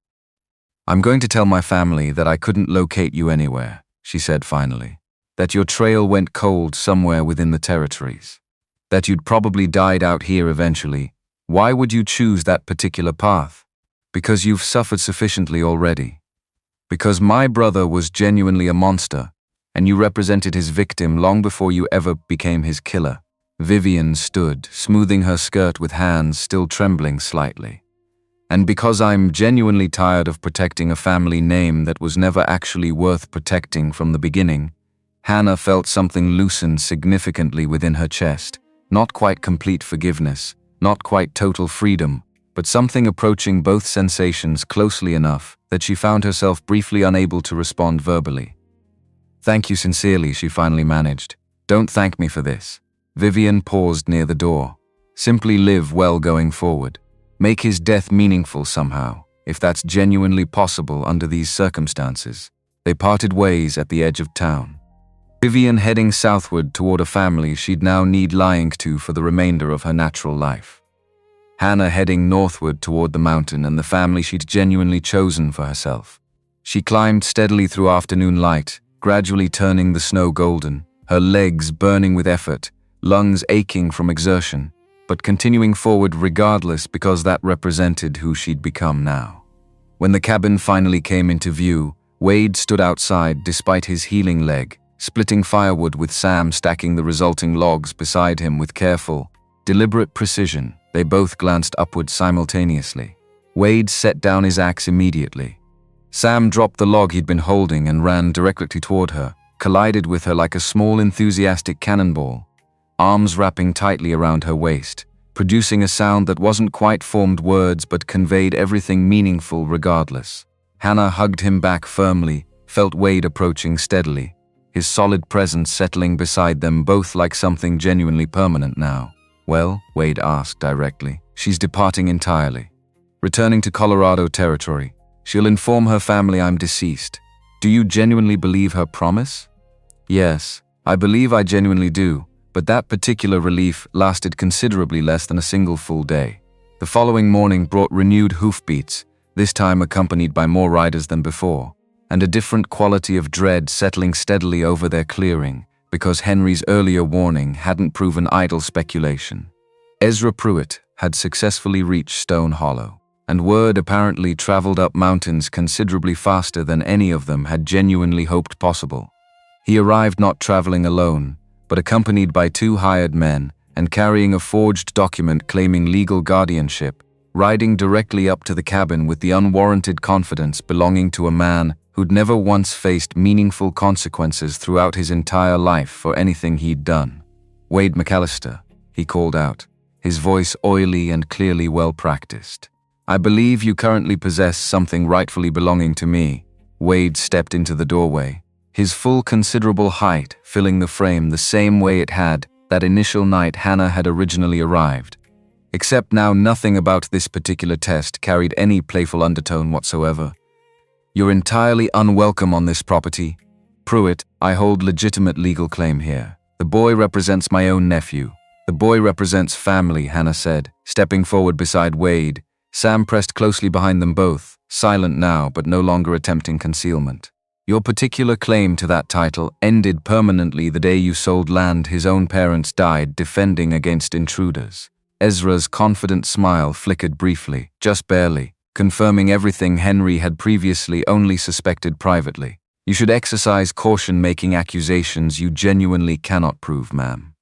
Speaker 1: I'm going to tell my family that I couldn't locate you anywhere, she said finally. That your trail went cold somewhere within the territories. That you'd probably died out here eventually. Why would you choose that particular path? Because you've suffered sufficiently already. Because my brother was genuinely a monster, and you represented his victim long before you ever became his killer. Vivian stood, smoothing her skirt with hands still trembling slightly. And because I'm genuinely tired of protecting a family name that was never actually worth protecting from the beginning. Hannah felt something loosen significantly within her chest. Not quite complete forgiveness, not quite total freedom, but something approaching both sensations closely enough that she found herself briefly unable to respond verbally. Thank you sincerely, she finally managed. Don't thank me for this. Vivian paused near the door. Simply live well going forward. Make his death meaningful somehow, if that's genuinely possible under these circumstances. They parted ways at the edge of town. Vivian heading southward toward a family she'd now need lying to for the remainder of her natural life. Hannah heading northward toward the mountain and the family she'd genuinely chosen for herself. She climbed steadily through afternoon light, gradually turning the snow golden, her legs burning with effort, lungs aching from exertion, but continuing forward regardless because that represented who she'd become now. When the cabin finally came into view, Wade stood outside despite his healing leg, splitting firewood with Sam stacking the resulting logs beside him with careful, deliberate precision. They both glanced upward simultaneously. Wade set down his axe immediately. Sam dropped the log he'd been holding and ran directly toward her, collided with her like a small enthusiastic cannonball, arms wrapping tightly around her waist, producing a sound that wasn't quite formed words but conveyed everything meaningful regardless. Hannah hugged him back firmly, felt Wade approaching steadily, his solid presence settling beside them both like something genuinely permanent now. Well, Wade asked directly. She's departing entirely. Returning to Colorado territory. She'll inform her family I'm deceased. Do you genuinely believe her promise? Yes, I believe I genuinely do, but that particular relief lasted considerably less than a single full day. The following morning brought renewed hoofbeats, this time accompanied by more riders than before, and a different quality of dread settling steadily over their clearing, because Henry's earlier warning hadn't proven idle speculation. Ezra Pruitt had successfully reached Stone Hollow, and word apparently traveled up mountains considerably faster than any of them had genuinely hoped possible. He arrived not traveling alone, but accompanied by 2 hired men and carrying a forged document claiming legal guardianship, riding directly up to the cabin with the unwarranted confidence belonging to a man who'd never once faced meaningful consequences throughout his entire life for anything he'd done. Wade McAllister, he called out, his voice oily and clearly well-practiced. I believe you currently possess something rightfully belonging to me. Wade stepped into the doorway, his full considerable height filling the frame the same way it had that initial night Hannah had originally arrived. Except now nothing about this particular test carried any playful undertone whatsoever. You're entirely unwelcome on this property. Pruitt, I hold legitimate legal claim here. The boy represents my own nephew. The boy represents family, Hannah said, stepping forward beside Wade. Sam pressed closely behind them both, silent now but no longer attempting concealment. Your particular claim to that title ended permanently the day you sold land his own parents died defending against intruders. Ezra's confident smile flickered briefly, just barely, confirming everything Henry had previously only suspected privately. You should exercise caution making accusations you genuinely cannot prove, ma'am.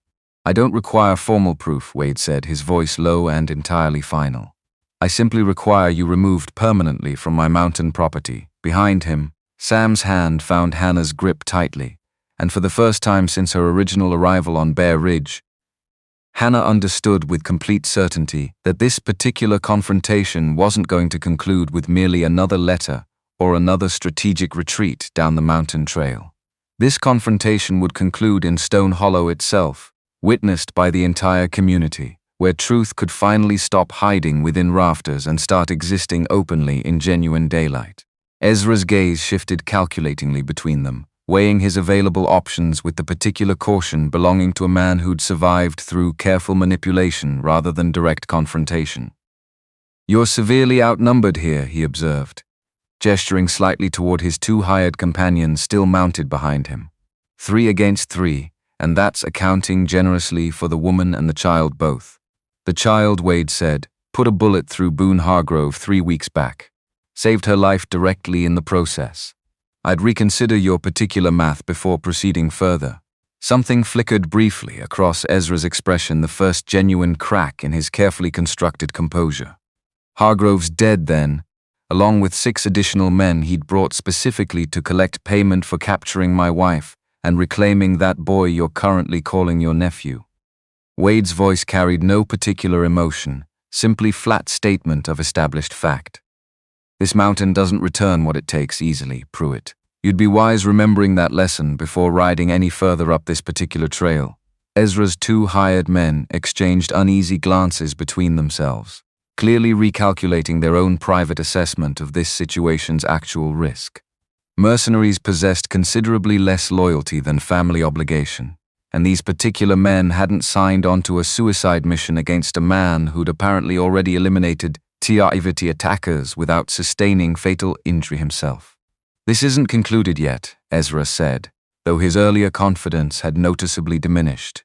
Speaker 1: I don't require formal proof, Wade said, his voice low and entirely final. I simply require you removed permanently from my mountain property. Behind him, Sam's hand found Hannah's grip tightly, and for the first time since her original arrival on Bear Ridge, Hannah understood with complete certainty that this particular confrontation wasn't going to conclude with merely another letter or another strategic retreat down the mountain trail. This confrontation would conclude in Stone Hollow itself, witnessed by the entire community, where truth could finally stop hiding within rafters and start existing openly in genuine daylight. Ezra's gaze shifted calculatingly between them, weighing his available options with the particular caution belonging to a man who'd survived through careful manipulation rather than direct confrontation. You're severely outnumbered here, he observed, gesturing slightly toward his two hired companions still mounted behind him. 3 against 3, and that's accounting generously for the woman and the child both. The child, Wade said, put a bullet through Boone Hargrove 3 weeks back. Saved her life directly in the process. I'd reconsider your particular math before proceeding further. Something flickered briefly across Ezra's expression, the first genuine crack in his carefully constructed composure. Hargrove's dead then, along with 6 additional men he'd brought specifically to collect payment for capturing my wife and reclaiming that boy you're currently calling your nephew. Wade's voice carried no particular emotion, simply flat statement of established fact. This mountain doesn't return what it takes easily, Pruitt. You'd be wise remembering that lesson before riding any further up this particular trail. Ezra's 2 hired men exchanged uneasy glances between themselves, clearly recalculating their own private assessment of this situation's actual risk. Mercenaries possessed considerably less loyalty than family obligation, and these particular men hadn't signed on to a suicide mission against a man who'd apparently already eliminated TRIVT attackers without sustaining fatal injury himself. This isn't concluded yet, Ezra said, though his earlier confidence had noticeably diminished.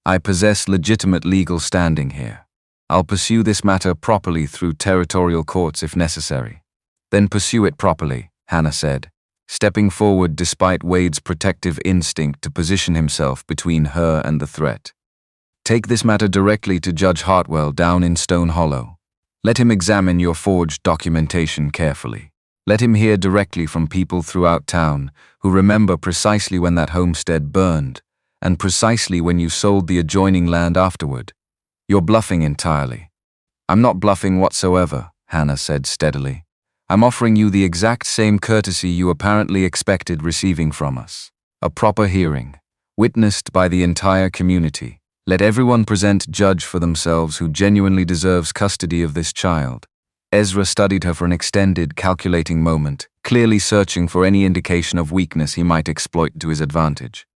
Speaker 1: I possess legitimate legal standing here. I'll pursue this matter properly through territorial courts if necessary. Then pursue it properly, Hannah said, stepping forward despite Wade's protective instinct to position himself between her and the threat. Take this matter directly to Judge Hartwell down in Stone Hollow. Let him examine your forged documentation carefully. Let him hear directly from people throughout town who remember precisely when that homestead burned and precisely when you sold the adjoining land afterward. You're bluffing entirely. I'm not bluffing whatsoever, Hannah said steadily. I'm offering you the exact same courtesy you apparently expected receiving from us. A proper hearing, witnessed by the entire community. Let everyone present judge for themselves who genuinely deserves custody of this child. Ezra studied her for an extended, calculating moment, clearly searching for any indication of weakness he might exploit to his advantage.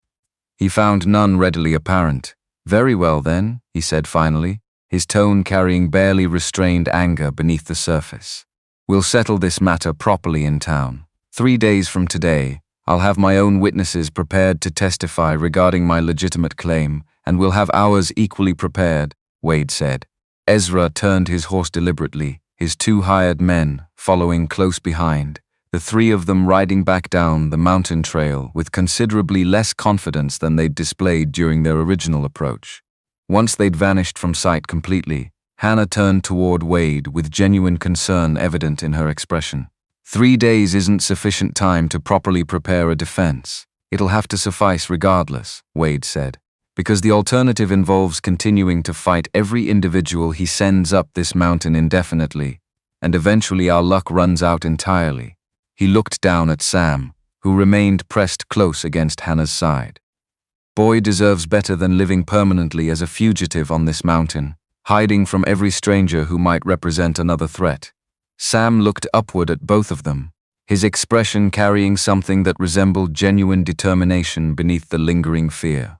Speaker 1: He found none readily apparent. Very well then, he said finally, his tone carrying barely restrained anger beneath the surface. We'll settle this matter properly in town. 3 days from today, I'll have my own witnesses prepared to testify regarding my legitimate claim, and we'll have ours equally prepared, Wade said. Ezra turned his horse deliberately, his 2 hired men following close behind, the 3 of them riding back down the mountain trail with considerably less confidence than they'd displayed during their original approach. Once they'd vanished from sight completely, Hannah turned toward Wade with genuine concern evident in her expression. 3 days isn't sufficient time to properly prepare a defense. It'll have to suffice regardless, Wade said, because the alternative involves continuing to fight every individual he sends up this mountain indefinitely, and eventually our luck runs out entirely. He looked down at Sam, who remained pressed close against Hannah's side. Boy deserves better than living permanently as a fugitive on this mountain, hiding from every stranger who might represent another threat. Sam looked upward at both of them, his expression carrying something that resembled genuine determination beneath the lingering fear.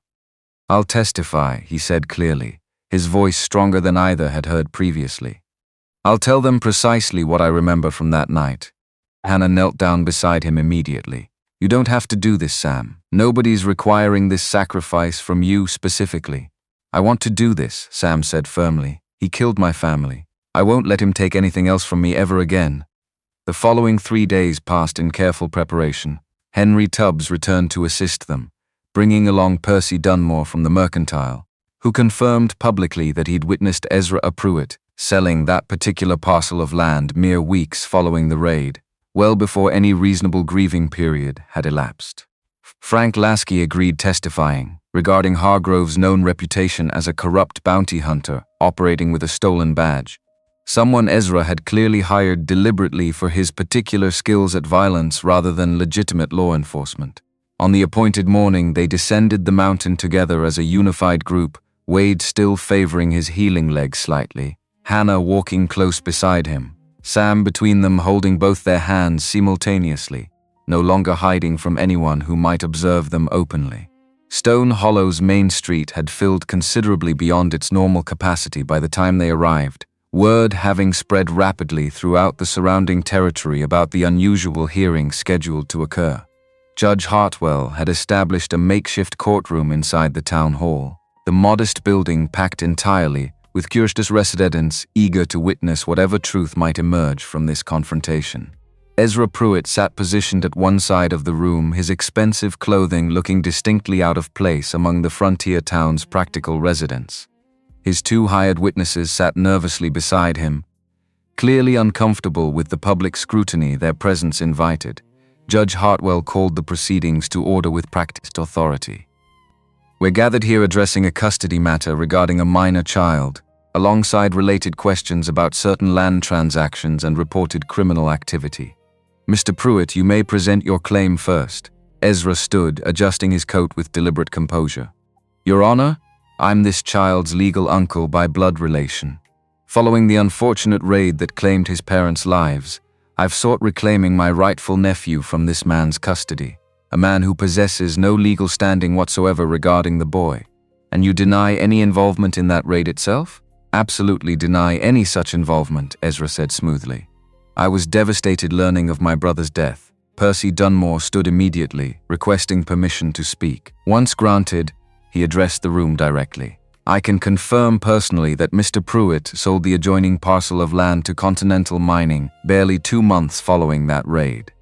Speaker 1: I'll testify, he said clearly, his voice stronger than either had heard previously. I'll tell them precisely what I remember from that night. Hannah knelt down beside him immediately. You don't have to do this, Sam. Nobody's requiring this sacrifice from you specifically. I want to do this, Sam said firmly, He killed my family. I won't let him take anything else from me ever again. The following 3 days passed in careful preparation. Henry Tubbs returned to assist them, bringing along Percy Dunmore from the Mercantile, who confirmed publicly that he'd witnessed Ezra Pruitt selling that particular parcel of land mere weeks following the raid, well before any reasonable grieving period had elapsed. Frank Lasky agreed, testifying regarding Hargrove's known reputation as a corrupt bounty hunter operating with a stolen badge, someone Ezra had clearly hired deliberately for his particular skills at violence rather than legitimate law enforcement. On the appointed morning, they descended the mountain together as a unified group, Wade still favoring his healing leg slightly, Hannah walking close beside him, Sam between them holding both their hands simultaneously, no longer hiding from anyone who might observe them openly. Stone Hollow's main street had filled considerably beyond its normal capacity by the time they arrived, word having spread rapidly throughout the surrounding territory about the unusual hearing scheduled to occur. Judge Hartwell had established a makeshift courtroom inside the town hall, the modest building packed entirely with curious residents eager to witness whatever truth might emerge from this confrontation. Ezra Pruitt sat positioned at one side of the room, his expensive clothing looking distinctly out of place among the frontier town's practical residents. His 2 hired witnesses sat nervously beside him, clearly uncomfortable with the public scrutiny their presence invited. Judge Hartwell called the proceedings to order with practiced authority. "We're gathered here addressing a custody matter regarding a minor child, alongside related questions about certain land transactions and reported criminal activity. Mr. Pruitt, you may present your claim first." Ezra stood, adjusting his coat with deliberate composure. "Your Honor, I'm this child's legal uncle by blood relation. Following the unfortunate raid that claimed his parents' lives, I've sought reclaiming my rightful nephew from this man's custody, a man who possesses no legal standing whatsoever regarding the boy. And you deny any involvement in that raid itself?" "Absolutely deny any such involvement," Ezra said smoothly. "I was devastated learning of my brother's death." Percy Dunmore stood immediately, requesting permission to speak. Once granted, he addressed the room directly. "I can confirm personally that Mr. Pruitt sold the adjoining parcel of land to Continental Mining barely 2 months following that raid.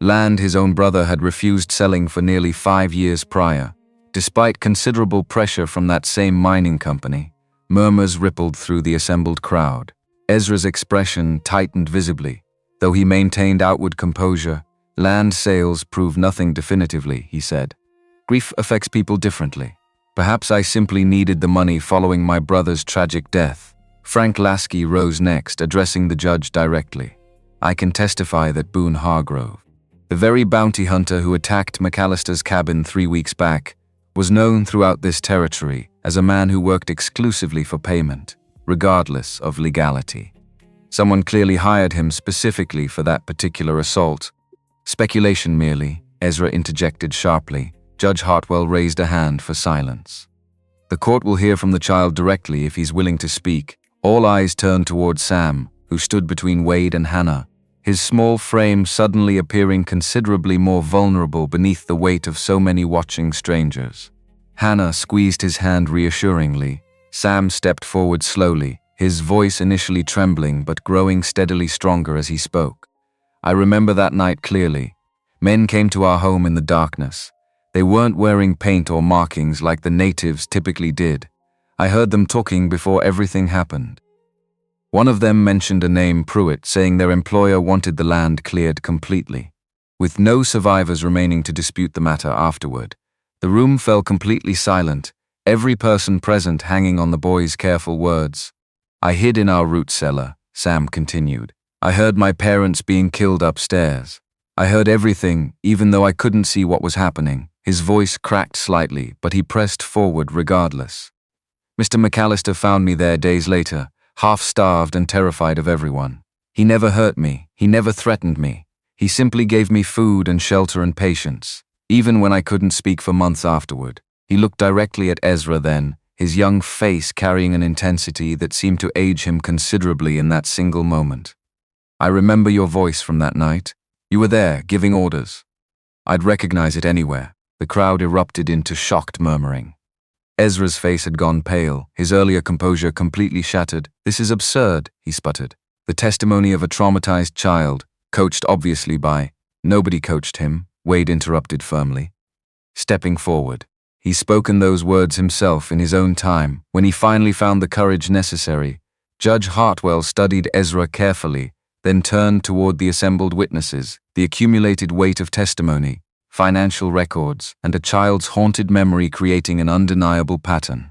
Speaker 1: Land his own brother had refused selling for nearly 5 years prior. Despite considerable pressure from that same mining company, murmurs rippled through the assembled crowd. Ezra's expression tightened visibly. Though he maintained outward composure, land sales prove nothing definitively, he said. "Grief affects people differently. Perhaps I simply needed the money following my brother's tragic death." Frank Lasky rose next, addressing the judge directly. "I can testify that Boone Hargrove, the very bounty hunter who attacked McAllister's cabin 3 weeks back, was known throughout this territory as a man who worked exclusively for payment, regardless of legality. Someone clearly hired him specifically for that particular assault." "Speculation merely," Ezra interjected sharply. Judge Hartwell raised a hand for silence. "The court will hear from the child directly if he's willing to speak." All eyes turned toward Sam, who stood between Wade and Hannah, his small frame suddenly appearing considerably more vulnerable beneath the weight of so many watching strangers. Hannah squeezed his hand reassuringly. Sam stepped forward slowly, his voice initially trembling but growing steadily stronger as he spoke. "I remember that night clearly. Men came to our home in the darkness. They weren't wearing paint or markings like the natives typically did. I heard them talking before everything happened. One of them mentioned a name, Pruitt, saying their employer wanted the land cleared completely. With no survivors remaining to dispute the matter afterward, the room fell completely silent, every person present hanging on the boy's careful words. I hid in our root cellar," Sam continued. "I heard my parents being killed upstairs. I heard everything, even though I couldn't see what was happening." His voice cracked slightly, but he pressed forward regardless. "Mr. McAllister found me there days later, half-starved and terrified of everyone. He never hurt me, he never threatened me. He simply gave me food and shelter and patience, even when I couldn't speak for months afterward." He looked directly at Ezra then, his young face carrying an intensity that seemed to age him considerably in that single moment. "I remember your voice from that night. You were there, giving orders. I'd recognize it anywhere." The crowd erupted into shocked murmuring. Ezra's face had gone pale, his earlier composure completely shattered. "This is absurd," he sputtered. "The testimony of a traumatized child, coached obviously by—" "Nobody coached him," Wade interrupted firmly. Stepping forward, he spoken those words himself in his own time. When he finally found the courage necessary, Judge Hartwell studied Ezra carefully, then turned toward the assembled witnesses, the accumulated weight of testimony, financial records, and a child's haunted memory creating an undeniable pattern.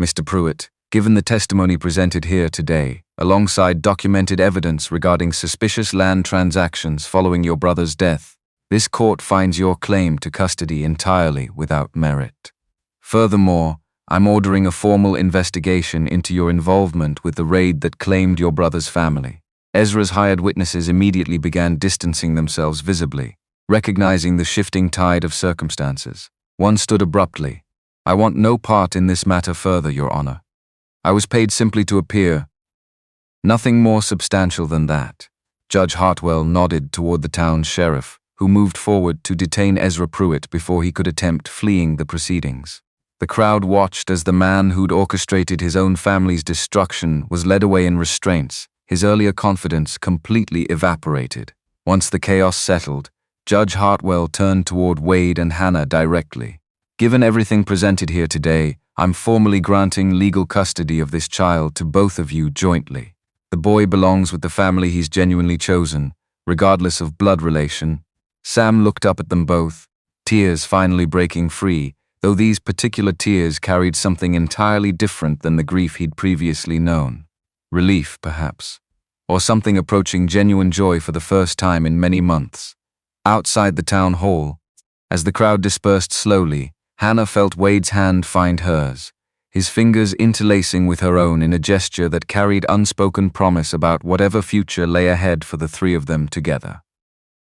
Speaker 1: "Mr. Pruitt, given the testimony presented here today, alongside documented evidence regarding suspicious land transactions following your brother's death, this court finds your claim to custody entirely without merit. Furthermore, I'm ordering a formal investigation into your involvement with the raid that claimed your brother's family." Ezra's hired witnesses immediately began distancing themselves visibly, recognizing the shifting tide of circumstances. One stood abruptly. "I want no part in this matter further, Your Honor. I was paid simply to appear." "Nothing more substantial than that." Judge Hartwell nodded toward the town's sheriff, who moved forward to detain Ezra Pruitt before he could attempt fleeing the proceedings. The crowd watched as the man who'd orchestrated his own family's destruction was led away in restraints, his earlier confidence completely evaporated. Once the chaos settled, Judge Hartwell turned toward Wade and Hannah directly. "Given everything presented here today, I'm formally granting legal custody of this child to both of you jointly. The boy belongs with the family he's genuinely chosen, regardless of blood relation." Sam looked up at them both, tears finally breaking free, though these particular tears carried something entirely different than the grief he'd previously known. Relief, perhaps, or something approaching genuine joy for the first time in many months. Outside the town hall, as the crowd dispersed slowly, Hannah felt Wade's hand find hers, his fingers interlacing with her own in a gesture that carried unspoken promise about whatever future lay ahead for the three of them together.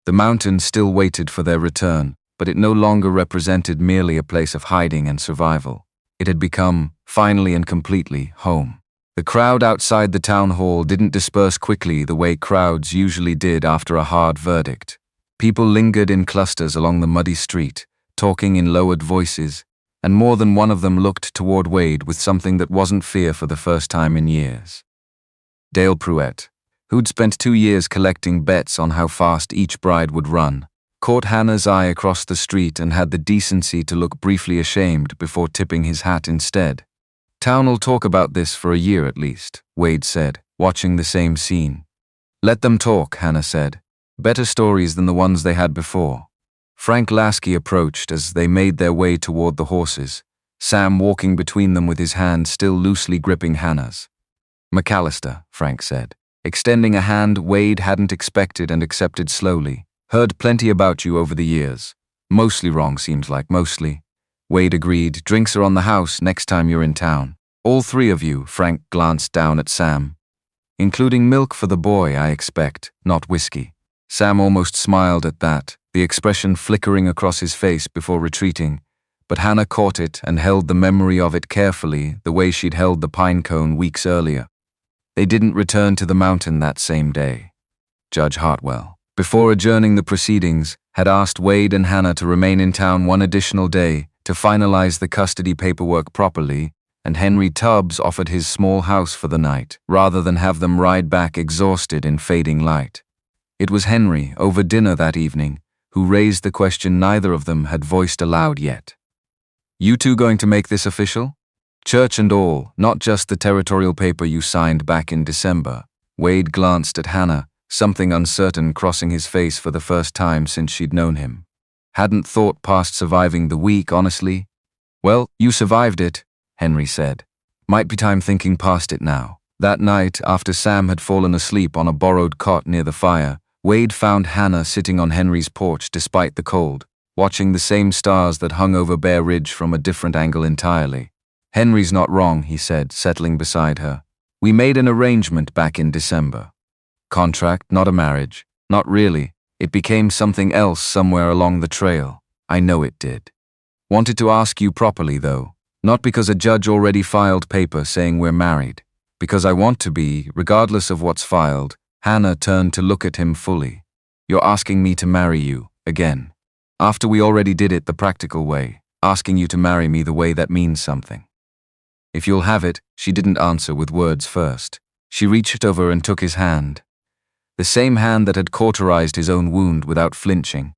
Speaker 1: The mountain still waited for their return, but it no longer represented merely a place of hiding and survival. It had become, finally and completely, home. The crowd outside the town hall didn't disperse quickly the way crowds usually did after a hard verdict. People lingered in clusters along the muddy street, talking in lowered voices, and more than one of them looked toward Wade with something that wasn't fear for the first time in years. Dale Pruitt, who'd spent 2 years collecting bets on how fast each bride would run, caught Hannah's eye across the street and had the decency to look briefly ashamed before tipping his hat instead. "Town'll talk about this for a year at least," Wade said, watching the same scene. "Let them talk," Hannah said. "Better stories than the ones they had before." Frank Lasky approached as they made their way toward the horses, Sam walking between them with his hand still loosely gripping Hannah's. "McAllister," Frank said, extending a hand Wade hadn't expected and accepted slowly. "Heard plenty about you over the years. Mostly wrong, seems like, mostly." Wade agreed. "Drinks are on the house next time you're in town. All three of you," Frank glanced down at Sam. "Including milk for the boy, I expect, not whiskey." Sam almost smiled at that, the expression flickering across his face before retreating, but Hannah caught it and held the memory of it carefully the way she'd held the pine cone weeks earlier. They didn't return to the mountain that same day. Judge Hartwell, before adjourning the proceedings, had asked Wade and Hannah to remain in town one additional day to finalize the custody paperwork properly, and Henry Tubbs offered his small house for the night, rather than have them ride back exhausted in fading light. It was Henry, over dinner that evening, who raised the question neither of them had voiced aloud yet. "You two going to make this official? Church and all, not just the territorial paper you signed back in December." Wade glanced at Hannah, something uncertain crossing his face for the first time since she'd known him. "Hadn't thought past surviving the week, honestly." "Well, you survived it," Henry said. "Might be time thinking past it now." That night, after Sam had fallen asleep on a borrowed cot near the fire, Wade found Hannah sitting on Henry's porch despite the cold, watching the same stars that hung over Bear Ridge from a different angle entirely. "Henry's not wrong," he said, settling beside her. "We made an arrangement back in December. Contract, not a marriage. Not really. It became something else somewhere along the trail. I know it did. Wanted to ask you properly, though. Not because a judge already filed paper saying we're married. Because I want to be, regardless of what's filed." Hannah turned to look at him fully. "You're asking me to marry you, again. After we already did it the practical way. asking you to marry me the way that means something. If you'll have it, she didn't answer with words first. She reached over and took his hand. The same hand that had cauterized his own wound without flinching.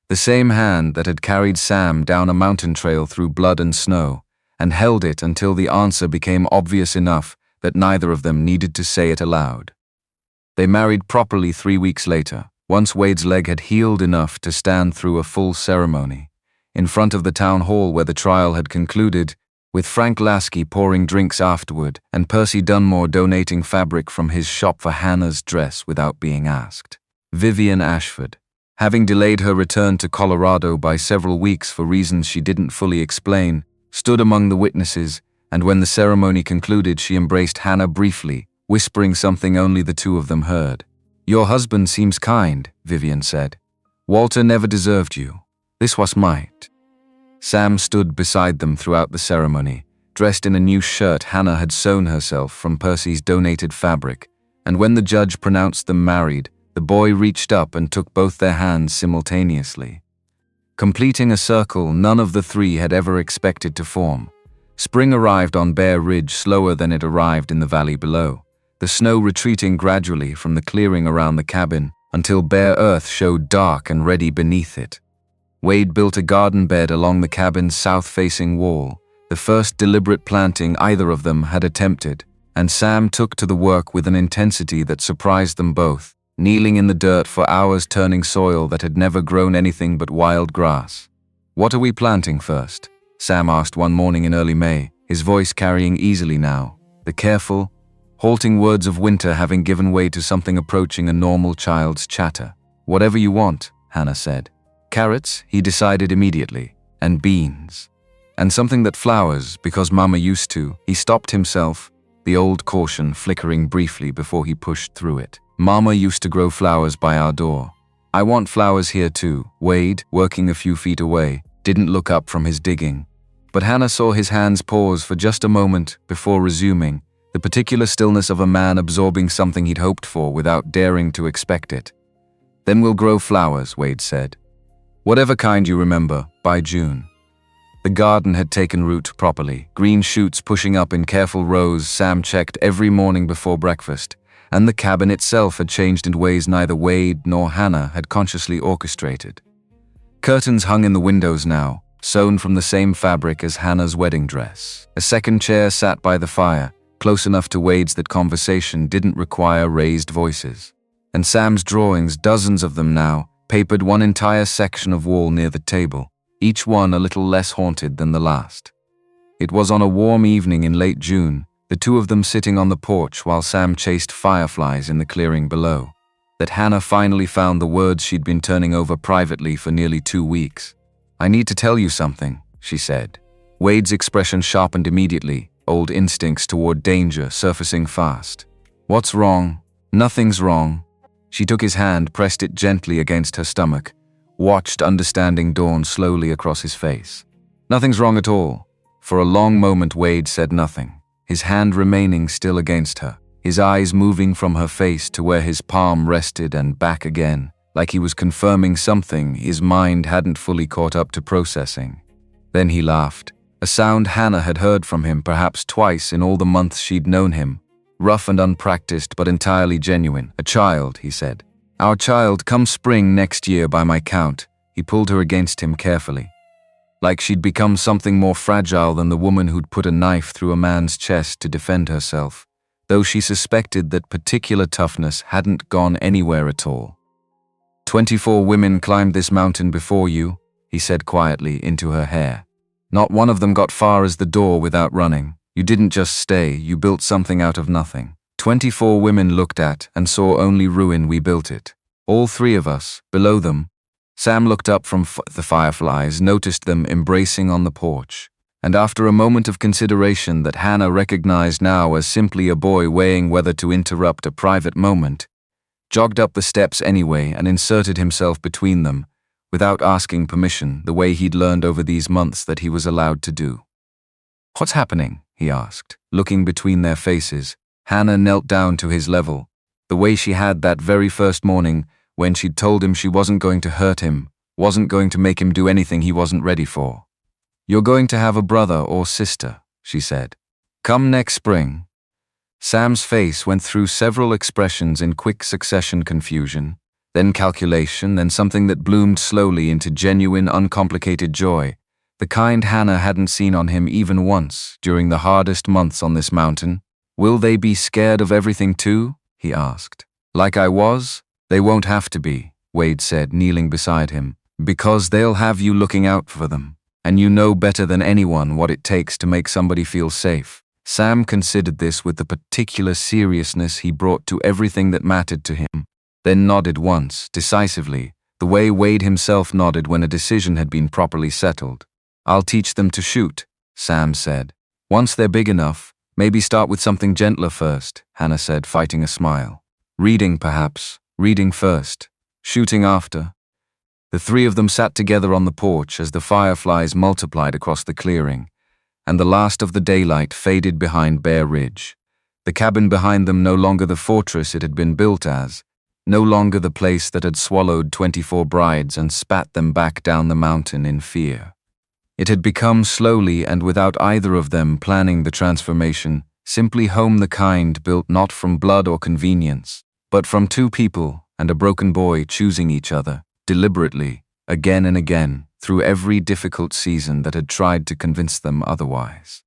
Speaker 1: The same hand that had carried Sam down a mountain trail through blood and snow, and held it until the answer became obvious enough that neither of them needed to say it aloud. They married properly 3 weeks later, once Wade's leg had healed enough to stand through a full ceremony, in front of the town hall where the trial had concluded, with Frank Lasky pouring drinks afterward and Percy Dunmore donating fabric from his shop for Hannah's dress without being asked. Vivian Ashford, having delayed her return to Colorado by several weeks for reasons she didn't fully explain, stood among the witnesses, and when the ceremony concluded she embraced Hannah briefly, whispering something only the two of them heard. "Your husband seems kind," Vivian said. "Walter never deserved you. This was might." Sam stood beside them throughout the ceremony, dressed in a new shirt Hannah had sewn herself from Percy's donated fabric, and when the judge pronounced them married, the boy reached up and took both their hands simultaneously. Completing a circle none of the three had ever expected to form. Spring arrived on Bear Ridge slower than it arrived in the valley below, the snow retreating gradually from the clearing around the cabin until bare earth showed dark and ready beneath it. Wade built a garden bed along the cabin's south-facing wall, the first deliberate planting either of them had attempted, and Sam took to the work with an intensity that surprised them both, kneeling in the dirt for hours turning soil that had never grown anything but wild grass. "What are we planting first?" Sam asked one morning in early May, his voice carrying easily now, the careful, halting words of winter having given way to something approaching a normal child's chatter. "Whatever you want," Hannah said. "Carrots," he decided immediately, "and beans. And something that flowers, because Mama used to." He stopped himself, the old caution flickering briefly before he pushed through it. "Mama used to grow flowers by our door. I want flowers here too." Wade, working a few feet away, didn't look up from his digging, but Hannah saw his hands pause for just a moment before resuming, the particular stillness of a man absorbing something he'd hoped for without daring to expect it. "Then we'll grow flowers," Wade said. "Whatever kind you remember, by June." The garden had taken root properly, green shoots pushing up in careful rows Sam checked every morning before breakfast, and the cabin itself had changed in ways neither Wade nor Hannah had consciously orchestrated. Curtains hung in the windows now, sewn from the same fabric as Hannah's wedding dress. A second chair sat by the fire, close enough to Wade's that conversation didn't require raised voices. And Sam's drawings, dozens of them now, papered one entire section of wall near the table, each one a little less haunted than the last. It was on a warm evening in late June, the two of them sitting on the porch while Sam chased fireflies in the clearing below, that Hannah finally found the words she'd been turning over privately for nearly 2 weeks. "I need to tell you something," she said. Wade's expression sharpened immediately, old instincts toward danger surfacing fast. "What's wrong?" "Nothing's wrong." She took his hand, pressed it gently against her stomach, watched understanding dawn slowly across his face. "Nothing's wrong at all." For a long moment Wade said nothing, his hand remaining still against her, his eyes moving from her face to where his palm rested and back again, like he was confirming something his mind hadn't fully caught up to processing. Then he laughed, a sound Hannah had heard from him perhaps twice in all the months she'd known him. Rough and unpracticed, but entirely genuine. "A child," he said. "Our child, come spring next year by my count." He pulled her against him carefully, like she'd become something more fragile than the woman who'd put a knife through a man's chest to defend herself, though she suspected that particular toughness hadn't gone anywhere at all. 24 women climbed this mountain before you," he said quietly into her hair. "Not one of them got far as the door without running. You didn't just stay, you built something out of nothing. 24 women looked at and saw only ruin. We built it. All three of us, below them." Sam looked up from the fireflies, noticed them embracing on the porch, and after a moment of consideration that Hannah recognized now as simply a boy weighing whether to interrupt a private moment, jogged up the steps anyway and inserted himself between them, without asking permission, the way he'd learned over these months that he was allowed to do. "What's happening?" he asked, looking between their faces. Hannah knelt down to his level, the way she had that very first morning when she'd told him she wasn't going to hurt him, wasn't going to make him do anything he wasn't ready for. You're going to have a brother or sister, she said. Come next spring. Sam's face went through several expressions in quick succession: confusion, then calculation, then something that bloomed slowly into genuine, uncomplicated joy, the kind Hannah hadn't seen on him even once during the hardest months on this mountain. Will they be scared of everything too? He asked. Like I was? They won't have to be, Wade said, kneeling beside him, because they'll have you looking out for them, and you know better than anyone what it takes to make somebody feel safe. Sam considered this with the particular seriousness he brought to everything that mattered to him, then nodded once, decisively, the way Wade himself nodded when a decision had been properly settled. I'll teach them to shoot, Sam said. Once they're big enough, maybe start with something gentler first, Hannah said, fighting a smile. Reading, perhaps. Reading first. Shooting after. The three of them sat together on the porch as the fireflies multiplied across the clearing, and the last of the daylight faded behind Bear Ridge. The cabin behind them no longer the fortress it had been built as, no longer the place that had swallowed 24 brides and spat them back down the mountain in fear. It had become, slowly and without either of them planning the transformation, simply home, the kind built not from blood or convenience, but from two people and a broken boy choosing each other, deliberately, again and again, through every difficult season that had tried to convince them otherwise.